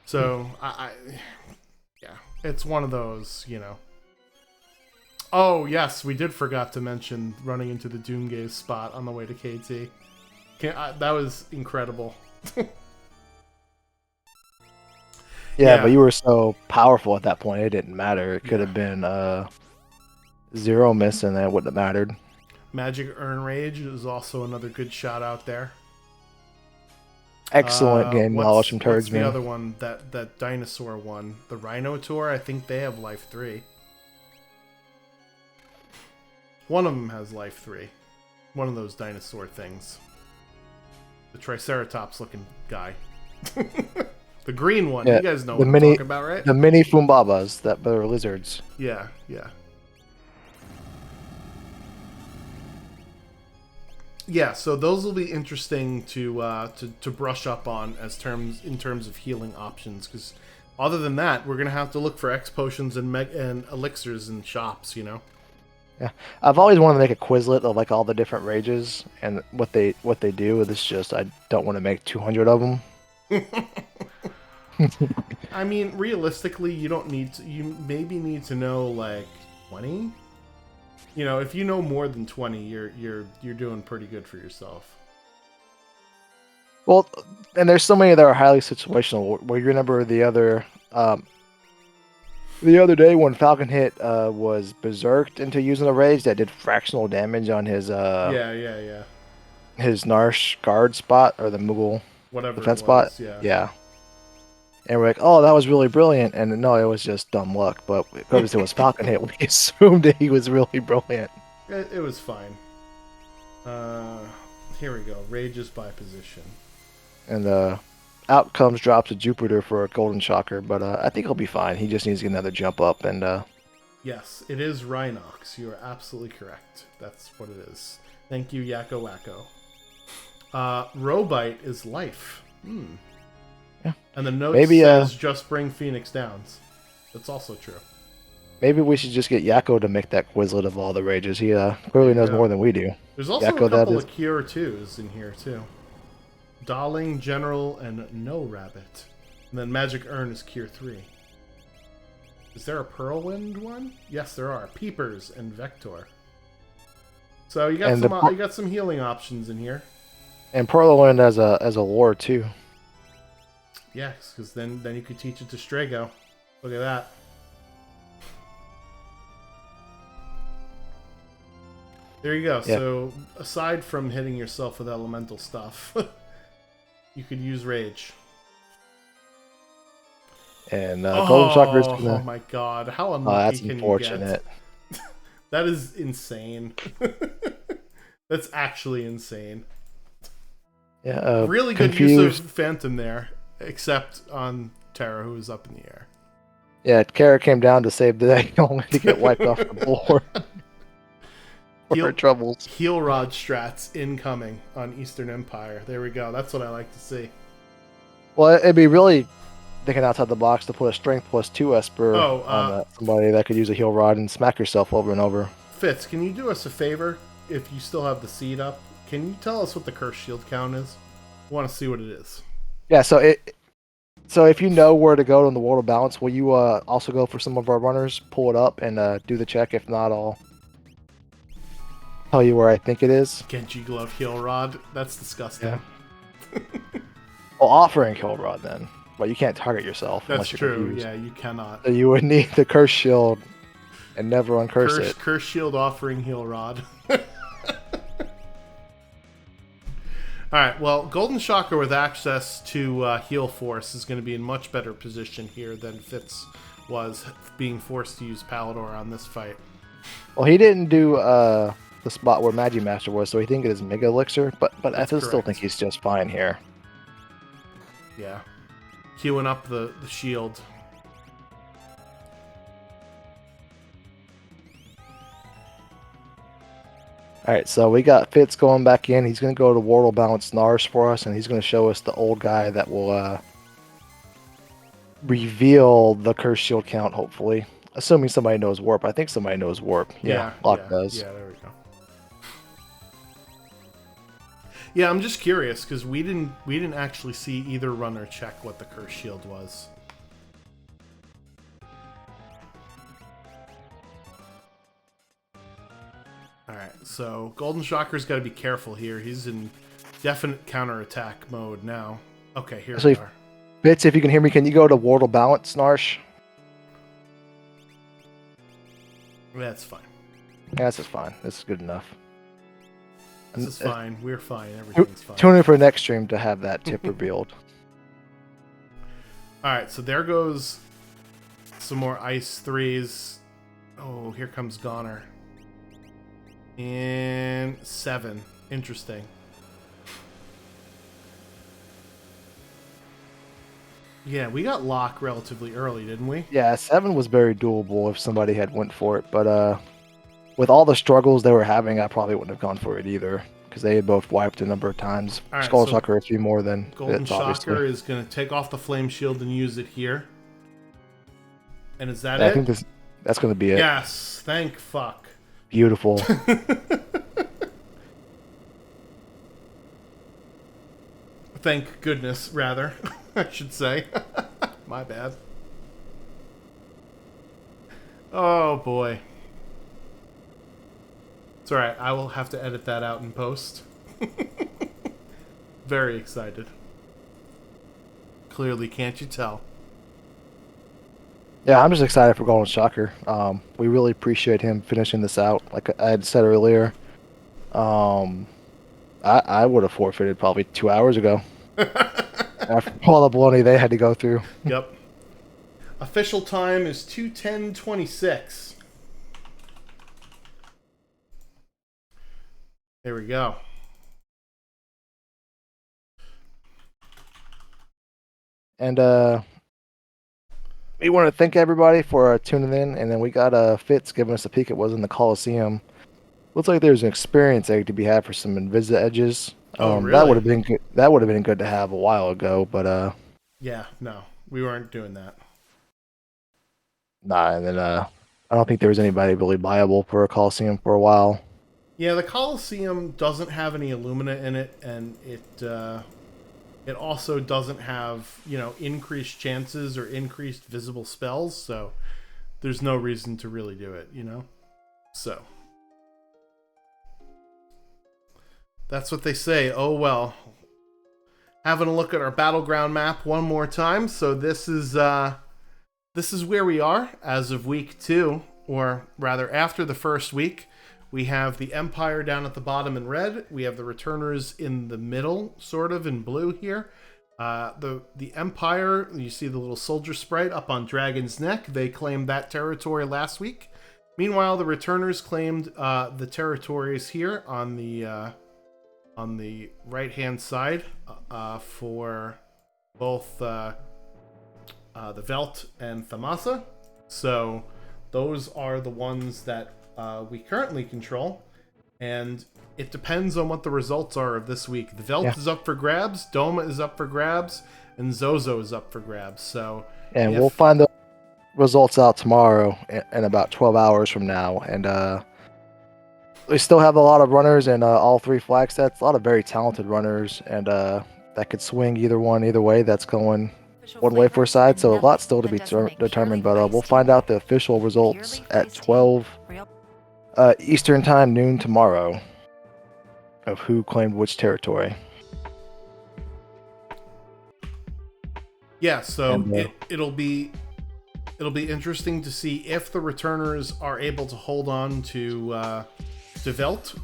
So, yeah, it's one of those, Oh, yes, we did forgot to mention running into the Doomgaze spot on the way to KT. That was incredible.
Yeah, but you were so powerful at that point, it didn't matter. It could have been 0 miss, and that wouldn't have mattered.
Magic Earn Rage is also another good shot out there.
Excellent game knowledge from Turdsman.
What's the other one? That dinosaur one, the Rhino Tour. I think they have life 3. One of them has life 3. One of those dinosaur things. The Triceratops looking guy. The green one.
Yeah,
you guys know what I'm talking about, right?
The mini Fumbabas that are lizards.
Yeah, yeah. Yeah, so those will be interesting to brush up on in terms of healing options, because other than that, we're gonna have to look for X potions and elixirs in shops, you know.
Yeah, I've always wanted to make a Quizlet of like all the different rages and what they do. It's just I don't want to make 200 of them.
I mean, realistically, you don't need to. You maybe need to know like 20. You know, if you know more than 20, you're doing pretty good for yourself.
Well, and there's so many that are highly situational. Where you remember the other day when Falcon hit was berserked into using a rage that did fractional damage on his
Yeah.
his Narsh guard spot or the Moogle
Whatever
defense
it was,
spot.
yeah.
Yeah. And we're like, oh, that was really brilliant. And no, it was just dumb luck. But because it was Falcon hit, we assumed that he was really brilliant.
It was fine. Here we go. Rages by position.
And out comes drops of Jupiter for a Golden Shocker. But I think he'll be fine. He just needs to get another jump up. And
yes, it is Rhinox. You are absolutely correct. That's what it is. Thank you, Yakko Wacko. Robite is life.
Yeah.
And the note
Maybe,
says just bring Phoenix Downs. That's also true.
maybe we should just get Yakko to make that Quizlet of all the rages. He clearly knows more than we do.
There's also
Yakko,
a couple of Cure 2s in here, too. Darling, General, and No Rabbit. And then Magic Urn is Cure 3. Is there a Pearlwind one? Yes, there are. Peepers and Vector. So you got you got some healing options in here.
And Pearlwind as a lore too.
Yes, because then you could teach it to Strago. Look at that. There you go. Yeah. So aside from hitting yourself with elemental stuff, you could use Rage.
And Golden Chakra is gonna...
Oh my god, how unlucky can
unfortunate.
You get? That is insane. That's actually insane.
Yeah,
really good use of Phantom there, except on Terra, who was up in the air.
Yeah, Kara came down to save the day, only to get wiped off the board. For troubles.
Heal Rod strats incoming on Eastern Empire. There we go. That's what I like to see.
Well, it'd be really thinking outside the box to put a Strength +2 Esper on somebody that could use a Heal Rod and smack yourself over and over.
Fitz, can you do us a favor if you still have the seed up? Can you tell us what the Curse Shield count is? I want to see what it is.
Yeah, so if you know where to go in the World of Balance, will you also go for some of our runners, pull it up, and do the check? If not, I'll tell you where I think it is.
Genji Glove Heal Rod? That's disgusting.
Yeah. Well, offering Heal Rod then. But you can't target yourself.
That's
unless you're
true.
confused.
Yeah, you cannot.
So you would need the Curse Shield and never uncurse it.
Curse Shield offering Heal Rod. Alright, well, Golden Shocker with access to Heal Force is going to be in much better position here than Fitz was, being forced to use Palador on this fight.
Well, he didn't do the spot where Magimaster was, so he didn't get his Mega Elixir, but I still think he's just fine here.
Yeah. Queuing up the shield.
Alright, so we got Fitz going back in. He's going to go to World Balance Nars for us, and he's going to show us the old guy that will reveal the Curse Shield count, hopefully. Assuming somebody knows Warp. I think somebody knows Warp. Yeah, Locke does.
Yeah, there we go. Yeah, I'm just curious, because we didn't actually see either runner check what the Curse Shield was. Alright, so Golden Shocker's got to be careful here. He's in definite counterattack mode now. Okay, here we are.
Bits, if you can hear me, can you go to Wardle Balance, Narsh?
That's fine.
Yeah, this is fine. This is good enough.
This is fine. We're fine. Everything's fine.
Tune in for next stream to have that tip revealed.
Alright, so there goes some more Ice 3s. Oh, here comes Goner. And 7. Interesting. Yeah, we got lock relatively early, didn't we?
Yeah, 7 was very doable if somebody had went for it, but with all the struggles they were having, I probably wouldn't have gone for it either, because they had both wiped a number of times.
All right,
Skull
so
Sucker a few more than
Golden
Fitz,
Shocker
obviously.
is going to take off the Flame Shield and use it here. And is that
Yeah,
it?
I think that's going to be it.
Yes, thank fuck.
Beautiful.
Thank goodness, rather, I should say. My bad. Oh, boy. It's alright, I will have to edit that out in post. Very excited. Clearly, can't you tell?
Yeah, I'm just excited for Golden Shocker. We really appreciate him finishing this out. Like I had said earlier, I would have forfeited probably 2 hours ago. After all the baloney they had to go through.
Yep. Official time is 2:10:26. There we go.
And we want to thank everybody for tuning in. And then we got Fitz giving us a peek at what was in the Coliseum. Looks like there's an experience egg to be had for some Invisa edges.
Oh, really?
That would have been good. That would have been good to have a while ago, but
yeah, no, we weren't doing that.
nah. And then I don't think there was anybody really viable for a Coliseum for a while.
Yeah, the Coliseum doesn't have any Illumina in it, and it also doesn't have, you know, increased chances or increased visible spells, so there's no reason to really do it, you know? So that's what they say. Oh well. Having a look at our battleground map one more time. So this is where we are as of week 2, or rather after the first week. We have the Empire down at the bottom in red. We have the Returners in the middle, sort of in blue here. The Empire, you see the little soldier sprite up on Dragon's Neck. They claimed that territory last week. Meanwhile, the Returners claimed the territories here on the right-hand side for both the Velt and Thamasa. So those are the ones that we currently control, and it depends on what the results are of this week. The Velt is up for grabs, Doma is up for grabs, and Zozo is up for grabs. So,
and we'll find the results out tomorrow in about 12 hours from now. And we still have a lot of runners in all 3 flag sets. A lot of very talented runners, and that could swing either way. That's going one way for a side, so a lot still to be determined. But we'll find out the official results at 12 Eastern Time, noon tomorrow, of who claimed which territory.
Yeah, so and, it'll be interesting to see if the Returners are able to hold on to Velt,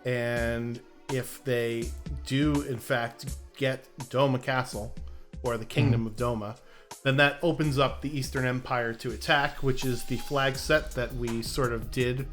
and if they do in fact get Doma Castle, or the Kingdom of Doma, then that opens up the Eastern Empire to attack, which is the flag set that we sort of did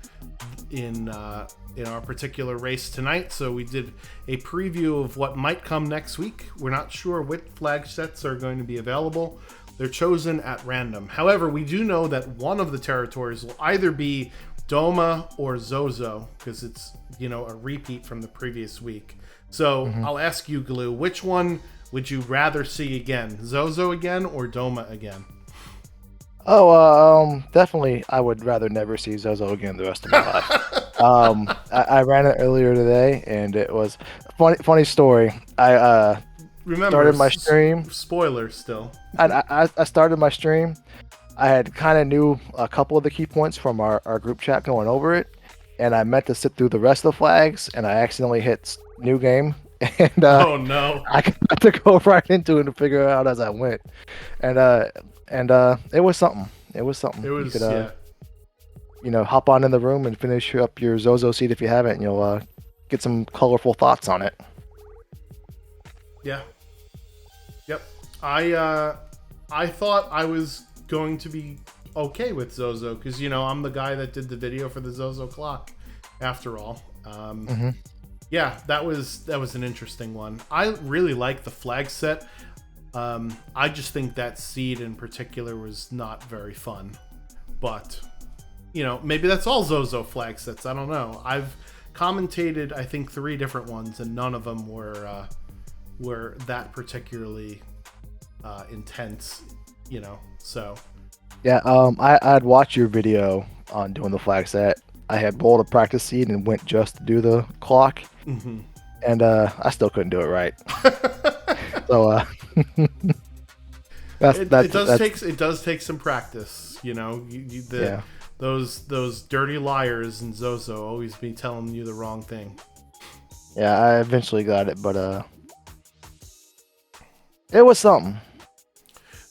in our particular race tonight. So we did a preview of what might come next week. We're not sure which flag sets are going to be available. They're chosen at random. However, we do know that one of the territories will either be Doma or Zozo, because it's, you know, a repeat from the previous week. So I'll ask you, Glue, which one would you rather see again? Zozo again or Doma again?
Oh, definitely. I would rather never see Zozo again the rest of my life. I ran it earlier today, and it was funny story. I started my stream.
Spoiler still.
I started my stream. I had kind of knew a couple of the key points from our group chat going over it, and I meant to sit through the rest of the flags, and I accidentally hit new game. And
oh no!
I got to go right into it and figure it out as I went, and it was something. It was something.
It was,
you could, you know, hop on in the room and finish up your Zozo seed if you haven't, and you'll get some colorful thoughts on it.
Yeah. Yep. I thought I was going to be okay with Zozo because, you know, I'm the guy that did the video for the Zozo clock, after all.
Mm-hmm.
Yeah, that was an interesting one. I really like the flag set. I just think that seed in particular was not very fun. But, maybe that's all Zozo flag sets. I don't know. I've commentated, I think, 3 different ones, and none of them were that particularly intense, so.
Yeah, I'd watched your video on doing the flag set. I had rolled a practice seed and went just to do the clock, and I still couldn't do it right. So
it does take some practice,
yeah.
Those dirty liars in Zozo always be telling you the wrong thing.
Yeah, I eventually got it, but it was something.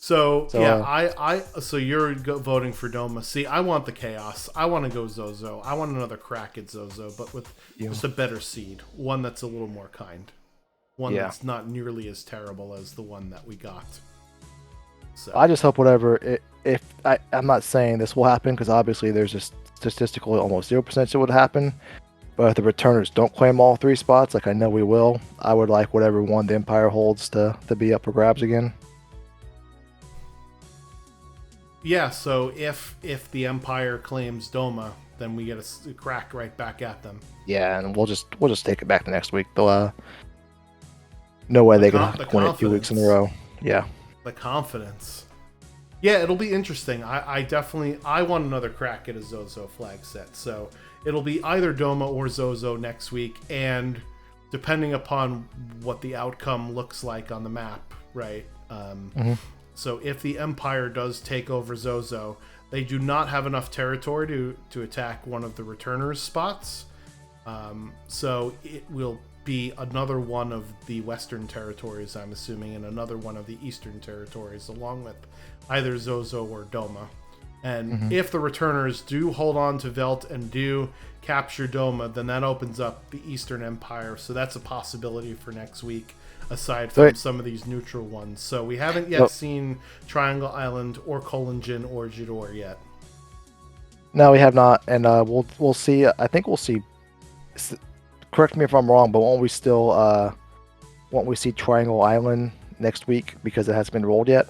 So yeah, so you're voting for Doma. See, I want the chaos. I want to go Zozo. I want another crack at Zozo, but with just a better seed, one that's a little more kind, one that's not nearly as terrible as the one that we got. So
I just hope whatever. I'm not saying this will happen because obviously there's just statistically almost 0% it would happen. But if the returners don't claim all 3 spots, like I know we will, I would like whatever one the Empire holds to be up for grabs again.
Yeah, so if the Empire claims Doma, then we get a crack right back at them.
Yeah, and we'll just take it back to next week. They'll no way they can win it 2 weeks in a row. Yeah.
The confidence. Yeah, it'll be interesting. I definitely want another crack at a Zozo flag set. So it'll be either Doma or Zozo next week, and depending upon what the outcome looks like on the map, right? So if the Empire does take over Zozo, they do not have enough territory to attack one of the returners' spots. So it will be another one of the Western territories, I'm assuming, and another one of the Eastern territories, along with either Zozo or Doma. And if the returners do hold on to Velt and do capture Doma, then that opens up the Eastern Empire. So that's a possibility for next week, aside from some of these neutral ones. So we haven't yet seen Triangle Island or Kolingin or Jador yet.
No, we have not, and we'll see. I think we'll see. Correct me if I'm wrong, but won't we see Triangle Island next week because it hasn't been rolled yet?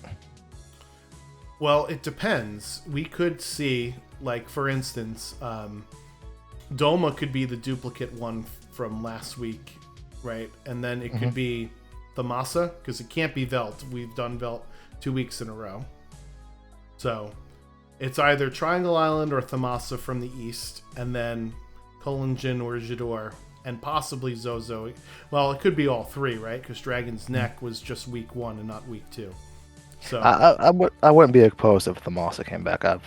Well, it depends. We could see, like, for instance, Doma could be the duplicate one from last week, right? And then it could be Thamasa, because it can't be Velt. We've done Velt 2 weeks in a row. So it's either Triangle Island or Thamasa from the east, and then Kolingin or Jador, and possibly Zozo. Well, it could be all 3, right? Because Dragon's Neck was just week 1 and not week 2. So
I wouldn't be opposed if Thamasa came back. I've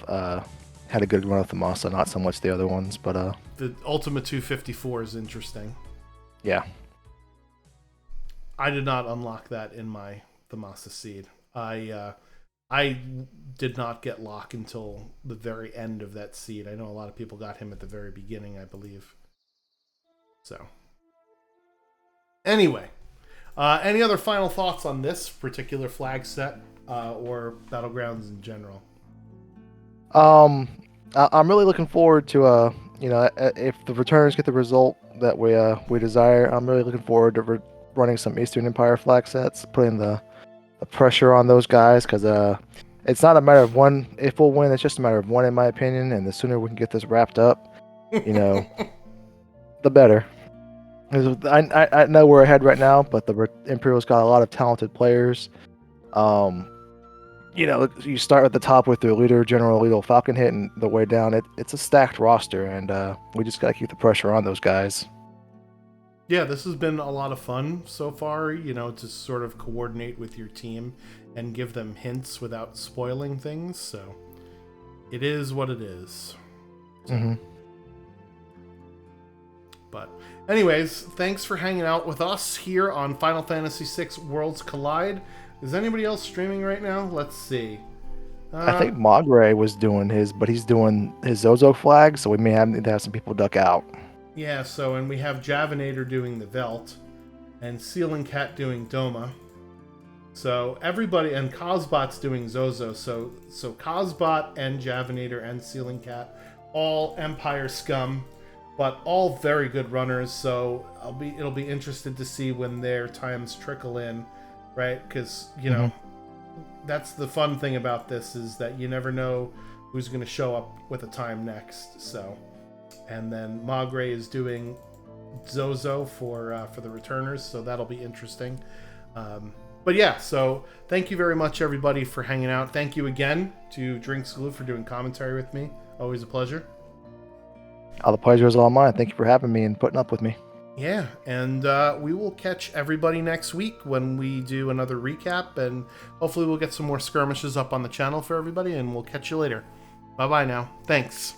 had a good run with Thamasa, not so much the other ones, but
the Ultima 254 is interesting.
Yeah.
I did not unlock that in my Thamasa seed. I did not get Locke until the very end of that seed. I know a lot of people got him at the very beginning, I believe. So, anyway, any other final thoughts on this particular flag set or Battlegrounds in general?
I'm really looking forward to if the returners get the result that we desire. I'm really looking forward to running some Eastern Empire flag sets, putting the pressure on those guys, because it's not a matter of one. If we'll win, it's just a matter of one, in my opinion. And the sooner we can get this wrapped up, the better. I know we're ahead right now, but the Imperial's got a lot of talented players. You start at the top with their leader, General Lethal Falcon Hit, and the way down, it's a stacked roster, and we just got to keep the pressure on those guys.
Yeah, this has been a lot of fun so far, to sort of coordinate with your team and give them hints without spoiling things, so it is what it is. But anyways, thanks for hanging out with us here on Final Fantasy VI Worlds Collide. Is anybody else streaming right now? Let's see.
I think Magre was doing his, but he's doing his Zozo flag, so we may need to have some people duck out.
Yeah, and we have Javinator doing the Velt, and Sealing Cat doing Doma. So everybody, and Cosbot's doing Zozo. So Cosbot and Javinator and Sealing Cat, all Empire scum. but all very good runners. So it'll be interested to see when their times trickle in, right? Because that's the fun thing about this, is that you never know who's going to show up with a time next. So, and then Magre is doing Zozo for the returners, so that'll be interesting. But yeah, so thank you very much, everybody, for hanging out. Thank you again to Drinks Glue for doing commentary with me. Always a pleasure.
All the pleasure is all mine. Thank you for having me and putting up with me.
Yeah, and we will catch everybody next week when we do another recap, and hopefully we'll get some more skirmishes up on the channel for everybody, and we'll catch you later. Bye-bye now. Thanks.